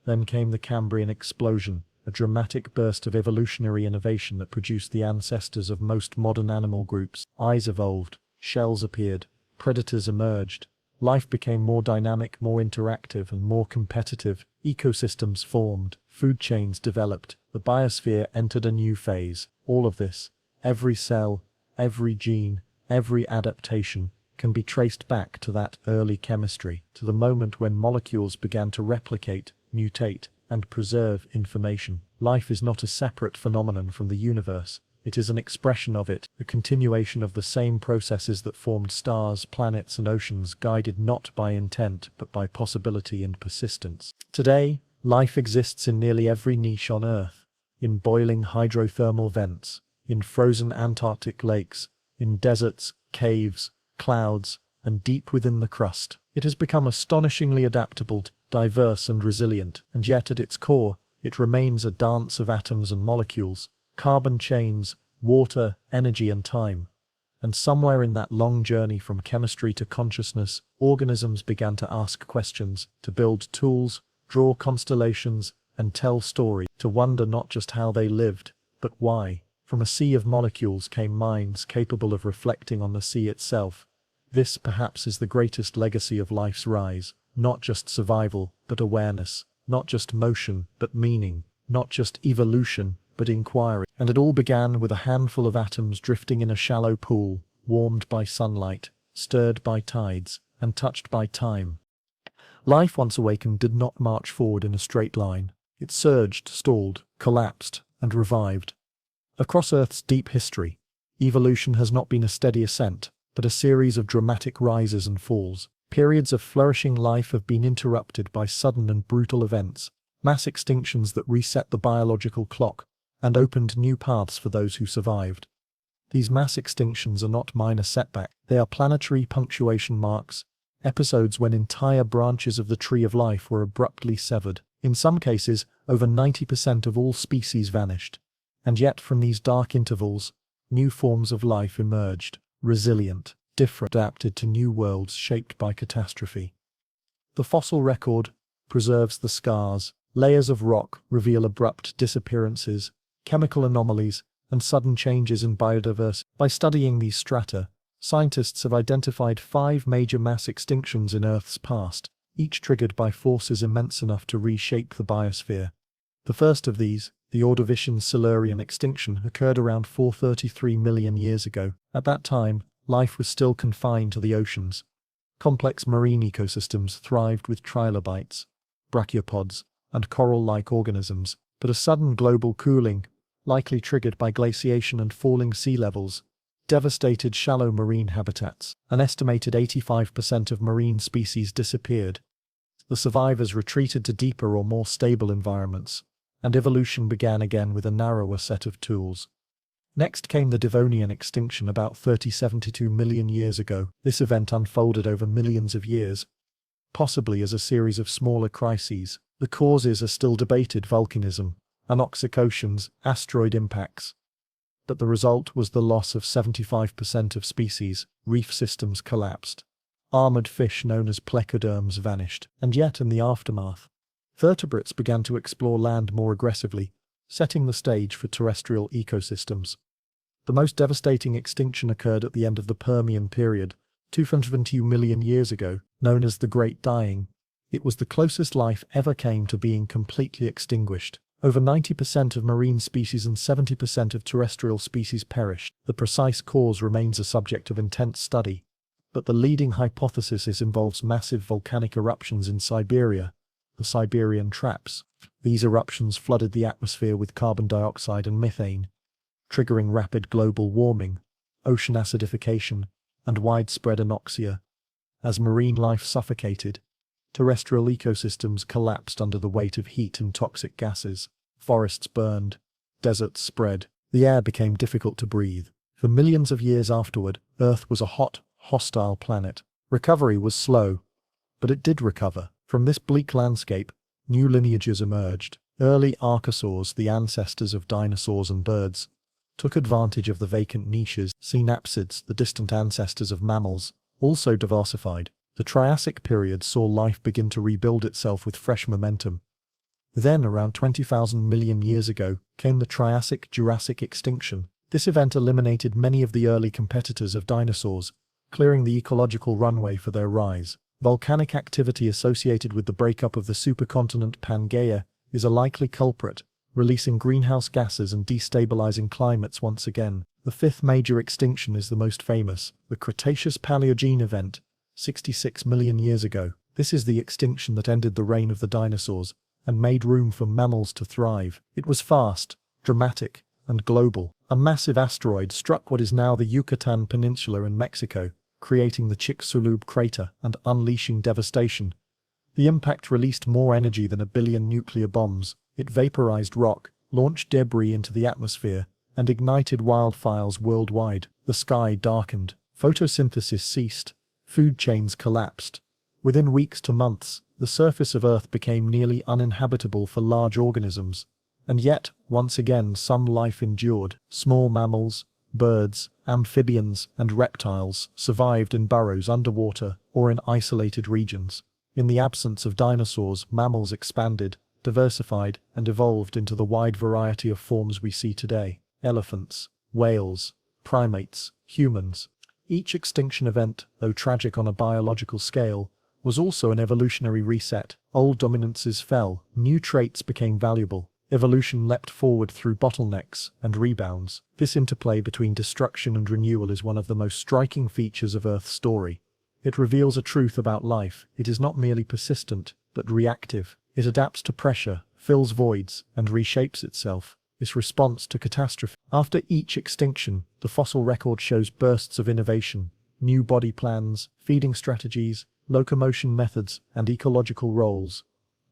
Then came the Cambrian explosion, a dramatic burst of evolutionary innovation that produced the ancestors of most modern animal groups. Eyes evolved, shells appeared, predators emerged. Life became more dynamic, more interactive, and more competitive. Ecosystems formed, food chains developed, the biosphere entered a new phase. All of this, every cell, every gene, every adaptation, can be traced back to that early chemistry, to the moment when molecules began to replicate, mutate, and preserve information. Life is not a separate phenomenon from the universe. It is an expression of it, a continuation of the same processes that formed stars, planets, and oceans, guided not by intent but by possibility and persistence. Today, life exists in nearly every niche on Earth, in boiling hydrothermal vents, in frozen Antarctic lakes, in deserts, caves, clouds, and deep within the crust. It has become astonishingly adaptable, diverse, and resilient, and yet at its core, it remains a dance of atoms and molecules, carbon chains, water, energy, and time. And somewhere in that long journey from chemistry to consciousness, organisms began to ask questions, to build tools, draw constellations, and tell stories, to wonder not just how they lived, but why. From a sea of molecules came minds capable of reflecting on the sea itself. This, perhaps, is the greatest legacy of life's rise, not just survival, but awareness, not just motion, but meaning, not just evolution, but inquiry. And it all began with a handful of atoms drifting in a shallow pool, warmed by sunlight, stirred by tides, and touched by time. Life, once awakened, did not march forward in a straight line. It surged, stalled, collapsed, and revived. Across Earth's deep history, evolution has not been a steady ascent, but a series of dramatic rises and falls. Periods of flourishing life have been interrupted by sudden and brutal events, mass extinctions that reset the biological clock, and opened new paths for those who survived. These mass extinctions are not minor setbacks. They are planetary punctuation marks, episodes when entire branches of the tree of life were abruptly severed. In some cases, over 90% of all species vanished. And yet, from these dark intervals, new forms of life emerged, resilient, different, adapted to new worlds shaped by catastrophe. The fossil record preserves the scars. Layers of rock reveal abrupt disappearances, chemical anomalies, and sudden changes in biodiversity. By studying these strata, scientists have identified 5 major mass extinctions in Earth's past, each triggered by forces immense enough to reshape the biosphere. The first of these, the Ordovician Silurian extinction, occurred around 433 million years ago. At that time, life was still confined to the oceans. Complex marine ecosystems thrived with trilobites, brachiopods, and coral-like organisms, but a sudden global cooling, likely triggered by glaciation and falling sea levels, devastated shallow marine habitats. An estimated 85% of marine species disappeared. The survivors retreated to deeper or more stable environments, and evolution began again with a narrower set of tools. Next came the Devonian extinction about 3072 million years ago. This event unfolded over millions of years, possibly as a series of smaller crises. The causes are still debated: volcanism, anoxic oceans, asteroid impacts. But the result was the loss of 75% of species. Reef systems collapsed. Armored fish known as plecoderms vanished. And yet, in the aftermath, vertebrates began to explore land more aggressively, setting the stage for terrestrial ecosystems. The most devastating extinction occurred at the end of the Permian period, 202 million years ago, known as the Great Dying. It was the closest life ever came to being completely extinguished. Over 90% of marine species and 70% of terrestrial species perished. The precise cause remains a subject of intense study, but the leading hypothesis involves massive volcanic eruptions in Siberia, the Siberian Traps. These eruptions flooded the atmosphere with carbon dioxide and methane, triggering rapid global warming, ocean acidification, and widespread anoxia. As marine life suffocated, terrestrial ecosystems collapsed under the weight of heat and toxic gases. Forests burned, deserts spread, the air became difficult to breathe. For millions of years afterward, Earth was a hot, hostile planet. Recovery was slow, but it did recover. From this bleak landscape, new lineages emerged. Early archosaurs, the ancestors of dinosaurs and birds, took advantage of the vacant niches. Synapsids, the distant ancestors of mammals, also diversified. The Triassic period saw life begin to rebuild itself with fresh momentum. Then, around 20,000 million years ago, came the Triassic-Jurassic extinction. This event eliminated many of the early competitors of dinosaurs, clearing the ecological runway for their rise. Volcanic activity associated with the breakup of the supercontinent Pangaea is a likely culprit, releasing greenhouse gases and destabilizing climates once again. The fifth major extinction is the most famous, the Cretaceous-Paleogene event, 66 million years ago. This is the extinction that ended the reign of the dinosaurs and made room for mammals to thrive. It was fast, dramatic, and global. A massive asteroid struck what is now the Yucatan Peninsula in Mexico, creating the Chicxulub crater and unleashing devastation. The impact released more energy than 1 billion nuclear bombs. It vaporized rock, launched debris into the atmosphere, and ignited wildfires worldwide. The sky darkened. Photosynthesis ceased. Food chains collapsed. Within weeks to months, the surface of Earth became nearly uninhabitable for large organisms. And yet, once again, some life endured. Small mammals, birds, amphibians, and reptiles survived in burrows underwater or in isolated regions. In the absence of dinosaurs, mammals expanded, diversified, and evolved into the wide variety of forms we see today. Elephants, whales, primates, humans. Each extinction event, though tragic on a biological scale, was also an evolutionary reset. Old dominances fell, new traits became valuable. Evolution leapt forward through bottlenecks and rebounds. This interplay between destruction and renewal is one of the most striking features of Earth's story. It reveals a truth about life. It is not merely persistent, but reactive. It adapts to pressure, fills voids, and reshapes itself. This response to catastrophe. After each extinction, the fossil record shows bursts of innovation, new body plans, feeding strategies, locomotion methods, and ecological roles.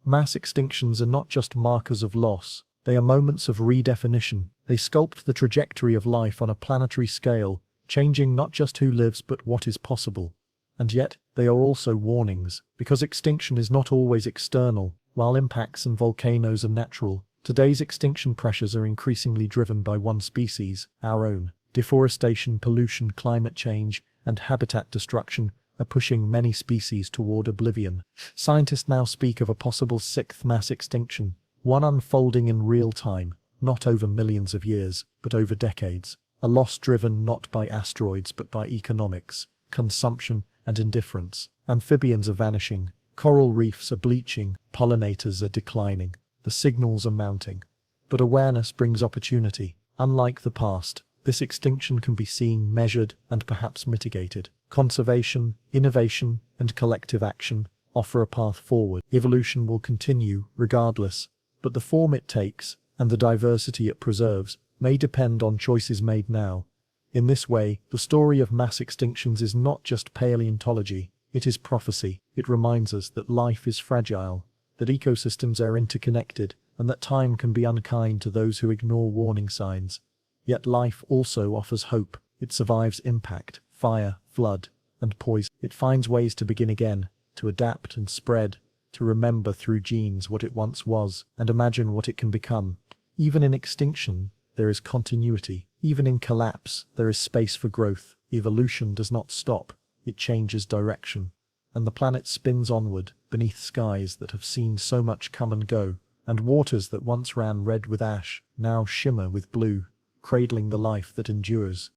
Mass extinctions are not just markers of loss, they are moments of redefinition. They sculpt the trajectory of life on a planetary scale, changing not just who lives but what is possible. And yet, they are also warnings, because extinction is not always external. While impacts and volcanoes are natural, today's extinction pressures are increasingly driven by one species, our own. Deforestation, pollution, climate change, and habitat destruction are pushing many species toward oblivion. Scientists now speak of a possible sixth mass extinction, one unfolding in real time, not over millions of years, but over decades. A loss driven not by asteroids but by economics, consumption, and indifference. Amphibians are vanishing, coral reefs are bleaching, pollinators are declining. The signals are mounting. But awareness brings opportunity. Unlike the past, this extinction can be seen, measured, and perhaps mitigated. Conservation, innovation, and collective action offer a path forward. Evolution will continue, regardless, but the form it takes, and the diversity it preserves, may depend on choices made now. In this way, the story of mass extinctions is not just paleontology, it is prophecy. It reminds us that life is fragile, that ecosystems are interconnected, and that time can be unkind to those who ignore warning signs. Yet life also offers hope. It survives impact, fire, flood, and poison. It finds ways to begin again, to adapt and spread, to remember through genes what it once was, and imagine what it can become. Even in extinction, there is continuity. Even in collapse, there is space for growth. Evolution does not stop, it changes direction. And the planet spins onward, beneath skies that have seen so much come and go, and waters that once ran red with ash, now shimmer with blue, cradling the life that endures.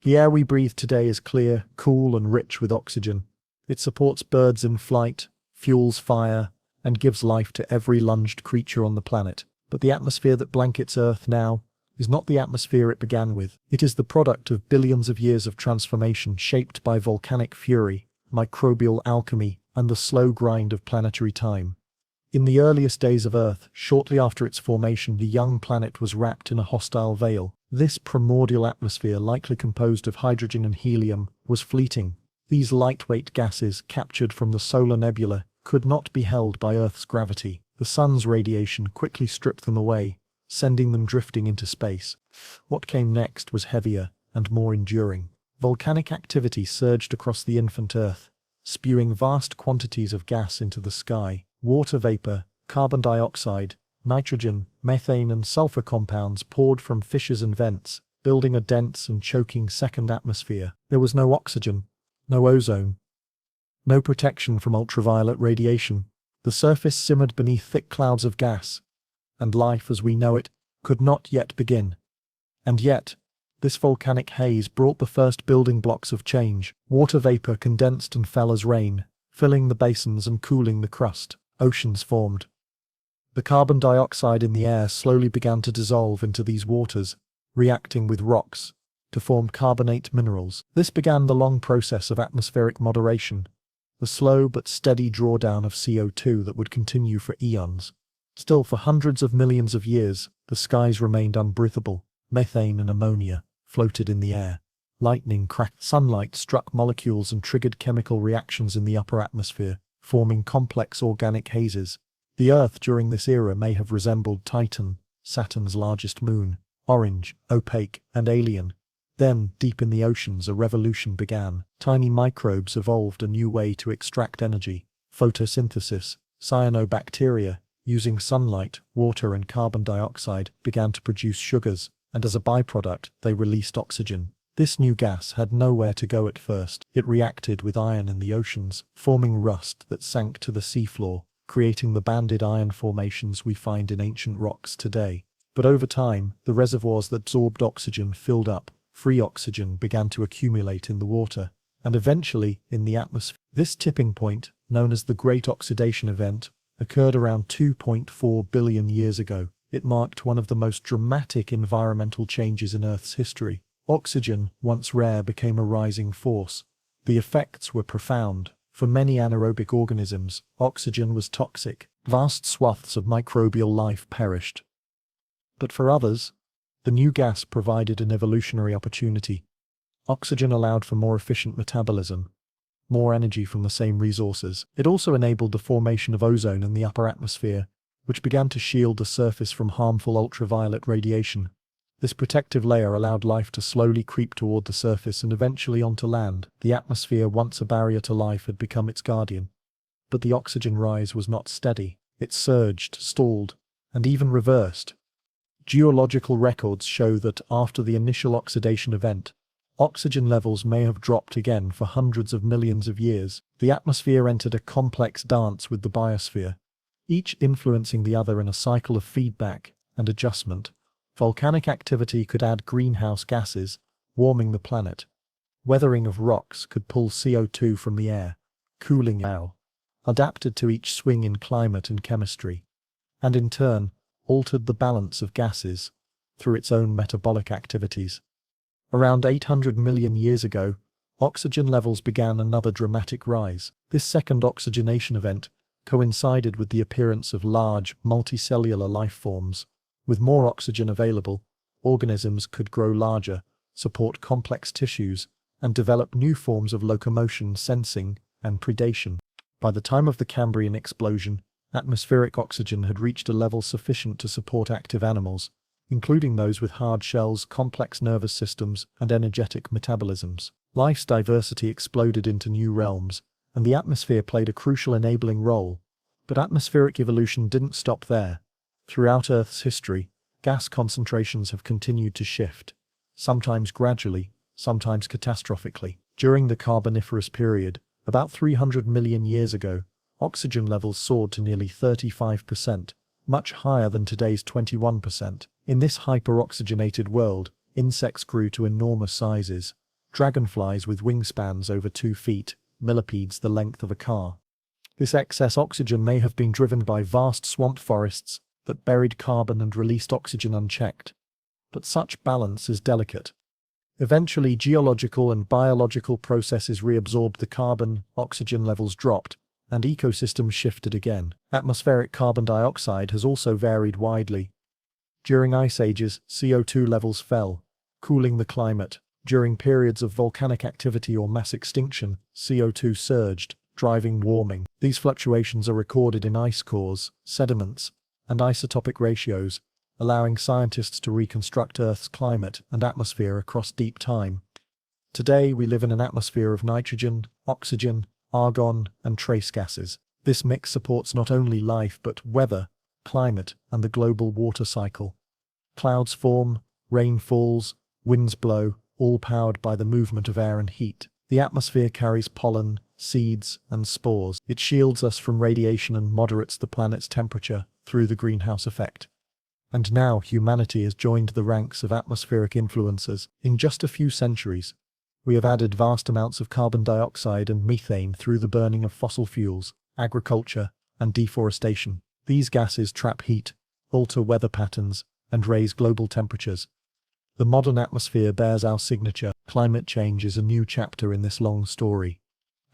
The air we breathe today is clear, cool, and rich with oxygen. It supports birds in flight, fuels fire, and gives life to every lunged creature on the planet. But the atmosphere that blankets Earth now is not the atmosphere it began with. It is the product of billions of years of transformation shaped by volcanic fury, microbial alchemy, and the slow grind of planetary time. In the earliest days of Earth, shortly after its formation, the young planet was wrapped in a hostile veil. This primordial atmosphere, likely composed of hydrogen and helium, was fleeting. These lightweight gases, captured from the solar nebula, could not be held by Earth's gravity. The sun's radiation quickly stripped them away, sending them drifting into space. What came next was heavier and more enduring. Volcanic activity surged across the infant Earth, spewing vast quantities of gas into the sky. Water vapor, carbon dioxide, nitrogen, methane, and sulfur compounds poured from fissures and vents, building a dense and choking second atmosphere. There was no oxygen, no ozone, no protection from ultraviolet radiation. The surface simmered beneath thick clouds of gas, and life as we know it could not yet begin. And yet, this volcanic haze brought the first building blocks of change. Water vapor condensed and fell as rain, filling the basins and cooling the crust. Oceans formed. The carbon dioxide in the air slowly began to dissolve into these waters, reacting with rocks to form carbonate minerals. This began the long process of atmospheric moderation, the slow but steady drawdown of CO2 that would continue for eons. Still, for hundreds of millions of years, the skies remained unbreathable. Methane and ammonia floated in the air. Lightning cracked. Sunlight struck molecules and triggered chemical reactions in the upper atmosphere, forming complex organic hazes. The Earth during this era may have resembled Titan, Saturn's largest moon, orange, opaque, and alien. Then, deep in the oceans, a revolution began. Tiny microbes evolved a new way to extract energy. Photosynthesis. Cyanobacteria, using sunlight, water, and carbon dioxide, began to produce sugars, and as a byproduct, they released oxygen. This new gas had nowhere to go at first. It reacted with iron in the oceans, forming rust that sank to the seafloor, creating the banded iron formations we find in ancient rocks today. But over time, the reservoirs that absorbed oxygen filled up. Free oxygen began to accumulate in the water, and eventually in the atmosphere. This tipping point, known as the Great Oxidation Event, occurred around 2.4 billion years ago. It marked one of the most dramatic environmental changes in Earth's history. Oxygen, once rare, became a rising force. The effects were profound. For many anaerobic organisms, oxygen was toxic. Vast swaths of microbial life perished. But for others, the new gas provided an evolutionary opportunity. Oxygen allowed for more efficient metabolism, more energy from the same resources. It also enabled the formation of ozone in the upper atmosphere, which began to shield the surface from harmful ultraviolet radiation. This protective layer allowed life to slowly creep toward the surface and eventually onto land. The atmosphere, once a barrier to life, had become its guardian. But the oxygen rise was not steady. It surged, stalled, and even reversed. Geological records show that after the initial oxidation event, oxygen levels may have dropped again for hundreds of millions of years. The atmosphere entered a complex dance with the biosphere, each influencing the other in a cycle of feedback and adjustment. Volcanic activity could add greenhouse gases, warming the planet. Weathering of rocks could pull CO2 from the air, cooling it, adapted to each swing in climate and chemistry, and in turn, altered the balance of gases through its own metabolic activities. Around 800 million years ago, oxygen levels began another dramatic rise. This second oxygenation event coincided with the appearance of large, multicellular life forms. With more oxygen available, organisms could grow larger, support complex tissues, and develop new forms of locomotion, sensing, and predation. By the time of the Cambrian explosion, atmospheric oxygen had reached a level sufficient to support active animals, including those with hard shells, complex nervous systems, and energetic metabolisms. Life's diversity exploded into new realms, and the atmosphere played a crucial enabling role. But atmospheric evolution didn't stop there. Throughout Earth's history, gas concentrations have continued to shift, sometimes gradually, sometimes catastrophically. During the Carboniferous period, about 300 million years ago, oxygen levels soared to nearly 35%, much higher than today's 21%. In this hyperoxygenated world, insects grew to enormous sizes. Dragonflies with wingspans over 2 feet, millipedes the length of a car. This excess oxygen may have been driven by vast swamp forests that buried carbon and released oxygen unchecked. But such balance is delicate. Eventually, geological and biological processes reabsorbed the carbon, oxygen levels dropped, and ecosystems shifted again. Atmospheric carbon dioxide has also varied widely. During ice ages, CO2 levels fell, cooling the climate. During periods of volcanic activity or mass extinction, CO2 surged, driving warming. These fluctuations are recorded in ice cores, sediments, and isotopic ratios, allowing scientists to reconstruct Earth's climate and atmosphere across deep time. Today, we live in an atmosphere of nitrogen, oxygen, argon, and trace gases. This mix supports not only life but weather, climate, and the global water cycle. Clouds form, rain falls, winds blow, all powered by the movement of air and heat. The atmosphere carries pollen, seeds, and spores. It shields us from radiation and moderates the planet's temperature through the greenhouse effect. And now humanity has joined the ranks of atmospheric influencers. In just a few centuries, we have added vast amounts of carbon dioxide and methane through the burning of fossil fuels, agriculture, and deforestation. These gases trap heat, alter weather patterns, and raise global temperatures. The modern atmosphere bears our signature. Climate change is a new chapter in this long story,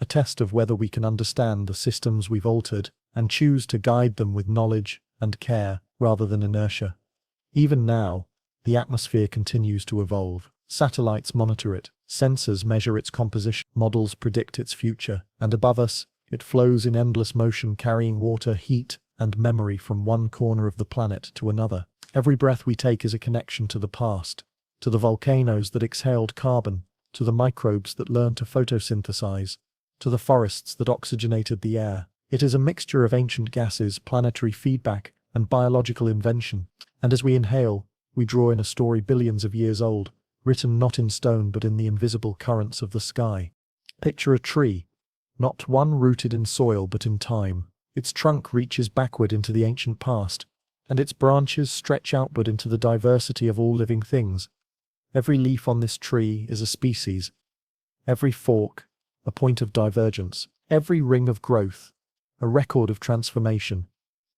a test of whether we can understand the systems we've altered and choose to guide them with knowledge and care rather than inertia. Even now, the atmosphere continues to evolve. Satellites monitor it, sensors measure its composition, models predict its future, and above us, it flows in endless motion, carrying water, heat, and memory from one corner of the planet to another. Every breath we take is a connection to the past, to the volcanoes that exhaled carbon, to the microbes that learned to photosynthesize, to the forests that oxygenated the air. It is a mixture of ancient gases, planetary feedback, and biological invention. And as we inhale, we draw in a story billions of years old, written not in stone but in the invisible currents of the sky. Picture a tree, not one rooted in soil but in time. Its trunk reaches backward into the ancient past, and its branches stretch outward into the diversity of all living things. Every leaf on this tree is a species, every fork, a point of divergence, every ring of growth, a record of transformation.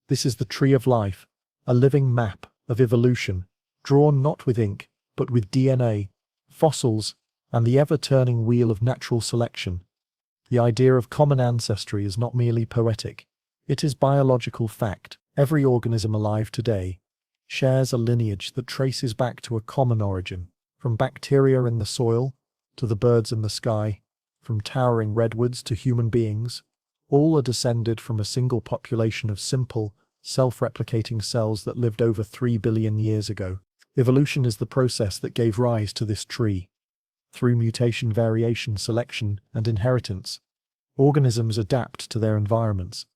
This is the tree of life, a living map of evolution, drawn not with ink, but with DNA, fossils, and the ever-turning wheel of natural selection. The idea of common ancestry is not merely poetic, it is biological fact. Every organism alive today shares a lineage that traces back to a common origin, from bacteria in the soil to the birds in the sky, from towering redwoods to human beings. All are descended from a single population of simple, self-replicating cells that lived over 3 billion years ago. Evolution is the process that gave rise to this tree. Through mutation, variation, selection, and inheritance, organisms adapt to their environments.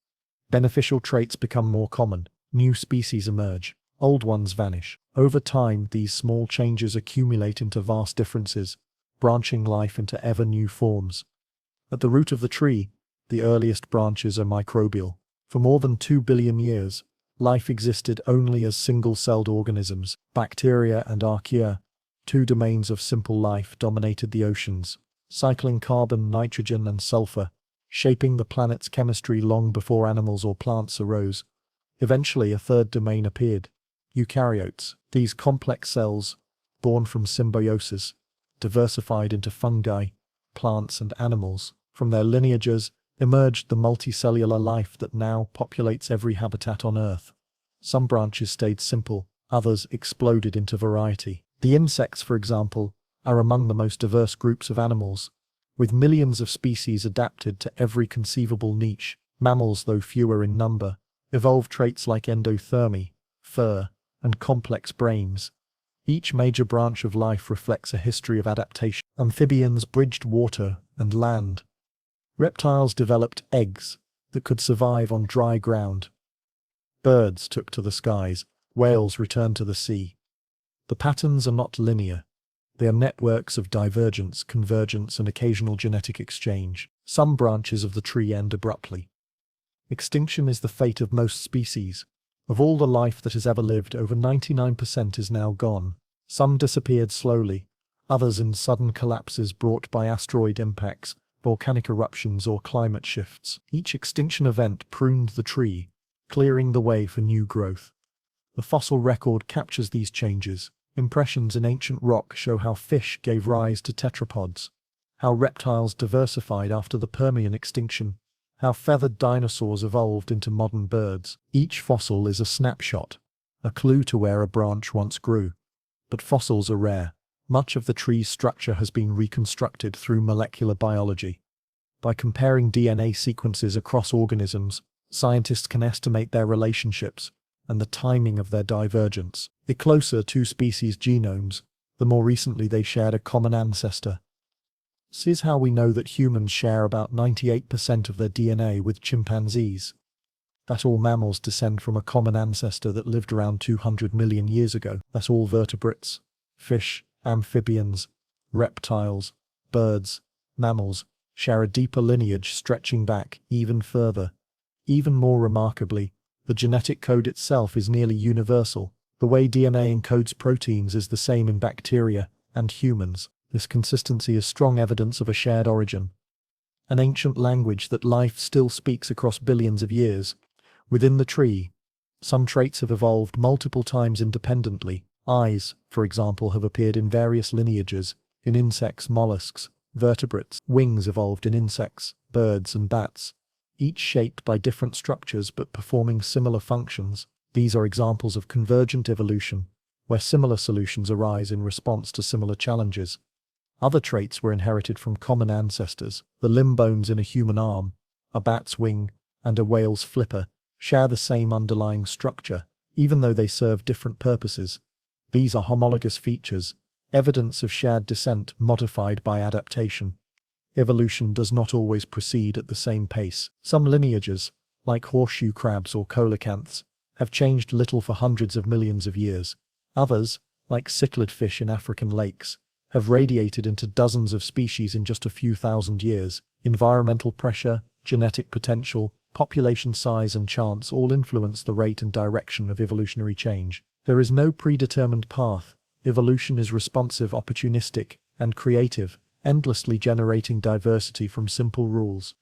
Beneficial traits become more common, new species emerge, old ones vanish. Over time, these small changes accumulate into vast differences, branching life into ever new forms. At the root of the tree, the earliest branches are microbial. For more than 2 billion years, life existed only as single-celled organisms. Bacteria and archaea, two domains of simple life, dominated the oceans, cycling carbon, nitrogen, and sulfur, shaping the planet's chemistry long before animals or plants arose. Eventually, a third domain appeared: eukaryotes. These complex cells, born from symbiosis, diversified into fungi, plants, and animals. From their lineages emerged the multicellular life that now populates every habitat on Earth. Some branches stayed simple, others exploded into variety. The insects, for example, are among the most diverse groups of animals, with millions of species adapted to every conceivable niche. Mammals, though fewer in number, evolved traits like endothermy, fur, and complex brains. Each major branch of life reflects a history of adaptation. Amphibians bridged water and land. Reptiles developed eggs that could survive on dry ground. Birds took to the skies, whales returned to the sea. The patterns are not linear. They are networks of divergence, convergence, and occasional genetic exchange. Some branches of the tree end abruptly. Extinction is the fate of most species. Of all the life that has ever lived, over 99% is now gone. Some disappeared slowly, others in sudden collapses brought by asteroid impacts, volcanic eruptions, or climate shifts. Each extinction event pruned the tree, clearing the way for new growth. The fossil record captures these changes. Impressions in ancient rock show how fish gave rise to tetrapods, how reptiles diversified after the Permian extinction, how feathered dinosaurs evolved into modern birds. Each fossil is a snapshot, a clue to where a branch once grew. But fossils are rare. Much of the tree's structure has been reconstructed through molecular biology. By comparing DNA sequences across organisms, scientists can estimate their relationships and the timing of their divergence. The closer two species' genomes, the more recently they shared a common ancestor. This is how we know that humans share about 98% of their DNA with chimpanzees. That all mammals descend from a common ancestor that lived around 200 million years ago. That all vertebrates, fish, amphibians, reptiles, birds, mammals, share a deeper lineage stretching back even further. Even more remarkably, the genetic code itself is nearly universal. The way DNA encodes proteins is the same in bacteria and humans. This consistency is strong evidence of a shared origin. An ancient language that life still speaks across billions of years. Within the tree, some traits have evolved multiple times independently. Eyes, for example, have appeared in various lineages, in insects, mollusks, vertebrates. Wings evolved in insects, birds, and bats, each shaped by different structures but performing similar functions. These are examples of convergent evolution, where similar solutions arise in response to similar challenges. Other traits were inherited from common ancestors. The limb bones in a human arm, a bat's wing, and a whale's flipper share the same underlying structure, even though they serve different purposes. These are homologous features, evidence of shared descent modified by adaptation. Evolution does not always proceed at the same pace. Some lineages, like horseshoe crabs or coelacanths, have changed little for hundreds of millions of years. Others, like cichlid fish in African lakes, have radiated into dozens of species in just a few thousand years. Environmental pressure, genetic potential, population size, and chance all influence the rate and direction of evolutionary change. There is no predetermined path. Evolution is responsive, opportunistic, and creative, endlessly generating diversity from simple rules.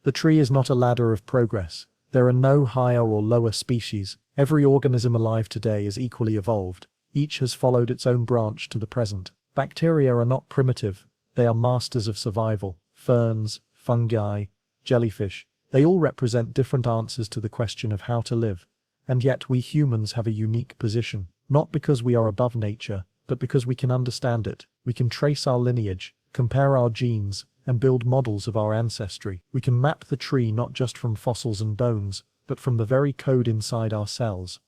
The tree is not a ladder of progress. There are no higher or lower species. Every organism alive today is equally evolved. Each has followed its own branch to the present. Bacteria are not primitive. They are masters of survival. Ferns, fungi, jellyfish, they all represent different answers to the question of how to live. And yet we humans have a unique position, not because we are above nature, but because we can understand it. We can trace our lineage, compare our genes, and build models of our ancestry. We can map the tree not just from fossils and bones, but from the very code inside our cells.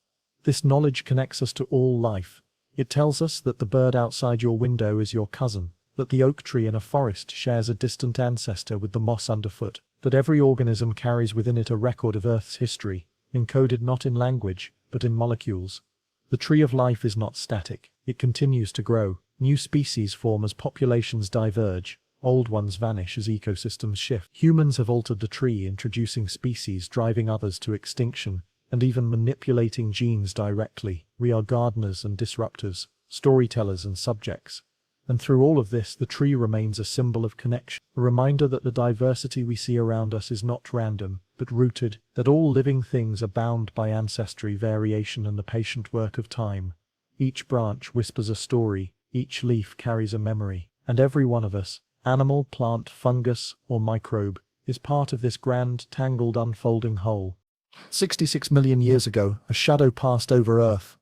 This knowledge connects us to all life. It tells us that the bird outside your window is your cousin, that the oak tree in a forest shares a distant ancestor with the moss underfoot, that every organism carries within it a record of Earth's history, encoded not in language, but in molecules. The tree of life is not static, it continues to grow. New species form as populations diverge, old ones vanish as ecosystems shift. Humans have altered the tree, introducing species, driving others to extinction, and even manipulating genes directly. We are gardeners and disruptors, storytellers and subjects. And through all of this, the tree remains a symbol of connection, a reminder that the diversity we see around us is not random, but rooted, that all living things are bound by ancestry, variation, and the patient work of time. Each branch whispers a story, each leaf carries a memory, and every one of us, animal, plant, fungus, or microbe, is part of this grand, tangled, unfolding whole. 66 million years ago, a shadow passed over Earth.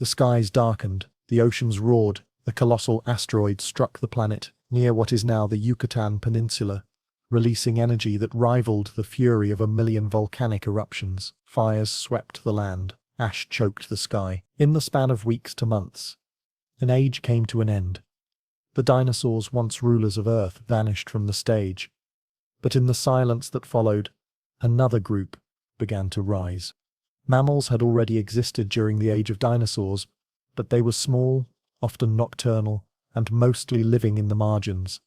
The skies darkened, the oceans roared, a colossal asteroid struck the planet, near what is now the Yucatan Peninsula, releasing energy that rivaled the fury of 1 million volcanic eruptions. Fires swept the land, ash choked the sky. In the span of weeks to months, an age came to an end. The dinosaurs, once rulers of Earth, vanished from the stage. But in the silence that followed, another group began to rise. Mammals had already existed during the age of dinosaurs, but they were small, often nocturnal, and mostly living in the margins.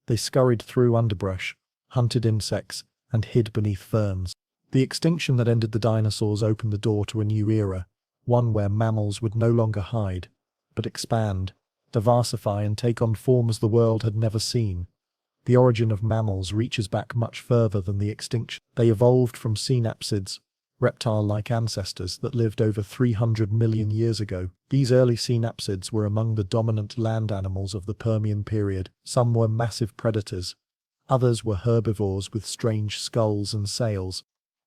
They scurried through underbrush, hunted insects, and hid beneath ferns. The extinction that ended the dinosaurs opened the door to a new era, one where mammals would no longer hide, but expand, diversify, and take on forms the world had never seen. The origin of mammals reaches back much further than the extinction. They evolved from synapsids, reptile-like ancestors that lived over 300 million years ago. These early synapsids were among the dominant land animals of the Permian period. Some were massive predators, others were herbivores with strange skulls and sails.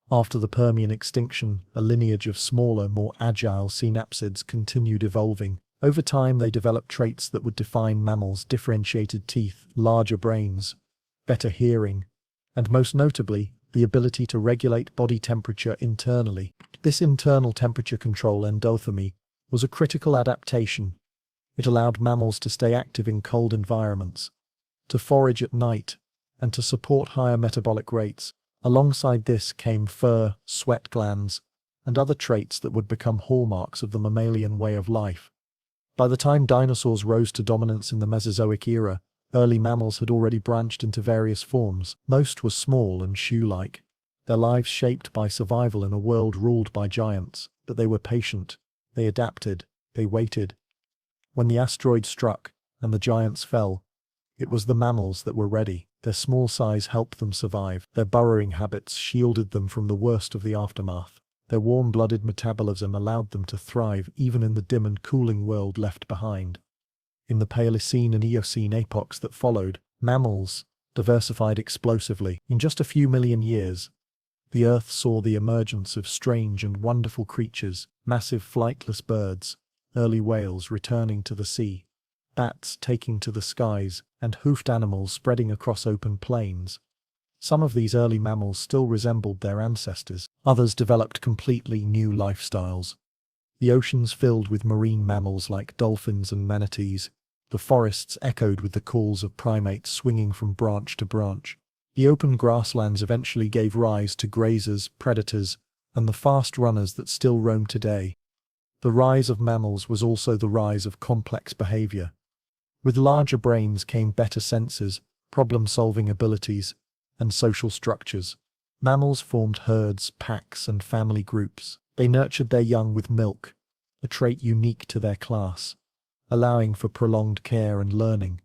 After the Permian extinction, a lineage of smaller, more agile synapsids continued evolving. Over time, they developed traits that would define mammals: differentiated teeth, larger brains, better hearing, and most notably, the ability to regulate body temperature internally. This internal temperature control, endothermy, was a critical adaptation. It allowed mammals to stay active in cold environments, to forage at night, and to support higher metabolic rates. Alongside this came fur, sweat glands, and other traits that would become hallmarks of the mammalian way of life. By the time dinosaurs rose to dominance in the Mesozoic era, early mammals had already branched into various forms. Most were small and shoe-like, their lives shaped by survival in a world ruled by giants. But they were patient, they adapted, they waited. When the asteroid struck, and the giants fell, it was the mammals that were ready. Their small size helped them survive. Their burrowing habits shielded them from the worst of the aftermath. Their warm-blooded metabolism allowed them to thrive even in the dim and cooling world left behind. In the Paleocene and Eocene epochs that followed, mammals diversified explosively. In just a few million years, the Earth saw the emergence of strange and wonderful creatures: massive flightless birds, early whales returning to the sea, bats taking to the skies, and hoofed animals spreading across open plains. Some of these early mammals still resembled their ancestors. Others developed completely new lifestyles. The oceans filled with marine mammals like dolphins and manatees. The forests echoed with the calls of primates swinging from branch to branch. The open grasslands eventually gave rise to grazers, predators, and the fast runners that still roam today. The rise of mammals was also the rise of complex behavior. With larger brains came better senses, problem-solving abilities, and social structures. Mammals formed herds, packs, and family groups. They nurtured their young with milk, a trait unique to their class, allowing for prolonged care and learning.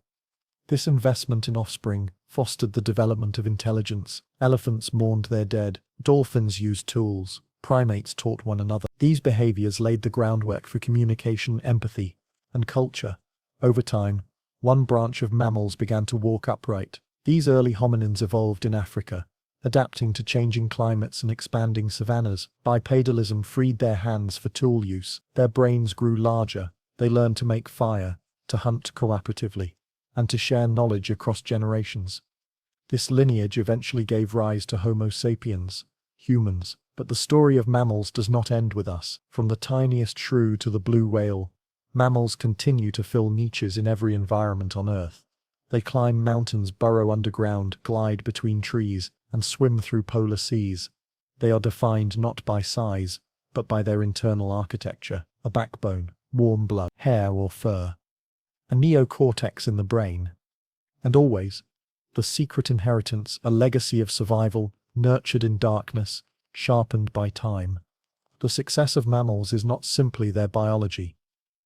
This investment in offspring fostered the development of intelligence. Elephants mourned their dead, dolphins used tools, primates taught one another. These behaviors laid the groundwork for communication, empathy, and culture. Over time, one branch of mammals began to walk upright. These early hominins evolved in Africa, adapting to changing climates and expanding savannas. Bipedalism freed their hands for tool use. Their brains grew larger. They learned to make fire, to hunt cooperatively, and to share knowledge across generations. This lineage eventually gave rise to Homo sapiens, humans. But the story of mammals does not end with us. From the tiniest shrew to the blue whale, Mammals continue to fill niches in every environment on Earth. They climb mountains, burrow underground, glide between trees, and swim through polar seas. They are defined not by size, but by their internal architecture: a backbone, warm blood, hair or fur, a neocortex in the brain, and always the secret inheritance, a legacy of survival, nurtured in darkness, sharpened by time. The success of mammals is not simply their biology.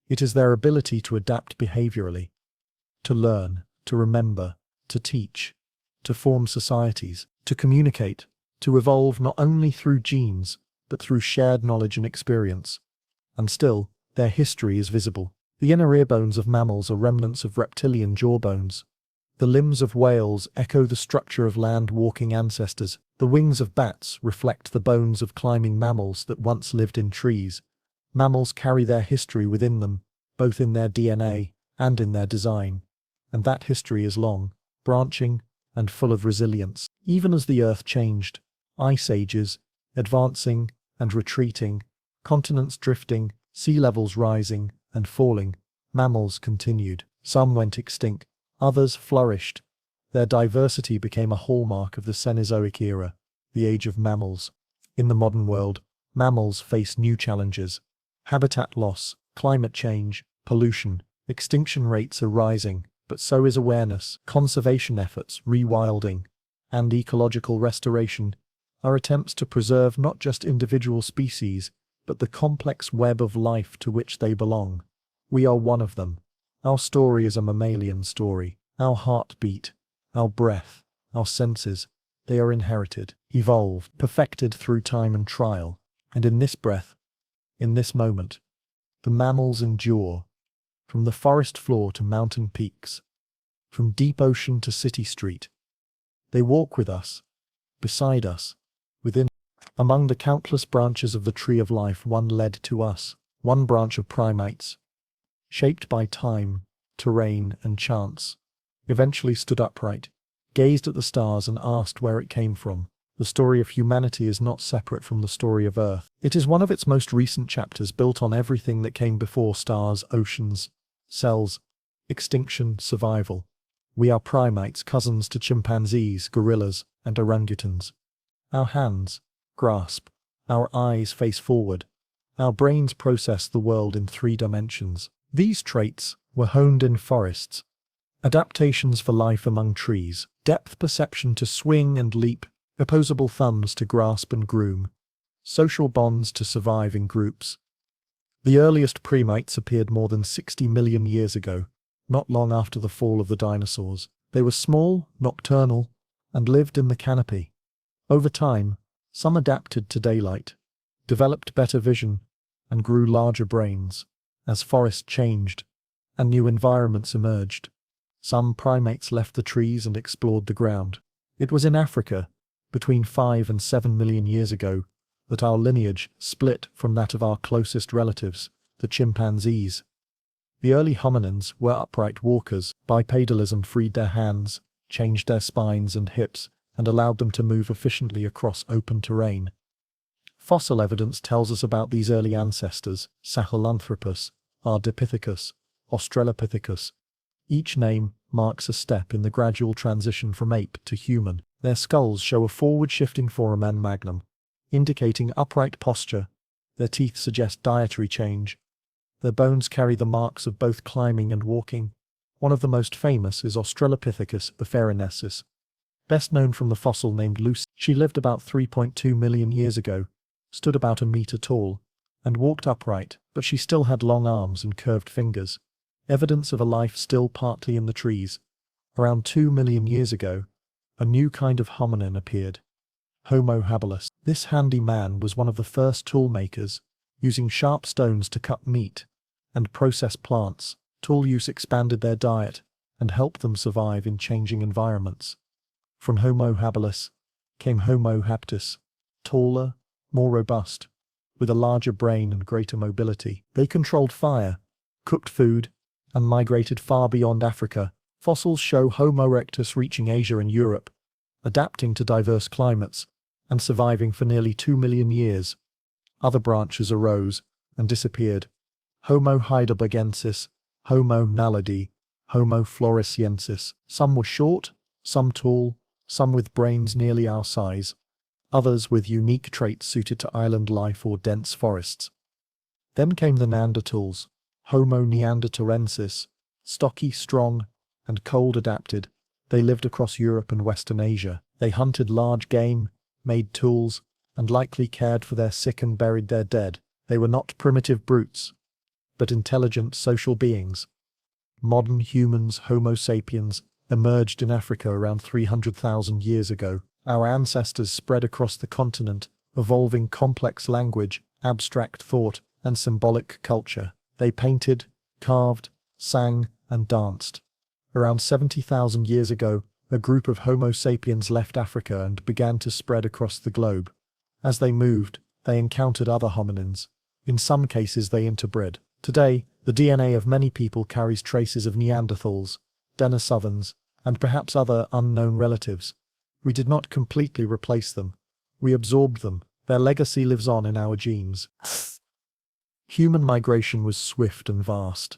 It is their ability to adapt behaviorally, to learn, to remember, to teach, to form societies, to communicate, to evolve not only through genes, but through shared knowledge and experience. And still, their history is visible. The inner ear bones of mammals are remnants of reptilian jawbones. The limbs of whales echo the structure of land-walking ancestors. The wings of bats reflect the bones of climbing mammals that once lived in trees. Mammals carry their history within them, both in their DNA and in their design. And that history is long, branching, and full of resilience. Even as the Earth changed, ice ages, advancing and retreating, continents drifting, sea levels rising and falling, mammals continued. Some went extinct, others flourished. Their diversity became a hallmark of the Cenozoic era, the age of mammals. In the modern world, mammals face new challenges: habitat loss, climate change, pollution. Extinction rates are rising, but so is awareness. Conservation efforts, rewilding, and ecological restoration are attempts to preserve not just individual species, but the complex web of life to which they belong. We are one of them. Our story is a mammalian story. Our heartbeat, our breath, our senses, they are inherited, evolved, perfected through time and trial. And in this breath, in this moment, the mammals endure. From the forest floor to mountain peaks, from deep ocean to city street, they walk with us, beside us, within. Among the countless branches of the tree of life, one led to us, one branch of primates, shaped by time, terrain, and chance, eventually stood upright, gazed at the stars and asked where it came from. The story of humanity is not separate from the story of Earth. It is one of its most recent chapters, built on everything that came before: stars, oceans, cells, extinction, survival. We are primates, cousins to chimpanzees, gorillas, and orangutans. Our hands grasp, our eyes face forward, our brains process the world in 3 dimensions. These traits were honed in forests, adaptations for life among trees, depth perception to swing and leap, opposable thumbs to grasp and groom, social bonds to survive in groups. The earliest primates appeared more than 60 million years ago, not long after the fall of the dinosaurs. They were small, nocturnal, and lived in the canopy. Over time, some adapted to daylight, developed better vision, and grew larger brains. As forests changed, and new environments emerged, some primates left the trees and explored the ground. It was in Africa, between 5 and 7 million years ago, that our lineage split from that of our closest relatives, the chimpanzees. The early hominins were upright walkers. Bipedalism freed their hands, changed their spines and hips, and allowed them to move efficiently across open terrain. Fossil evidence tells us about these early ancestors: Sahelanthropus, Ardipithecus, Australopithecus. Each name marks a step in the gradual transition from ape to human. Their skulls show a forward-shifting foramen magnum, indicating upright posture. Their teeth suggest dietary change. Their bones carry the marks of both climbing and walking. One of the most famous is Australopithecus afarensis, best known from the fossil named Lucy. She lived about 3.2 million years ago, stood about a meter tall, and walked upright, but she still had long arms and curved fingers, evidence of a life still partly in the trees. Around 2 million years ago, a new kind of hominin appeared: Homo habilis. This handy man was one of the first tool makers, using sharp stones to cut meat and process plants. Tool use expanded their diet and helped them survive in changing environments. From Homo habilis came Homo haptus, taller, more robust, with a larger brain and greater mobility. They controlled fire, cooked food, and migrated far beyond Africa. Fossils show Homo erectus reaching Asia and Europe, adapting to diverse climates, and surviving for nearly 2 million years. Other branches arose and disappeared. Homo heidelbergensis, Homo naledi, Homo floresiensis. Some were short, some tall, some with brains nearly our size, others with unique traits suited to island life or dense forests. Then came the Neanderthals, Homo neanderthalensis, stocky, strong, and cold-adapted. They lived across Europe and Western Asia. They hunted large game, made tools, and likely cared for their sick and buried their dead. They were not primitive brutes, but intelligent social beings. Modern humans, Homo sapiens, emerged in Africa around 300,000 years ago. Our ancestors spread across the continent, evolving complex language, abstract thought, and symbolic culture. They painted, carved, sang, and danced. Around 70,000 years ago, a group of Homo sapiens left Africa and began to spread across the globe. As they moved, they encountered other hominins. In some cases, they interbred. Today, the DNA of many people carries traces of Neanderthals, Denisovans, and perhaps other unknown relatives. We did not completely replace them. We absorbed them. Their legacy lives on in our genes. Human migration was swift and vast.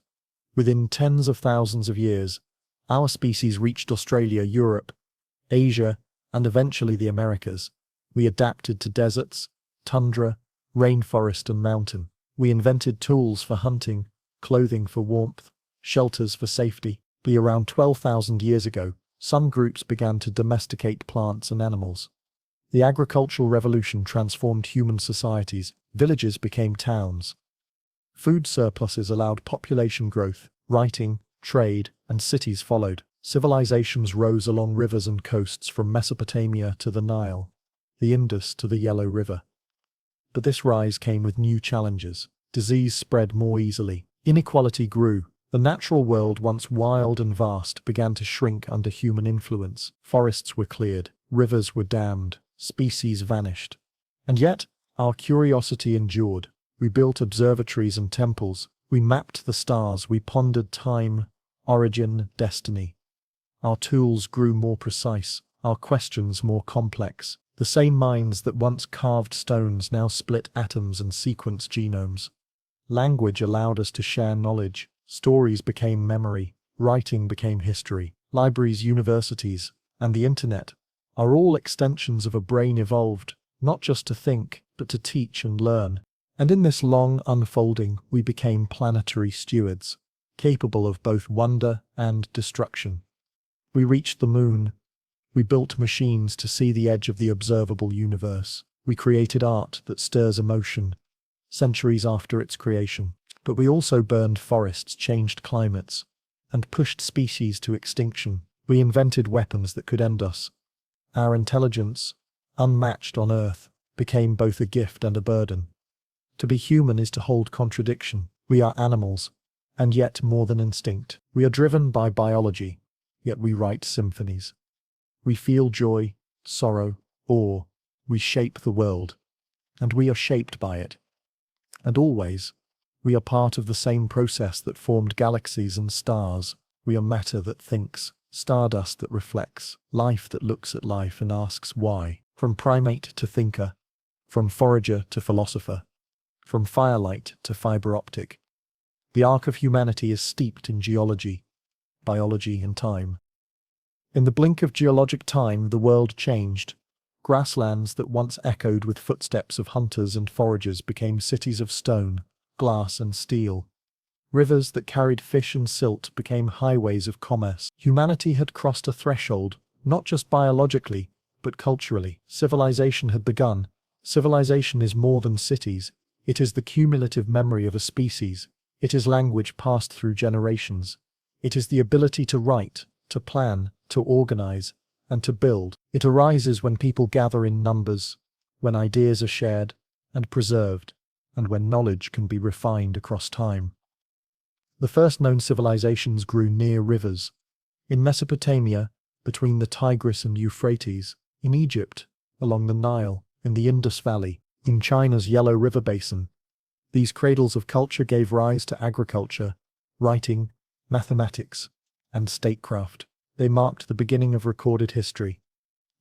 Within tens of thousands of years, our species reached Australia, Europe, Asia, and eventually the Americas. We adapted to deserts, tundra, rainforest, and mountain. We invented tools for hunting, clothing for warmth, shelters for safety. Around 12,000 years ago, some groups began to domesticate plants and animals. The agricultural revolution transformed human societies. Villages became towns. Food surpluses allowed population growth, writing, trade, and cities followed. Civilizations rose along rivers and coasts from Mesopotamia to the Nile, the Indus to the Yellow River. But this rise came with new challenges. Disease spread more easily. Inequality grew. The natural world, once wild and vast, began to shrink under human influence. Forests were cleared, rivers were dammed, species vanished. And yet, our curiosity endured. We built observatories and temples. We mapped the stars. We pondered time, origin, destiny. Our tools grew more precise, our questions more complex. The same minds that once carved stones now split atoms and sequenced genomes. Language allowed us to share knowledge. Stories became memory. Writing became history. Libraries, universities, and the internet are all extensions of a brain evolved, not just to think, but to teach and learn. And in this long unfolding, we became planetary stewards, capable of both wonder and destruction. We reached the moon. We built machines to see the edge of the observable universe. We created art that stirs emotion, centuries after its creation. But we also burned forests, changed climates, and pushed species to extinction. We invented weapons that could end us. Our intelligence, unmatched on Earth, became both a gift and a burden. To be human is to hold contradiction. We are animals, and yet more than instinct. We are driven by biology, yet we write symphonies. We feel joy, sorrow, awe. We shape the world, and we are shaped by it. And always, we are part of the same process that formed galaxies and stars. We are matter that thinks, stardust that reflects, life that looks at life and asks why. From primate to thinker, from forager to philosopher, from firelight to fiber optic. The arc of humanity is steeped in geology, biology, and time. In the blink of geologic time, the world changed. Grasslands that once echoed with footsteps of hunters and foragers became cities of stone, glass, and steel. Rivers that carried fish and silt became highways of commerce. Humanity had crossed a threshold, not just biologically, but culturally. Civilization had begun. Civilization is more than cities. It is the cumulative memory of a species. It is language passed through generations. It is the ability to write, to plan, to organize, and to build. It arises when people gather in numbers, when ideas are shared and preserved, and when knowledge can be refined across time. The first known civilizations grew near rivers. In Mesopotamia, between the Tigris and Euphrates, in Egypt, along the Nile, in the Indus Valley, in China's Yellow River Basin. These cradles of culture gave rise to agriculture, writing, mathematics, and statecraft. They marked the beginning of recorded history.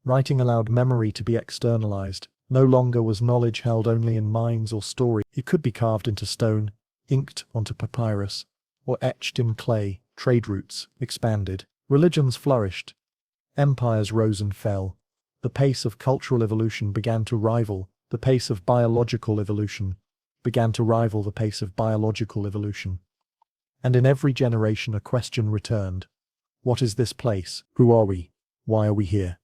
Writing allowed memory to be externalized. No longer was knowledge held only in minds or stories. It could be carved into stone, inked onto papyrus, or etched in clay. Trade routes expanded. Religions flourished. Empires rose and fell. The pace of cultural evolution began to rival the pace of biological evolution, And in every generation a question returned. What is this place? Who are we? Why are we here?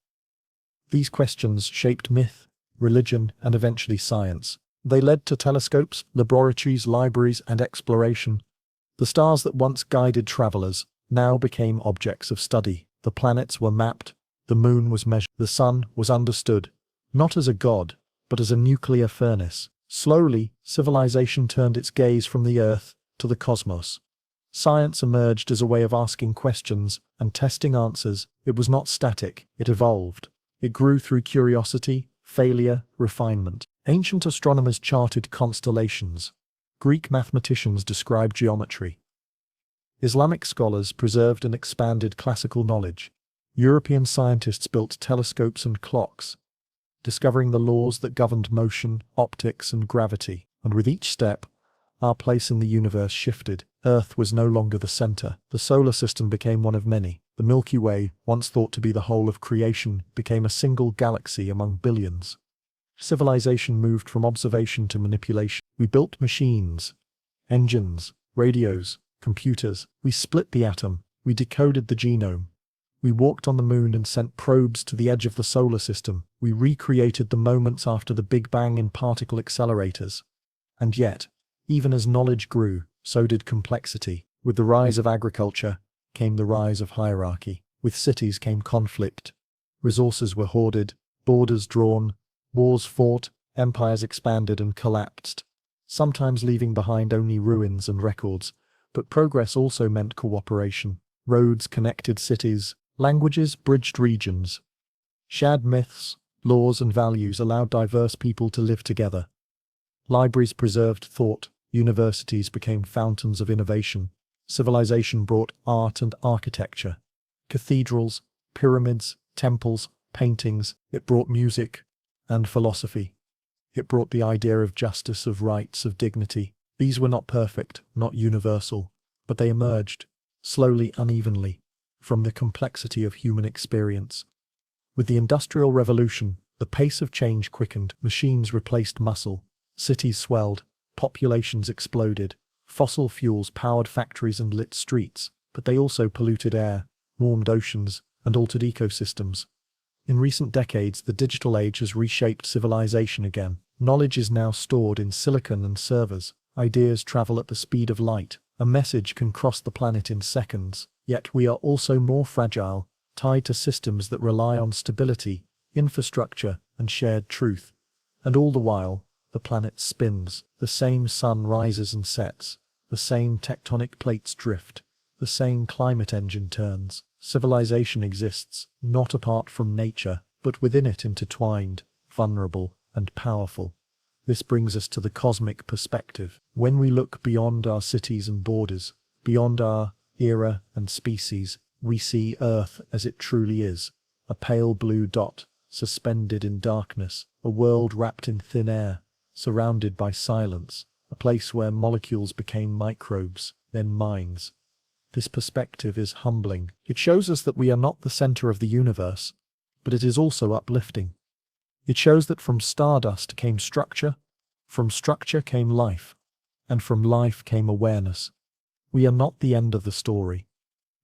These questions shaped myth, religion, and eventually science. They led to telescopes, laboratories, libraries, and exploration. The stars that once guided travelers now became objects of study. The planets were mapped, the moon was measured, the sun was understood, not as a god, but as a nuclear furnace. Slowly, civilization turned its gaze from the Earth to the cosmos. Science emerged as a way of asking questions and testing answers. It was not static, it evolved. It grew through curiosity, failure, refinement. Ancient astronomers charted constellations. Greek mathematicians described geometry. Islamic scholars preserved and expanded classical knowledge. European scientists built telescopes and clocks, discovering the laws that governed motion, optics, and gravity. And with each step, our place in the universe shifted. Earth was no longer the center. The solar system became one of many. The Milky Way, once thought to be the whole of creation, became a single galaxy among billions. Civilization moved from observation to manipulation. We built machines, engines, radios, computers. We split the atom. We decoded the genome. We walked on the moon and sent probes to the edge of the solar system. We recreated the moments after the Big Bang in particle accelerators. And yet, even as knowledge grew, so did complexity. With the rise of agriculture came the rise of hierarchy. With cities came conflict. Resources were hoarded, borders drawn, wars fought, empires expanded and collapsed, sometimes leaving behind only ruins and records. But progress also meant cooperation. Roads connected cities, languages bridged regions. Shared myths, laws, and values allowed diverse people to live together. Libraries preserved thought. Universities became fountains of innovation. Civilization brought art and architecture. Cathedrals, pyramids, temples, paintings. It brought music and philosophy. It brought the idea of justice, of rights, of dignity. These were not perfect, not universal, but they emerged, slowly, unevenly, from the complexity of human experience. With the Industrial Revolution, the pace of change quickened. Machines replaced muscle. Cities swelled. Populations exploded. Fossil fuels powered factories and lit streets, but they also polluted air, warmed oceans, and altered ecosystems. In recent decades, the digital age has reshaped civilization again. Knowledge is now stored in silicon and servers. Ideas travel at the speed of light. A message can cross the planet in seconds. Yet we are also more fragile, tied to systems that rely on stability, infrastructure, and shared truth. And all the while, the planet spins. The same sun rises and sets. The same tectonic plates drift. The same climate engine turns. Civilization exists, not apart from nature, but within it, intertwined, vulnerable, and powerful. This brings us to the cosmic perspective. When we look beyond our cities and borders, beyond our era and species, we see Earth as it truly is, a pale blue dot, suspended in darkness, a world wrapped in thin air, surrounded by silence, a place where molecules became microbes, then minds. This perspective is humbling. It shows us that we are not the center of the universe, but it is also uplifting. It shows that from stardust came structure, from structure came life, and from life came awareness. We are not the end of the story.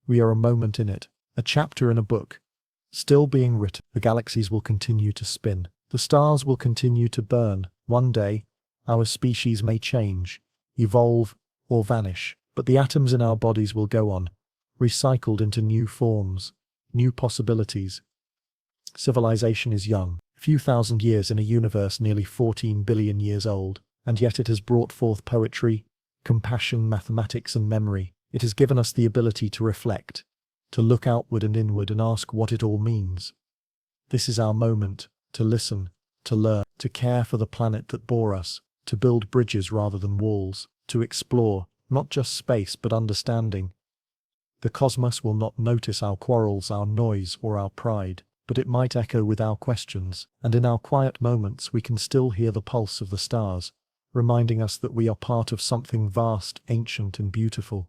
We are a moment in it, a chapter in a book, still being written. The galaxies will continue to spin. The stars will continue to burn. One day, our species may change, evolve, or vanish, but the atoms in our bodies will go on, recycled into new forms, new possibilities. Civilization is young, a few thousand years in a universe nearly 14 billion years old, and yet it has brought forth poetry, compassion, mathematics, and memory. It has given us the ability to reflect, to look outward and inward and ask what it all means. This is our moment, to listen, to learn, to care for the planet that bore us, to build bridges rather than walls, to explore, not just space but understanding. The cosmos will not notice our quarrels, our noise, or our pride, but it might echo with our questions, and in our quiet moments we can still hear the pulse of the stars, reminding us that we are part of something vast, ancient, and beautiful.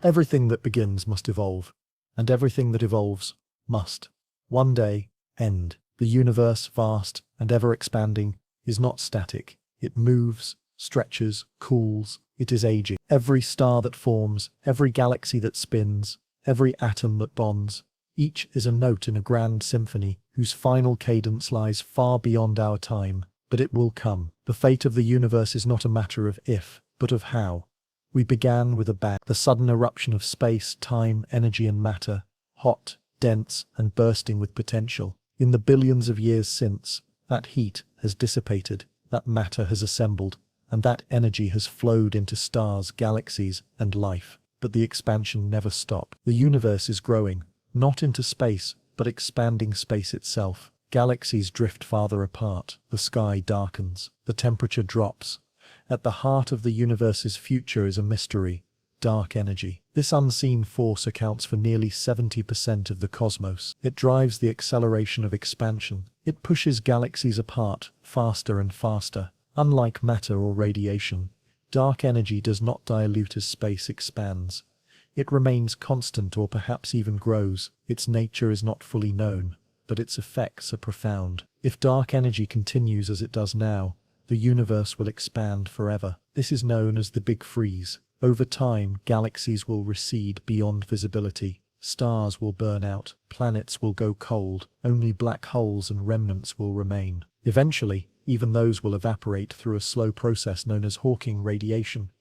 Everything that begins must evolve, and everything that evolves must, one day, end. The universe, vast and ever-expanding, is not static. It moves, stretches, cools. It is aging. Every star that forms, every galaxy that spins, every atom that bonds, each is a note in a grand symphony whose final cadence lies far beyond our time. But it will come. The fate of the universe is not a matter of if, but of how. We began with a bang, the sudden eruption of space, time, energy and matter, hot, dense, and bursting with potential. In the billions of years since, that heat has dissipated, that matter has assembled, and that energy has flowed into stars, galaxies, and life. But the expansion never stopped. The universe is growing, not into space, but expanding space itself. Galaxies drift farther apart, the sky darkens, the temperature drops. At the heart of the universe's future is a mystery, dark energy. This unseen force accounts for nearly 70% of the cosmos. It drives the acceleration of expansion. It pushes galaxies apart, faster and faster. Unlike matter or radiation, dark energy does not dilute as space expands. It remains constant or perhaps even grows. Its nature is not fully known, but its effects are profound. If dark energy continues as it does now, the universe will expand forever. This is known as the Big Freeze. Over time, galaxies will recede beyond visibility. Stars will burn out. Planets will go cold. Only black holes and remnants will remain. Eventually, even those will evaporate through a slow process known as Hawking radiation.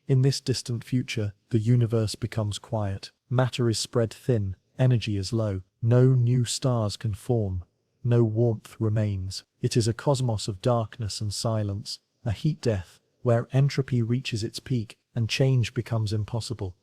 In this distant future, the universe becomes quiet. Matter is spread thin. Energy is low. No new stars can form. No warmth remains. It is a cosmos of darkness and silence, a heat death, where entropy reaches its peak and change becomes impossible.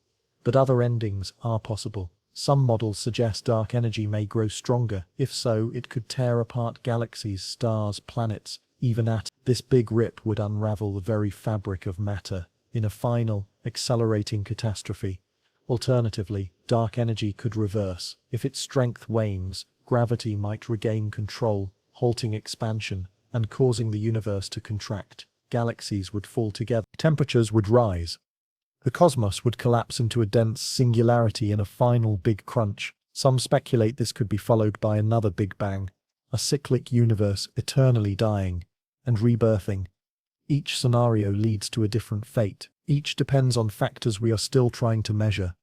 But other endings are possible. Some models suggest dark energy may grow stronger. If so, it could tear apart galaxies, stars, planets, even atoms. This big rip would unravel the very fabric of matter in a final, accelerating catastrophe. Alternatively, dark energy could reverse. If its strength wanes, gravity might regain control, halting expansion and causing the universe to contract. Galaxies would fall together. Temperatures would rise. The cosmos would collapse into a dense singularity in a final big crunch. Some speculate this could be followed by another big bang, a cyclic universe eternally dying and rebirthing. Each scenario leads to a different fate. Each depends on factors we are still trying to measure.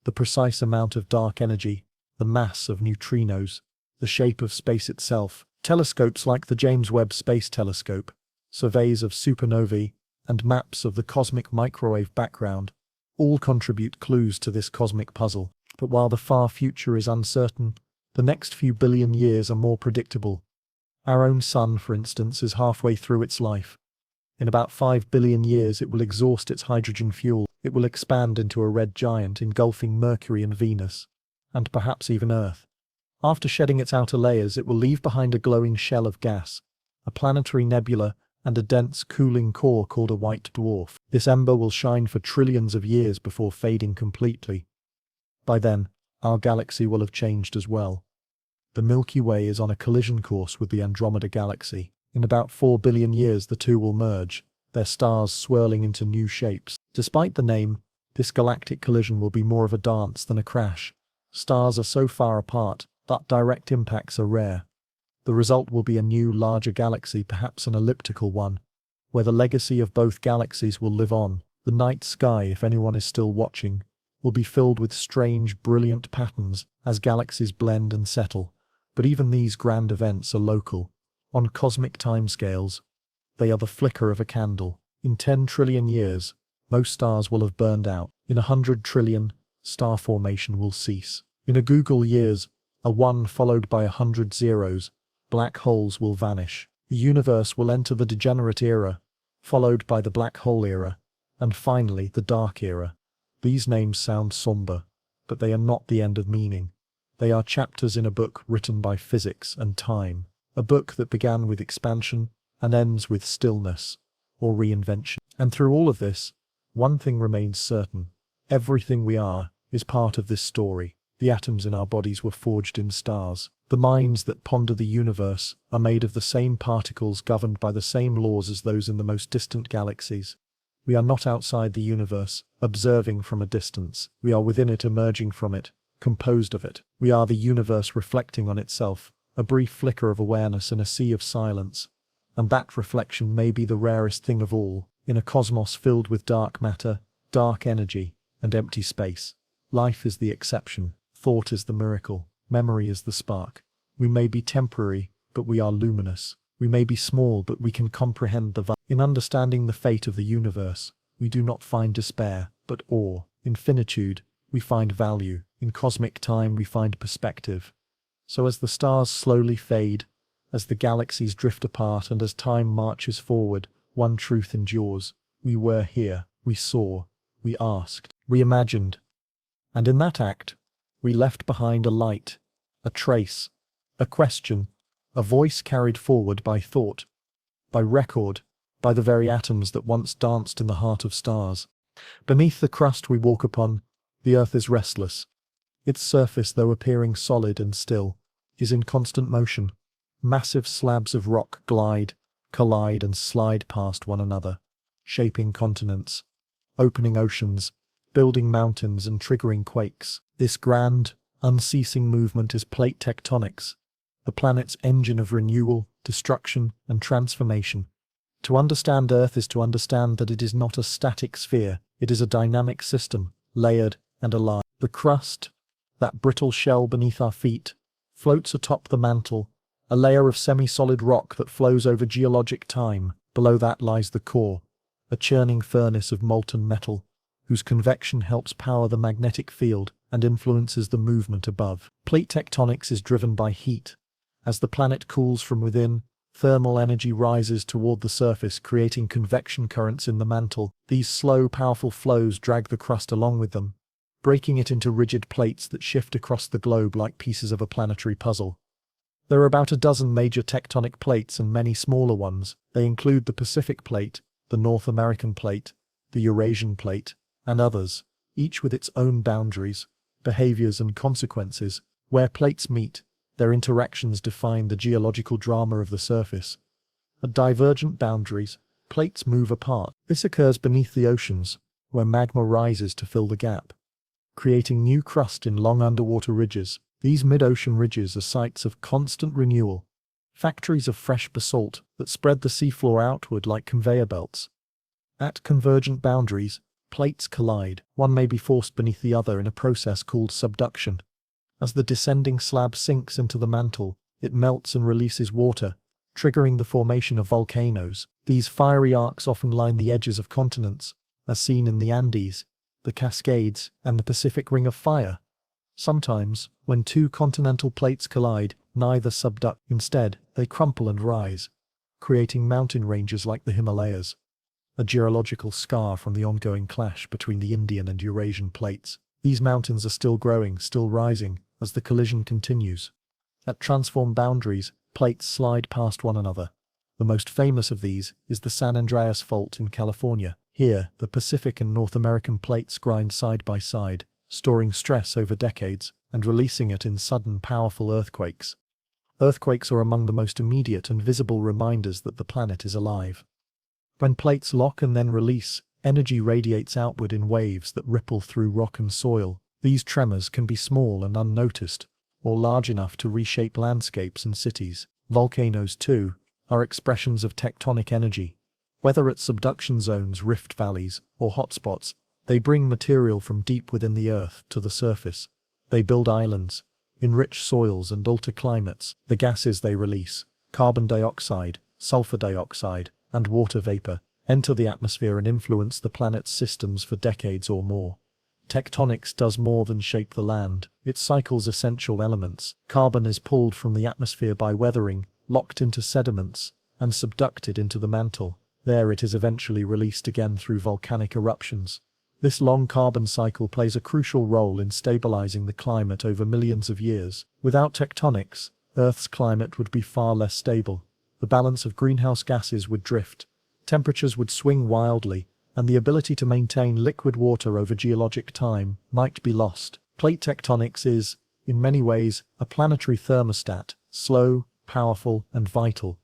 The precise amount of dark energy, the mass of neutrinos, the shape of space itself. Telescopes like the James Webb Space Telescope, surveys of supernovae, and maps of the cosmic microwave background all contribute clues to this cosmic puzzle. But while the far future is uncertain, the next few billion years are more predictable. Our own sun, for instance, is halfway through its life. In about 5 billion years it will exhaust its hydrogen fuel. It will expand into a red giant engulfing Mercury and Venus, and perhaps even Earth. After shedding its outer layers, it will leave behind a glowing shell of gas, a planetary nebula, and a dense, cooling core called a white dwarf. This ember will shine for trillions of years before fading completely. By then, our galaxy will have changed as well. The Milky Way is on a collision course with the Andromeda Galaxy. In about 4 billion years the two will merge, their stars swirling into new shapes. Despite the name, this galactic collision will be more of a dance than a crash. Stars are so far apart that direct impacts are rare. The result will be a new, larger galaxy, perhaps an elliptical one, where the legacy of both galaxies will live on. The night sky, if anyone is still watching, will be filled with strange, brilliant patterns as galaxies blend and settle. But even these grand events are local. On cosmic timescales, they are the flicker of a candle. In 10 trillion years, most stars will have burned out. In 100 trillion, star formation will cease. In a Google years, a 1 followed by 100 zeros, black holes will vanish. The universe will enter the degenerate era, followed by the black hole era, and finally the dark era. These names sound somber, but they are not the end of meaning. They are chapters in a book written by physics and time, a book that began with expansion and ends with stillness or reinvention. And through all of this, one thing remains certain. Everything we are is part of this story. The atoms in our bodies were forged in stars. The minds that ponder the universe are made of the same particles governed by the same laws as those in the most distant galaxies. We are not outside the universe, observing from a distance. We are within it, emerging from it, composed of it. We are the universe reflecting on itself, a brief flicker of awareness in a sea of silence. And that reflection may be the rarest thing of all. In a cosmos filled with dark matter, dark energy, and empty space, life is the exception, thought is the miracle, memory is the spark. We may be temporary, but we are luminous. We may be small, but we can comprehend the In understanding the fate of the universe, we do not find despair, but awe. In finitude, we find value. In cosmic time, we find perspective. So as the stars slowly fade, as the galaxies drift apart, and as time marches forward, one truth endures. We were here, we saw, we asked, we imagined. And in that act, we left behind a light, a trace, a question, a voice carried forward by thought, by record, by the very atoms that once danced in the heart of stars. Beneath the crust we walk upon, the earth is restless. Its surface, though appearing solid and still, is in constant motion. Massive slabs of rock glide, collide and slide past one another, shaping continents, opening oceans, building mountains and triggering quakes. This grand, unceasing movement is plate tectonics, the planet's engine of renewal, destruction, and transformation. To understand Earth is to understand that it is not a static sphere, it is a dynamic system, layered and alive. The crust, that brittle shell beneath our feet, floats atop the mantle, a layer of semi-solid rock that flows over geologic time. Below that lies the core, a churning furnace of molten metal, whose convection helps power the magnetic field and influences the movement above. Plate tectonics is driven by heat. As the planet cools from within, thermal energy rises toward the surface, creating convection currents in the mantle. These slow, powerful flows drag the crust along with them, breaking it into rigid plates that shift across the globe like pieces of a planetary puzzle. There are about a dozen major tectonic plates and many smaller ones. They include the Pacific Plate, the North American Plate, the Eurasian Plate, and others, each with its own boundaries, behaviors and consequences. Where plates meet, their interactions define the geological drama of the surface. At divergent boundaries, plates move apart. This occurs beneath the oceans, where magma rises to fill the gap, creating new crust in long underwater ridges. These mid-ocean ridges are sites of constant renewal, factories of fresh basalt that spread the seafloor outward like conveyor belts. At convergent boundaries, plates collide. One may be forced beneath the other in a process called subduction. As the descending slab sinks into the mantle, it melts and releases water, triggering the formation of volcanoes. These fiery arcs often line the edges of continents, as seen in the Andes, the Cascades, and the Pacific Ring of Fire. Sometimes, when two continental plates collide, neither subduct. Instead, they crumple and rise, creating mountain ranges like the Himalayas, a geological scar from the ongoing clash between the Indian and Eurasian plates. These mountains are still growing, still rising, as the collision continues. At transform boundaries, plates slide past one another. The most famous of these is the San Andreas Fault in California. Here, the Pacific and North American plates grind side by side, storing stress over decades and releasing it in sudden, powerful earthquakes. Earthquakes are among the most immediate and visible reminders that the planet is alive. When plates lock and then release, energy radiates outward in waves that ripple through rock and soil. These tremors can be small and unnoticed, or large enough to reshape landscapes and cities. Volcanoes, too, are expressions of tectonic energy. Whether at subduction zones, rift valleys, or hotspots, they bring material from deep within the earth to the surface. They build islands, enrich soils and alter climates. The gases they release, carbon dioxide, sulfur dioxide, and water vapor, enter the atmosphere and influence the planet's systems for decades or more. Tectonics does more than shape the land. It cycles essential elements. Carbon is pulled from the atmosphere by weathering, locked into sediments, and subducted into the mantle. There it is eventually released again through volcanic eruptions. This long carbon cycle plays a crucial role in stabilizing the climate over millions of years. Without tectonics, Earth's climate would be far less stable. The balance of greenhouse gases would drift, temperatures would swing wildly, and the ability to maintain liquid water over geologic time might be lost. Plate tectonics is, in many ways, a planetary thermostat, slow, powerful, and vital.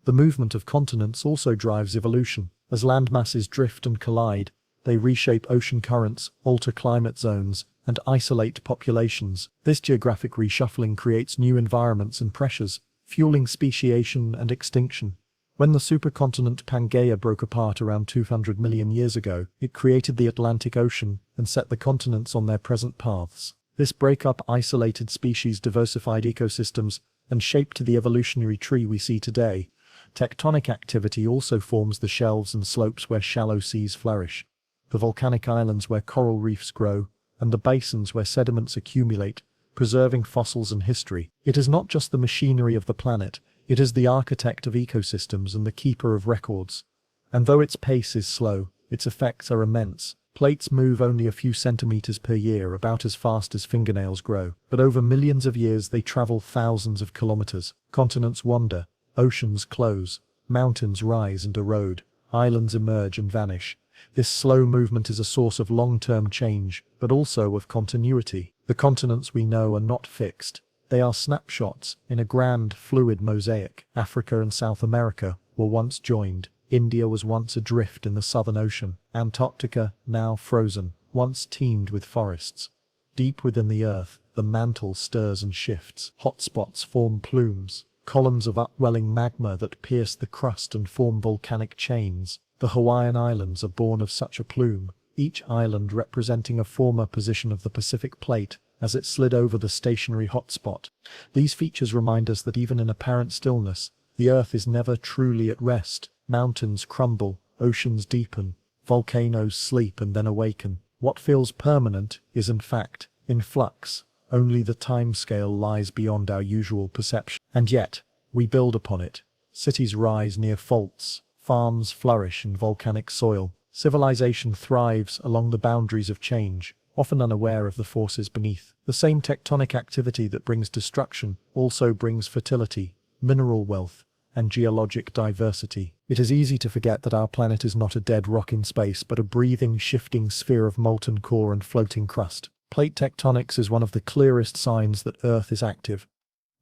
The movement of continents also drives evolution. As landmasses drift and collide, they reshape ocean currents, alter climate zones, and isolate populations. This geographic reshuffling creates new environments and pressures, fueling speciation and extinction. When the supercontinent Pangaea broke apart around 200 million years ago, it created the Atlantic Ocean and set the continents on their present paths. This breakup isolated species, diversified ecosystems, and shaped the evolutionary tree we see today. Tectonic activity also forms the shelves and slopes where shallow seas flourish, the volcanic islands where coral reefs grow, and the basins where sediments accumulate, preserving fossils and history. It is not just the machinery of the planet, it is the architect of ecosystems and the keeper of records. And though its pace is slow, its effects are immense. Plates move only a few centimeters per year, about as fast as fingernails grow. But over millions of years they travel thousands of kilometers. Continents wander, oceans close, mountains rise and erode, islands emerge and vanish. This slow movement is a source of long-term change, but also of continuity. The continents we know are not fixed. They are snapshots in a grand, fluid mosaic. Africa and South America were once joined. India was once adrift in the Southern Ocean. Antarctica, now frozen, once teemed with forests. Deep within the Earth, the mantle stirs and shifts. Hotspots form plumes, columns of upwelling magma that pierce the crust and form volcanic chains. The Hawaiian Islands are born of such a plume, each island representing a former position of the Pacific Plate as it slid over the stationary hotspot. These features remind us that even in apparent stillness, the Earth is never truly at rest. Mountains crumble, oceans deepen, volcanoes sleep and then awaken. What feels permanent is in fact in flux. Only the timescale lies beyond our usual perception. And yet, we build upon it. Cities rise near faults, farms flourish in volcanic soil. Civilization thrives along the boundaries of change, often unaware of the forces beneath. The same tectonic activity that brings destruction also brings fertility, mineral wealth, and geologic diversity. It is easy to forget that our planet is not a dead rock in space, but a breathing, shifting sphere of molten core and floating crust. Plate tectonics is one of the clearest signs that Earth is active,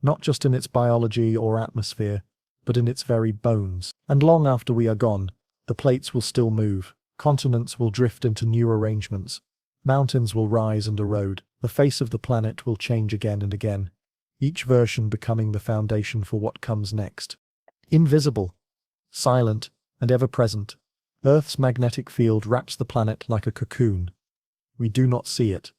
not just in its biology or atmosphere, but in its very bones. And long after we are gone, the plates will still move, continents will drift into new arrangements, mountains will rise and erode, the face of the planet will change again and again, each version becoming the foundation for what comes next. Invisible, silent, and ever-present, Earth's magnetic field wraps the planet like a cocoon. We do not see it.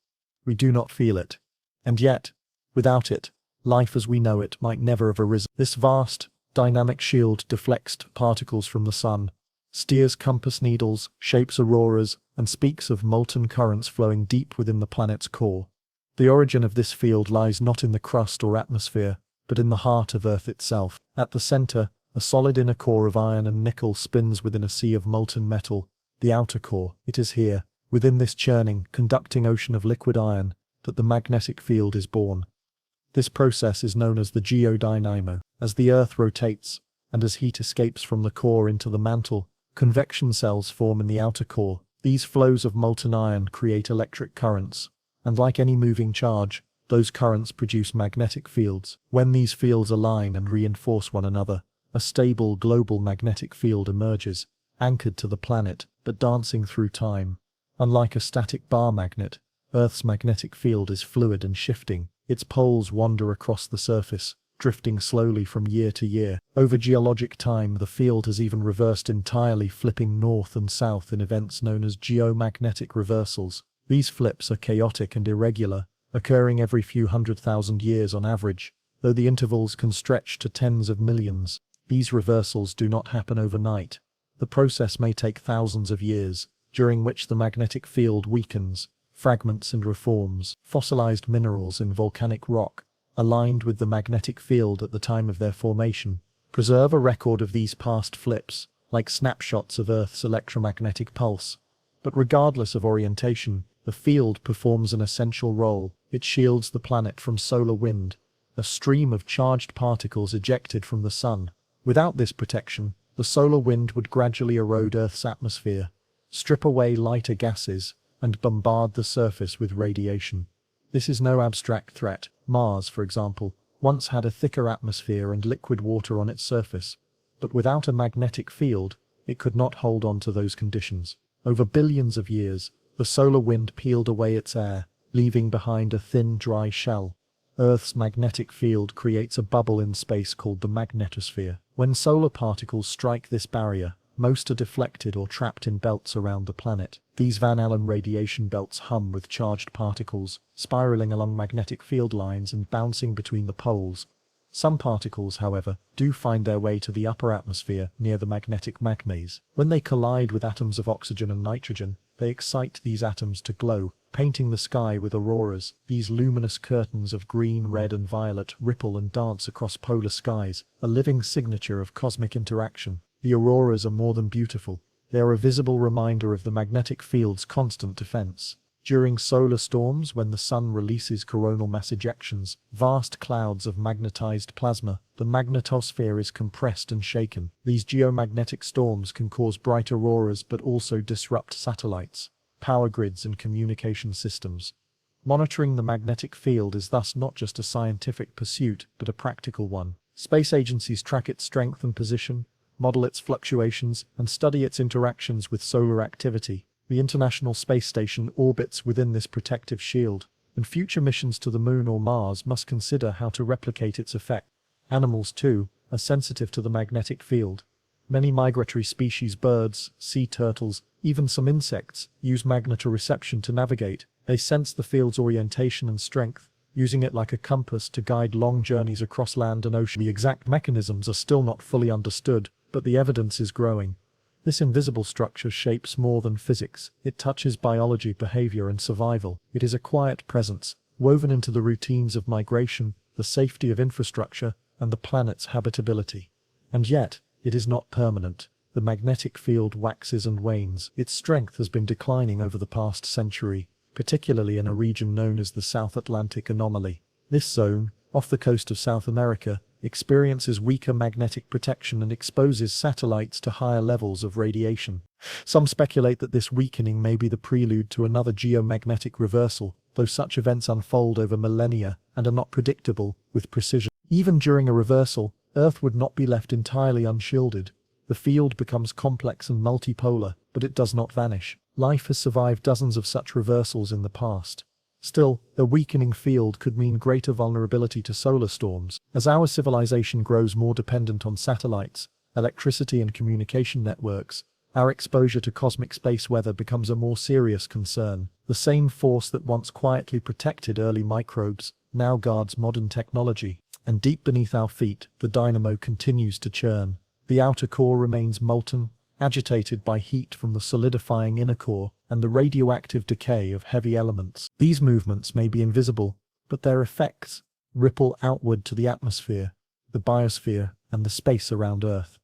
We do not feel it. And yet, without it, life as we know it might never have arisen. This vast, dynamic shield deflects particles from the sun, steers compass needles, shapes auroras, and speaks of molten currents flowing deep within the planet's core. The origin of this field lies not in the crust or atmosphere, but in the heart of Earth itself. At the center, a solid inner core of iron and nickel spins within a sea of molten metal, the outer core. It is here, within this churning, conducting ocean of liquid iron, that the magnetic field is born. This process is known as the geodynamo. As the Earth rotates, and as heat escapes from the core into the mantle, convection cells form in the outer core. These flows of molten iron create electric currents, and like any moving charge, those currents produce magnetic fields. When these fields align and reinforce one another, a stable global magnetic field emerges, anchored to the planet, but dancing through time. Unlike a static bar magnet, Earth's magnetic field is fluid and shifting. Its poles wander across the surface, drifting slowly from year to year. Over geologic time, the field has even reversed entirely, flipping north and south in events known as geomagnetic reversals. These flips are chaotic and irregular, occurring every few 100,000 years on average, though the intervals can stretch to tens of millions. These reversals do not happen overnight. The process may take thousands of years, during which the magnetic field weakens, fragments and reforms. Fossilized minerals in volcanic rock, aligned with the magnetic field at the time of their formation, preserve a record of these past flips, like snapshots of Earth's electromagnetic pulse. But regardless of orientation, the field performs an essential role. It shields the planet from solar wind, a stream of charged particles ejected from the sun. Without this protection, the solar wind would gradually erode Earth's atmosphere, strip away lighter gases, and bombard the surface with radiation. This is no abstract threat. Mars, for example, once had a thicker atmosphere and liquid water on its surface, but without a magnetic field, it could not hold on to those conditions. Over billions of years, the solar wind peeled away its air, leaving behind a thin, dry shell. Earth's magnetic field creates a bubble in space called the magnetosphere. When solar particles strike this barrier, most are deflected or trapped in belts around the planet. These Van Allen radiation belts hum with charged particles, spiraling along magnetic field lines and bouncing between the poles. Some particles, however, do find their way to the upper atmosphere near the magnetic magmas. When they collide with atoms of oxygen and nitrogen, they excite these atoms to glow, painting the sky with auroras. These luminous curtains of green, red, and violet ripple and dance across polar skies, a living signature of cosmic interaction. The auroras are more than beautiful. They are a visible reminder of the magnetic field's constant defense. During solar storms, when the sun releases coronal mass ejections, vast clouds of magnetized plasma, the magnetosphere is compressed and shaken. These geomagnetic storms can cause bright auroras but also disrupt satellites, power grids, and communication systems. Monitoring the magnetic field is thus not just a scientific pursuit, but a practical one. Space agencies track its strength and position, model its fluctuations, and study its interactions with solar activity. The International Space Station orbits within this protective shield, and future missions to the Moon or Mars must consider how to replicate its effect. Animals, too, are sensitive to the magnetic field. Many migratory species, birds, sea turtles, even some insects, use magnetoreception to navigate. They sense the field's orientation and strength, using it like a compass to guide long journeys across land and ocean. The exact mechanisms are still not fully understood, but the evidence is growing. This invisible structure shapes more than physics. It touches biology, behavior, and survival. It is a quiet presence, woven into the routines of migration, the safety of infrastructure, and the planet's habitability. And yet, it is not permanent. The magnetic field waxes and wanes. Its strength has been declining over the past century, particularly in a region known as the South Atlantic Anomaly. This zone, off the coast of South America, experiences weaker magnetic protection and exposes satellites to higher levels of radiation. Some speculate that this weakening may be the prelude to another geomagnetic reversal, though such events unfold over millennia and are not predictable with precision. Even during a reversal, Earth would not be left entirely unshielded. The field becomes complex and multipolar, but it does not vanish. Life has survived dozens of such reversals in the past. Still, a weakening field could mean greater vulnerability to solar storms. As our civilization grows more dependent on satellites, electricity, and communication networks, our exposure to cosmic space weather becomes a more serious concern. The same force that once quietly protected early microbes now guards modern technology. And deep beneath our feet, the dynamo continues to churn. The outer core remains molten, agitated by heat from the solidifying inner core and the radioactive decay of heavy elements. These movements may be invisible, but their effects ripple outward to the atmosphere, the biosphere, and the space around Earth.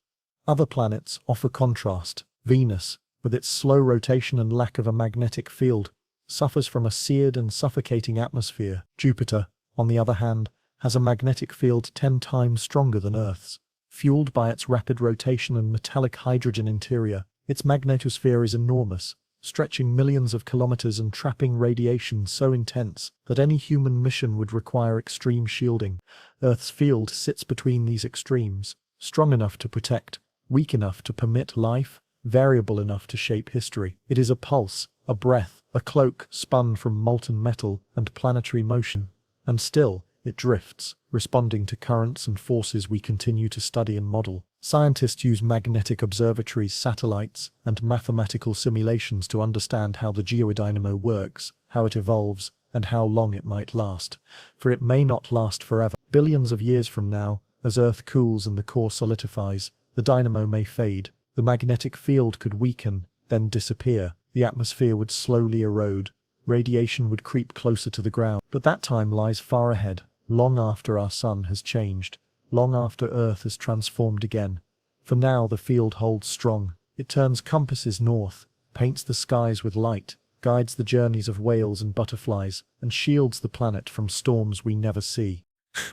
Other planets offer contrast. Venus, with its slow rotation and lack of a magnetic field, suffers from a seared and suffocating atmosphere. Jupiter, on the other hand, has a magnetic field 10 times stronger than Earth's. Fueled by its rapid rotation and metallic hydrogen interior, its magnetosphere is enormous, stretching millions of kilometers and trapping radiation so intense that any human mission would require extreme shielding. Earth's field sits between these extremes, strong enough to protect, weak enough to permit life, variable enough to shape history. It is a pulse, a breath, a cloak spun from molten metal and planetary motion. And still, it drifts, responding to currents and forces we continue to study and model. Scientists use magnetic observatories, satellites, and mathematical simulations to understand how the geodynamo works, how it evolves, and how long it might last. For it may not last forever. Billions of years from now, as Earth cools and the core solidifies, the dynamo may fade. The magnetic field could weaken, then disappear. The atmosphere would slowly erode. Radiation would creep closer to the ground. But that time lies far ahead. Long after our sun has changed, long after Earth has transformed again. For now the field holds strong. It turns compasses north, paints the skies with light, guides the journeys of whales and butterflies, and shields the planet from storms we never see.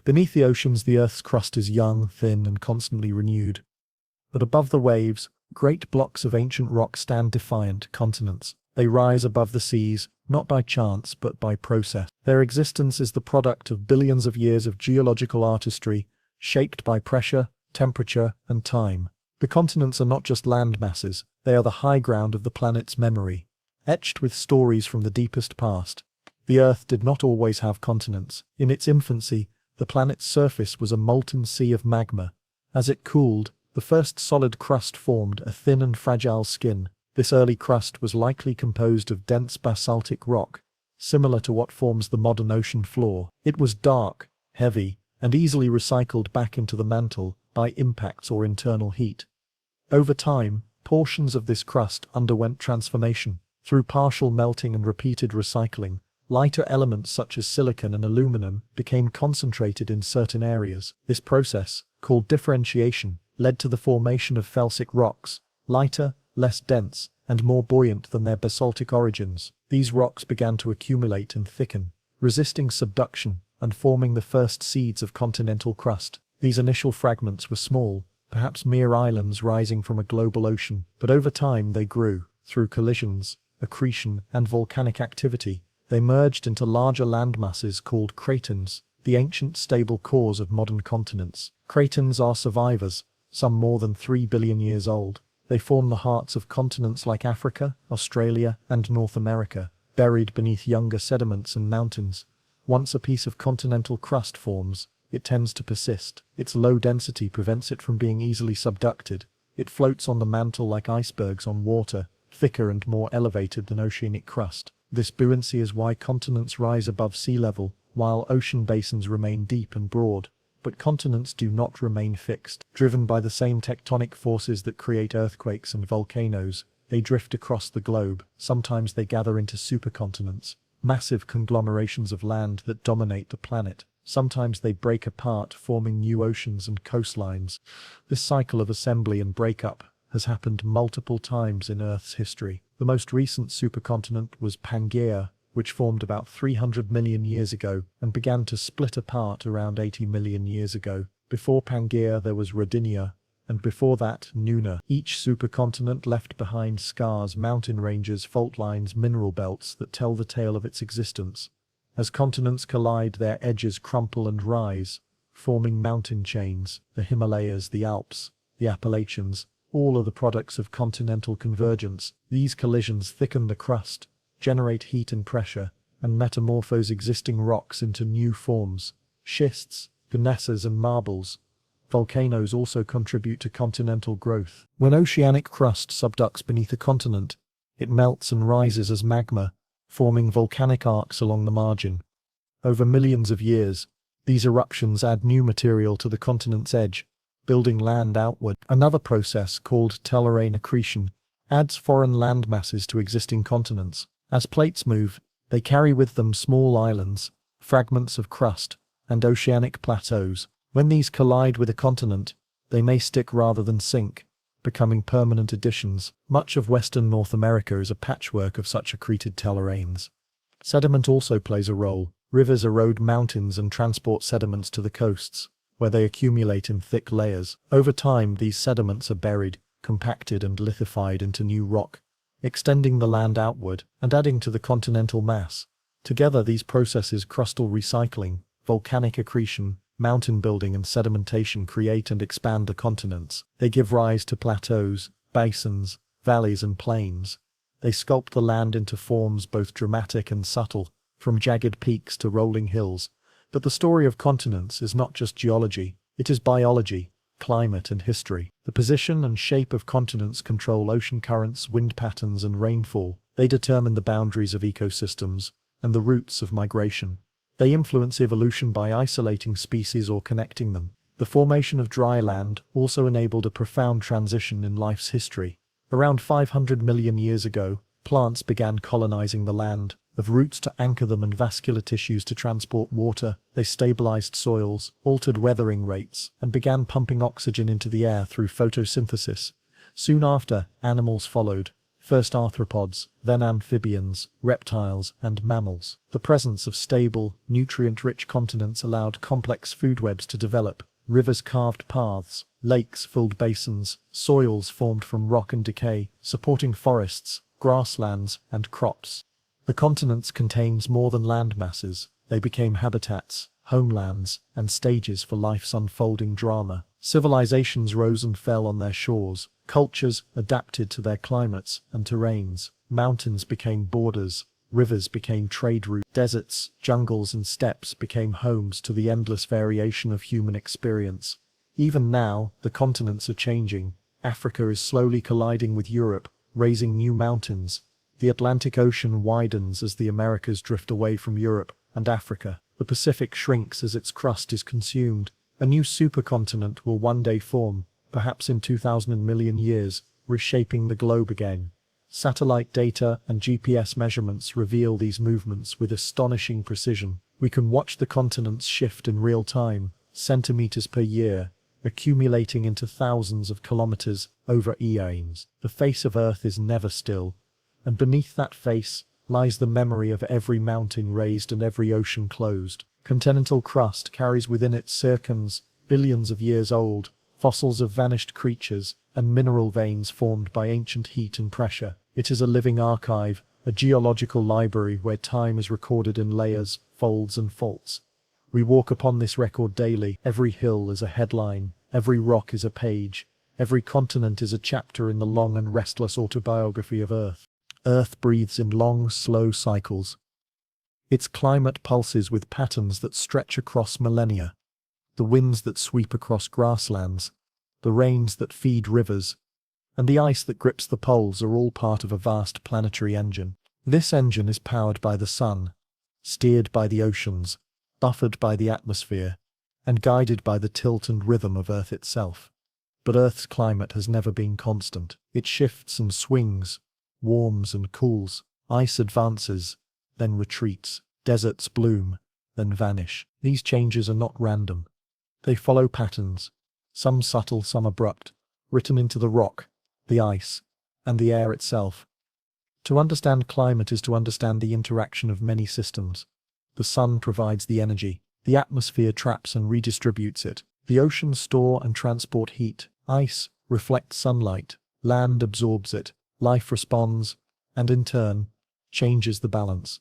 Beneath the oceans, the Earth's crust is young, thin, and constantly renewed. But above the waves, great blocks of ancient rock stand defiant, continents. They rise above the seas, not by chance but by process. Their existence is the product of billions of years of geological artistry, shaped by pressure, temperature, and time. The continents are not just land masses, they are the high ground of the planet's memory, etched with stories from the deepest past. The Earth did not always have continents. In its infancy, the planet's surface was a molten sea of magma. As it cooled, the first solid crust formed, a thin and fragile skin. This early crust was likely composed of dense basaltic rock, similar to what forms the modern ocean floor. It was dark, heavy, and easily recycled back into the mantle by impacts or internal heat. Over time, portions of this crust underwent transformation. Through partial melting and repeated recycling, lighter elements such as silicon and aluminum became concentrated in certain areas. This process, called differentiation, led to the formation of felsic rocks, lighter, less dense, and more buoyant than their basaltic origins. These rocks began to accumulate and thicken, resisting subduction and forming the first seeds of continental crust. These initial fragments were small, perhaps mere islands rising from a global ocean, but over time they grew. Through collisions, accretion, and volcanic activity, they merged into larger landmasses called cratons, the ancient stable cores of modern continents. Cratons are survivors, some more than 3 billion years old. They form the hearts of continents like Africa, Australia, and North America, buried beneath younger sediments and mountains. Once a piece of continental crust forms, it tends to persist. Its low density prevents it from being easily subducted. It floats on the mantle like icebergs on water, thicker and more elevated than oceanic crust. This buoyancy is why continents rise above sea level, while ocean basins remain deep and broad. But continents do not remain fixed. Driven by the same tectonic forces that create earthquakes and volcanoes, they drift across the globe. Sometimes they gather into supercontinents, massive conglomerations of land that dominate the planet. Sometimes they break apart, forming new oceans and coastlines. This cycle of assembly and breakup has happened multiple times in Earth's history. The most recent supercontinent was Pangaea, which formed about 300 million years ago and began to split apart around 80 million years ago. Before Pangaea there was Rodinia, and before that Nuna. Each supercontinent left behind scars, mountain ranges, fault lines, mineral belts that tell the tale of its existence. As continents collide, their edges crumple and rise, forming mountain chains. The Himalayas, the Alps, the Appalachians, all are the products of continental convergence. These collisions thicken the crust, generate heat and pressure, and metamorphose existing rocks into new forms. Schists, gneisses, and marbles. Volcanoes also contribute to continental growth. When oceanic crust subducts beneath a continent, it melts and rises as magma, forming volcanic arcs along the margin. Over millions of years, these eruptions add new material to the continent's edge, building land outward. Another process, called terrain accretion, adds foreign land masses to existing continents. As plates move, they carry with them small islands, fragments of crust, and oceanic plateaus. When these collide with a continent, they may stick rather than sink, becoming permanent additions. Much of western North America is a patchwork of such accreted terrains. Sediment also plays a role. Rivers erode mountains and transport sediments to the coasts, where they accumulate in thick layers. Over time, these sediments are buried, compacted, and lithified into new rock, extending the land outward and adding to the continental mass. Together, these processes, crustal recycling, volcanic accretion, mountain building, and sedimentation, create and expand the continents. They give rise to plateaus, basins, valleys, and plains. They sculpt the land into forms both dramatic and subtle, from jagged peaks to rolling hills. But the story of continents is not just geology, it is biology, climate, and history. The position and shape of continents control ocean currents, wind patterns, and rainfall. They determine the boundaries of ecosystems and the routes of migration. They influence evolution by isolating species or connecting them. The formation of dry land also enabled a profound transition in life's history. Around 500 million years ago, plants began colonizing the land. Of roots to anchor them and vascular tissues to transport water, they stabilized soils, altered weathering rates, and began pumping oxygen into the air through photosynthesis. Soon after, animals followed. First arthropods, then amphibians, reptiles, and mammals. The presence of stable, nutrient-rich continents allowed complex food webs to develop. Rivers carved paths, lakes filled basins, soils formed from rock and decay, supporting forests, grasslands, and crops. The continents contains more than land masses. They became habitats, homelands, and stages for life's unfolding drama. Civilizations rose and fell on their shores. Cultures adapted to their climates and terrains. Mountains became borders. Rivers became trade routes. Deserts, jungles, and steppes became homes to the endless variation of human experience. Even now, the continents are changing. Africa is slowly colliding with Europe, raising new mountains. The Atlantic Ocean widens as the Americas drift away from Europe and Africa. The Pacific shrinks as its crust is consumed. A new supercontinent will one day form, perhaps in 2,000 million years, reshaping the globe again. Satellite data and GPS measurements reveal these movements with astonishing precision. We can watch the continents shift in real time, centimeters per year, accumulating into thousands of kilometers over eons. The face of Earth is never still, and beneath that face lies the memory of every mountain raised and every ocean closed. Continental crust carries within it circons, billions of years old, fossils of vanished creatures, and mineral veins formed by ancient heat and pressure. It is a living archive, a geological library where time is recorded in layers, folds, and faults. We walk upon this record daily. Every hill is a headline, every rock is a page, every continent is a chapter in the long and restless autobiography of Earth. Earth breathes in long, slow cycles. Its climate pulses with patterns that stretch across millennia. The winds that sweep across grasslands, the rains that feed rivers, and the ice that grips the poles are all part of a vast planetary engine. This engine is powered by the sun, steered by the oceans, buffered by the atmosphere, and guided by the tilt and rhythm of Earth itself. But Earth's climate has never been constant. It shifts and swings, warms and cools. Ice advances, then retreats. Deserts bloom, then vanish. These changes are not random. They follow patterns, some subtle, some abrupt, written into the rock, the ice, and the air itself. To understand climate is to understand the interaction of many systems. The sun provides the energy. The atmosphere traps and redistributes it. The oceans store and transport heat. Ice reflects sunlight. Land absorbs it. Life responds, and in turn, changes the balance.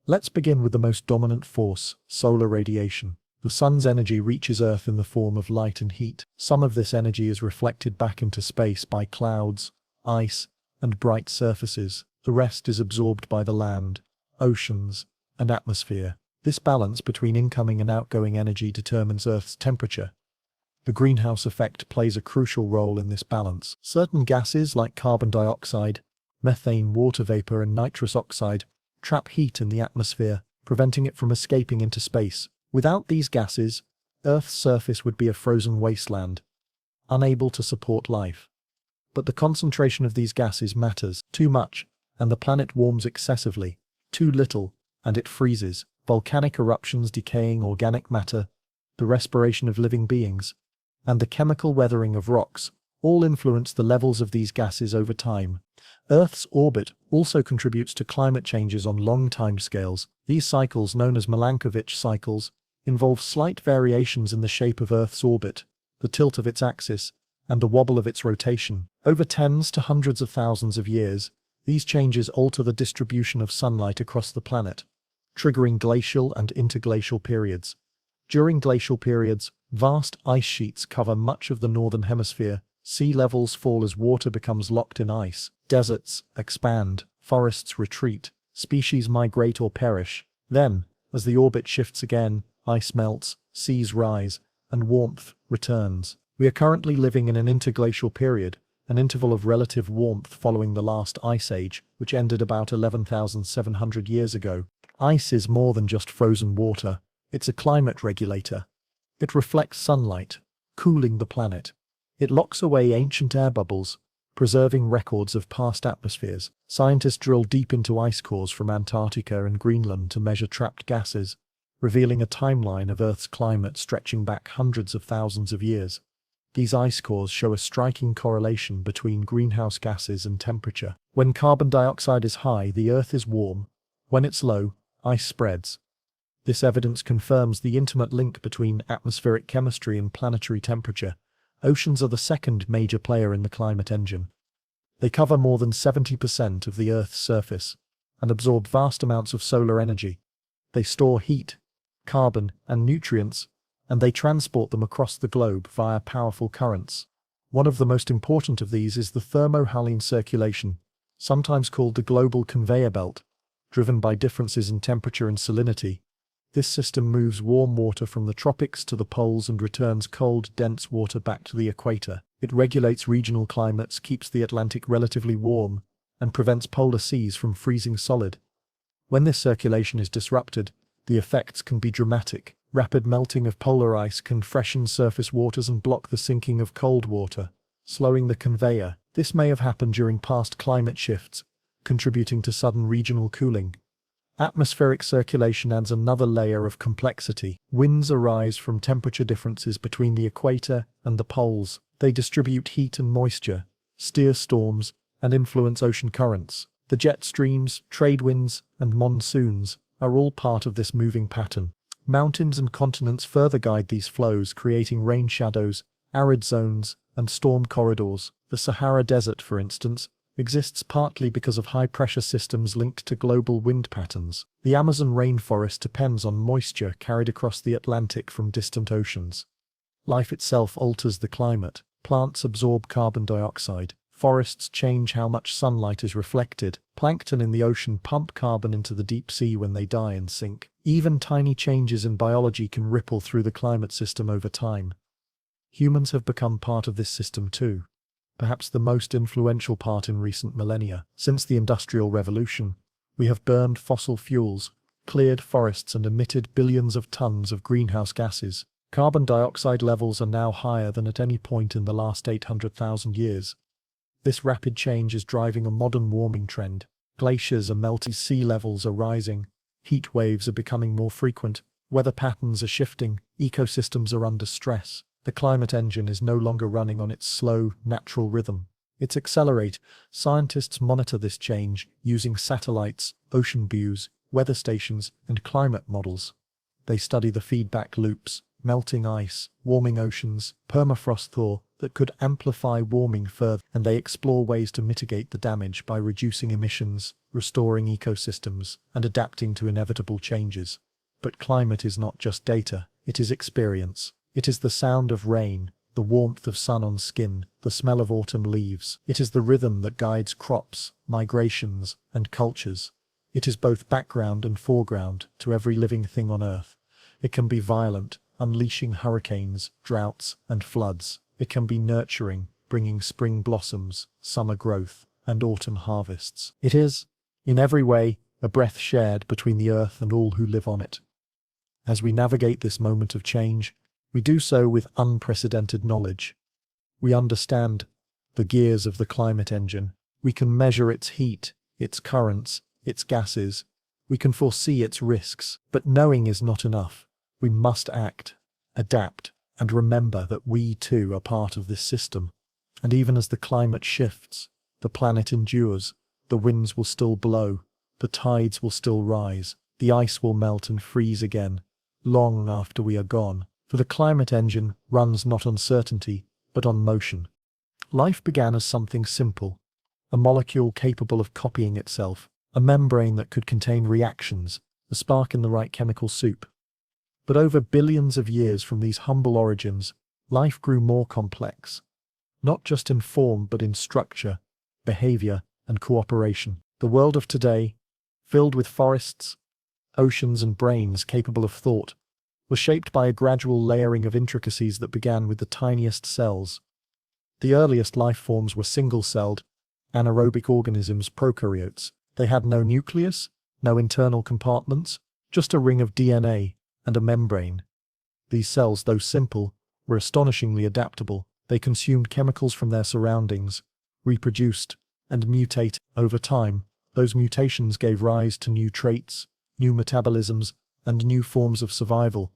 Let's begin with the most dominant force, solar radiation. The sun's energy reaches Earth in the form of light and heat. Some of this energy is reflected back into space by clouds, ice, and bright surfaces. The rest is absorbed by the land, oceans, and atmosphere. This balance between incoming and outgoing energy determines Earth's temperature. The greenhouse effect plays a crucial role in this balance. Certain gases like carbon dioxide, methane, water vapor, and nitrous oxide trap heat in the atmosphere, preventing it from escaping into space. Without these gases, Earth's surface would be a frozen wasteland, unable to support life. But the concentration of these gases matters. Too much, and the planet warms excessively. Too little, and it freezes. Volcanic eruptions decaying organic matter, the respiration of living beings, and the chemical weathering of rocks all influence the levels of these gases over time. Earth's orbit also contributes to climate changes on long timescales. These cycles, known as Milankovitch cycles, involve slight variations in the shape of Earth's orbit, the tilt of its axis, and the wobble of its rotation. Over tens to hundreds of thousands of years, these changes alter the distribution of sunlight across the planet, triggering glacial and interglacial periods. During glacial periods, vast ice sheets cover much of the northern hemisphere. Sea levels fall as water becomes locked in ice. Deserts expand, forests retreat, species migrate or perish. Then, as the orbit shifts again, ice melts, seas rise, and warmth returns. We are currently living in an interglacial period, an interval of relative warmth following the last ice age, which ended about 11,700 years ago. Ice is more than just frozen water. It's a climate regulator. It reflects sunlight, cooling the planet. It locks away ancient air bubbles, preserving records of past atmospheres. Scientists drill deep into ice cores from Antarctica and Greenland to measure trapped gases, revealing a timeline of Earth's climate stretching back hundreds of thousands of years. These ice cores show a striking correlation between greenhouse gases and temperature. When carbon dioxide is high, the Earth is warm. When it's low, ice spreads. This evidence confirms the intimate link between atmospheric chemistry and planetary temperature. Oceans are the second major player in the climate engine. They cover more than 70% of the Earth's surface and absorb vast amounts of solar energy. They store heat, carbon, and nutrients, and they transport them across the globe via powerful currents. One of the most important of these is the thermohaline circulation, sometimes called the global conveyor belt, driven by differences in temperature and salinity. This system moves warm water from the tropics to the poles and returns cold, dense water back to the equator. It regulates regional climates, keeps the Atlantic relatively warm, and prevents polar seas from freezing solid. When this circulation is disrupted, the effects can be dramatic. Rapid melting of polar ice can freshen surface waters and block the sinking of cold water, slowing the conveyor. This may have happened during past climate shifts, contributing to sudden regional cooling. Atmospheric circulation adds another layer of complexity. Winds arise from temperature differences between the equator and the poles. They distribute heat and moisture, steer storms, and influence ocean currents. The jet streams, trade winds, and monsoons are all part of this moving pattern. Mountains and continents further guide these flows, creating rain shadows, arid zones, and storm corridors. The Sahara Desert, for instance, exists partly because of high-pressure systems linked to global wind patterns. The Amazon rainforest depends on moisture carried across the Atlantic from distant oceans. Life itself alters the climate. Plants absorb carbon dioxide. Forests change how much sunlight is reflected. Plankton in the ocean pump carbon into the deep sea when they die and sink. Even tiny changes in biology can ripple through the climate system over time. Humans have become part of this system too. Perhaps the most influential part in recent millennia. Since the Industrial Revolution, we have burned fossil fuels, cleared forests, and emitted billions of tons of greenhouse gases. Carbon dioxide levels are now higher than at any point in the last 800,000 years. This rapid change is driving a modern warming trend. Glaciers are melting, sea levels are rising, heat waves are becoming more frequent, weather patterns are shifting, ecosystems are under stress. The climate engine is no longer running on its slow, natural rhythm. It's accelerating. Scientists monitor this change using satellites, ocean views, weather stations, and climate models. They study the feedback loops, melting ice, warming oceans, permafrost thaw that could amplify warming further, and they explore ways to mitigate the damage by reducing emissions, restoring ecosystems, and adapting to inevitable changes. But climate is not just data, it is experience. It is the sound of rain, the warmth of sun on skin, the smell of autumn leaves. It is the rhythm that guides crops, migrations, and cultures. It is both background and foreground to every living thing on Earth. It can be violent, unleashing hurricanes, droughts, and floods. It can be nurturing, bringing spring blossoms, summer growth, and autumn harvests. It is, in every way, a breath shared between the Earth and all who live on it. As we navigate this moment of change, we do so with unprecedented knowledge. We understand the gears of the climate engine. We can measure its heat, its currents, its gases. We can foresee its risks. But knowing is not enough. We must act, adapt, and remember that we too are part of this system. And even as the climate shifts, the planet endures. The winds will still blow. The tides will still rise. The ice will melt and freeze again, long after we are gone. For the climate engine runs not on certainty, but on motion. Life began as something simple, a molecule capable of copying itself, a membrane that could contain reactions, a spark in the right chemical soup. But over billions of years from these humble origins, life grew more complex, not just in form but in structure, behavior, and cooperation. The world of today, filled with forests, oceans, and brains capable of thought, was shaped by a gradual layering of intricacies that began with the tiniest cells. The earliest life forms were single-celled, anaerobic organisms, prokaryotes. They had no nucleus, no internal compartments, just a ring of DNA and a membrane. These cells, though simple, were astonishingly adaptable. They consumed chemicals from their surroundings, reproduced, and mutated. Over time, those mutations gave rise to new traits, new metabolisms, and new forms of survival.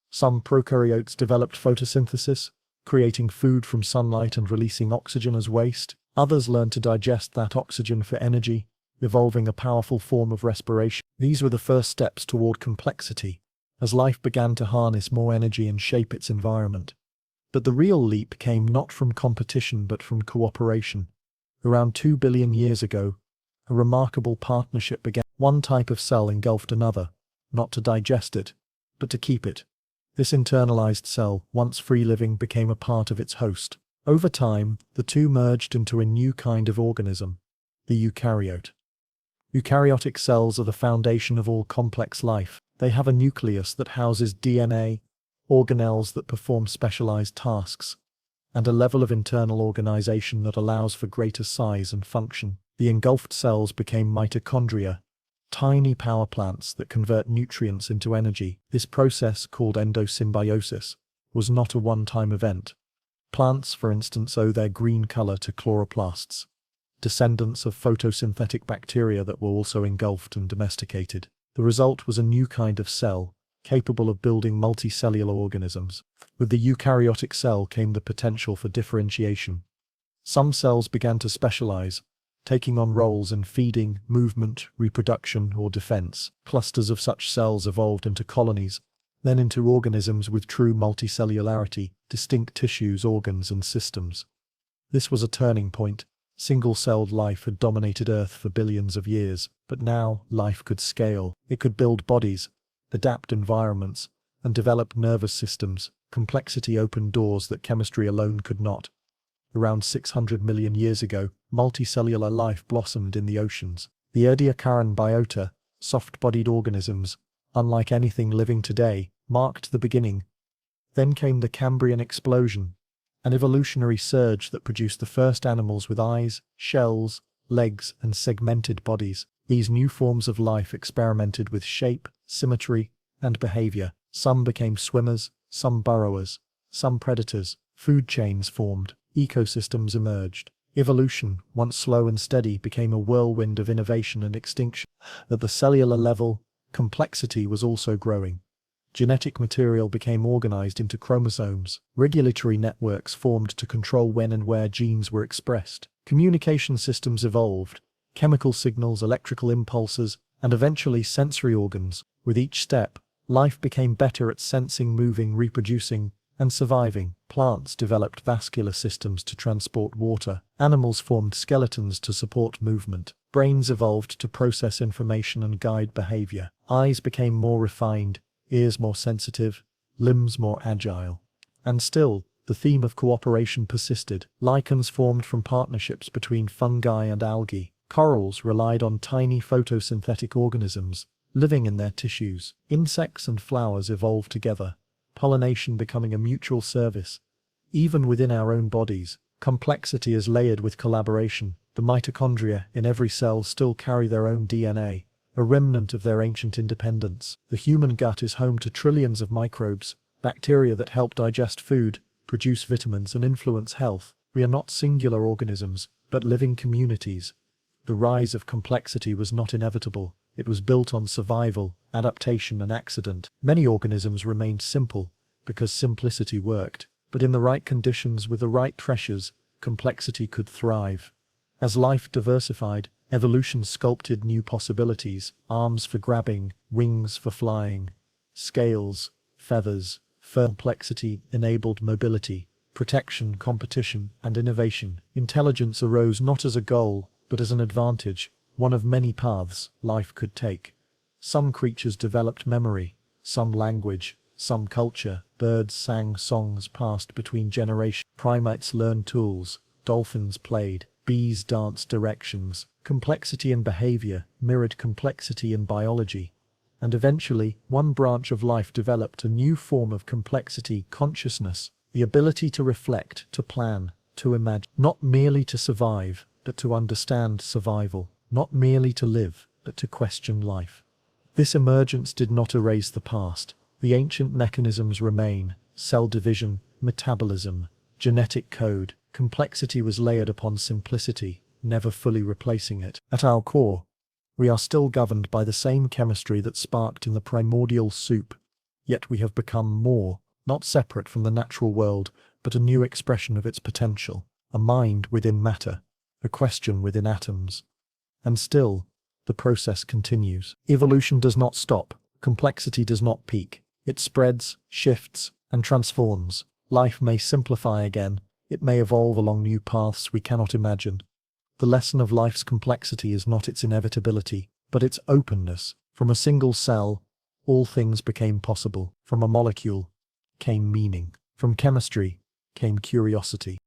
Some prokaryotes developed photosynthesis, creating food from sunlight and releasing oxygen as waste. Others learned to digest that oxygen for energy, evolving a powerful form of respiration. These were the first steps toward complexity, as life began to harness more energy and shape its environment. But the real leap came not from competition but from cooperation. Around 2 billion years ago, a remarkable partnership began. One type of cell engulfed another, not to digest it, but to keep it. This internalized cell, once free-living, became a part of its host. Over time, the two merged into a new kind of organism, the eukaryote. Eukaryotic cells are the foundation of all complex life. They have a nucleus that houses DNA, organelles that perform specialized tasks, and a level of internal organization that allows for greater size and function. The engulfed cells became mitochondria, tiny power plants that convert nutrients into energy. This process, called endosymbiosis, was not a one-time event. Plants, for instance, owe their green color to chloroplasts, descendants of photosynthetic bacteria that were also engulfed and domesticated. The result was a new kind of cell, capable of building multicellular organisms. With the eukaryotic cell came the potential for differentiation. Some cells began to specialize, taking on roles in feeding, movement, reproduction, or defense. Clusters of such cells evolved into colonies, then into organisms with true multicellularity, distinct tissues, organs, and systems. This was a turning point. Single-celled life had dominated Earth for billions of years, but now life could scale. It could build bodies, adapt environments, and develop nervous systems. Complexity opened doors that chemistry alone could not. Around 600 million years ago, multicellular life blossomed in the oceans. The Ediacaran biota, soft-bodied organisms, unlike anything living today, marked the beginning. Then came the Cambrian explosion, an evolutionary surge that produced the first animals with eyes, shells, legs, and segmented bodies. These new forms of life experimented with shape, symmetry, and behavior. Some became swimmers, some burrowers, some predators. Food chains formed, ecosystems emerged. Evolution, once slow and steady, became a whirlwind of innovation and extinction. At the cellular level, complexity was also growing. Genetic material became organized into chromosomes. Regulatory networks formed to control when and where genes were expressed. Communication systems evolved, chemical signals, electrical impulses, and eventually sensory organs. With each step, life became better at sensing, moving, reproducing, and surviving. Plants developed vascular systems to transport water. Animals formed skeletons to support movement. Brains evolved to process information and guide behavior. Eyes became more refined, ears more sensitive, limbs more agile. And still, the theme of cooperation persisted. Lichens formed from partnerships between fungi and algae. Corals relied on tiny photosynthetic organisms, living in their tissues. Insects and flowers evolved together, pollination becoming a mutual service. Even within our own bodies, complexity is layered with collaboration. The mitochondria in every cell still carry their own DNA, a remnant of their ancient independence. The human gut is home to trillions of microbes, bacteria that help digest food, produce vitamins, and influence health. We are not singular organisms, but living communities. The rise of complexity was not inevitable. It was built on survival, adaptation, and accident. Many organisms remained simple because simplicity worked, but in the right conditions with the right pressures, complexity could thrive. As life diversified, evolution sculpted new possibilities: arms for grabbing, wings for flying, scales, feathers, fur. Complexity enabled mobility, protection, competition, and innovation. Intelligence arose not as a goal, but as an advantage, one of many paths life could take. Some creatures developed memory, some language, some culture. Birds sang songs passed between generations. Primates learned tools, dolphins played, bees danced directions. Complexity in behavior mirrored complexity in biology. And eventually, one branch of life developed a new form of complexity: consciousness, the ability to reflect, to plan, to imagine. Not merely to survive, but to understand survival. Not merely to live, but to question life. This emergence did not erase the past. The ancient mechanisms remain: cell division, metabolism, genetic code. Complexity was layered upon simplicity, never fully replacing it. At our core, we are still governed by the same chemistry that sparked in the primordial soup, yet we have become more, not separate from the natural world, but a new expression of its potential, a mind within matter, a question within atoms. And still, the process continues. Evolution does not stop. Complexity does not peak. It spreads, shifts, and transforms. Life may simplify again. It may evolve along new paths we cannot imagine. The lesson of life's complexity is not its inevitability, but its openness. From a single cell, all things became possible. From a molecule came meaning. From chemistry came curiosity.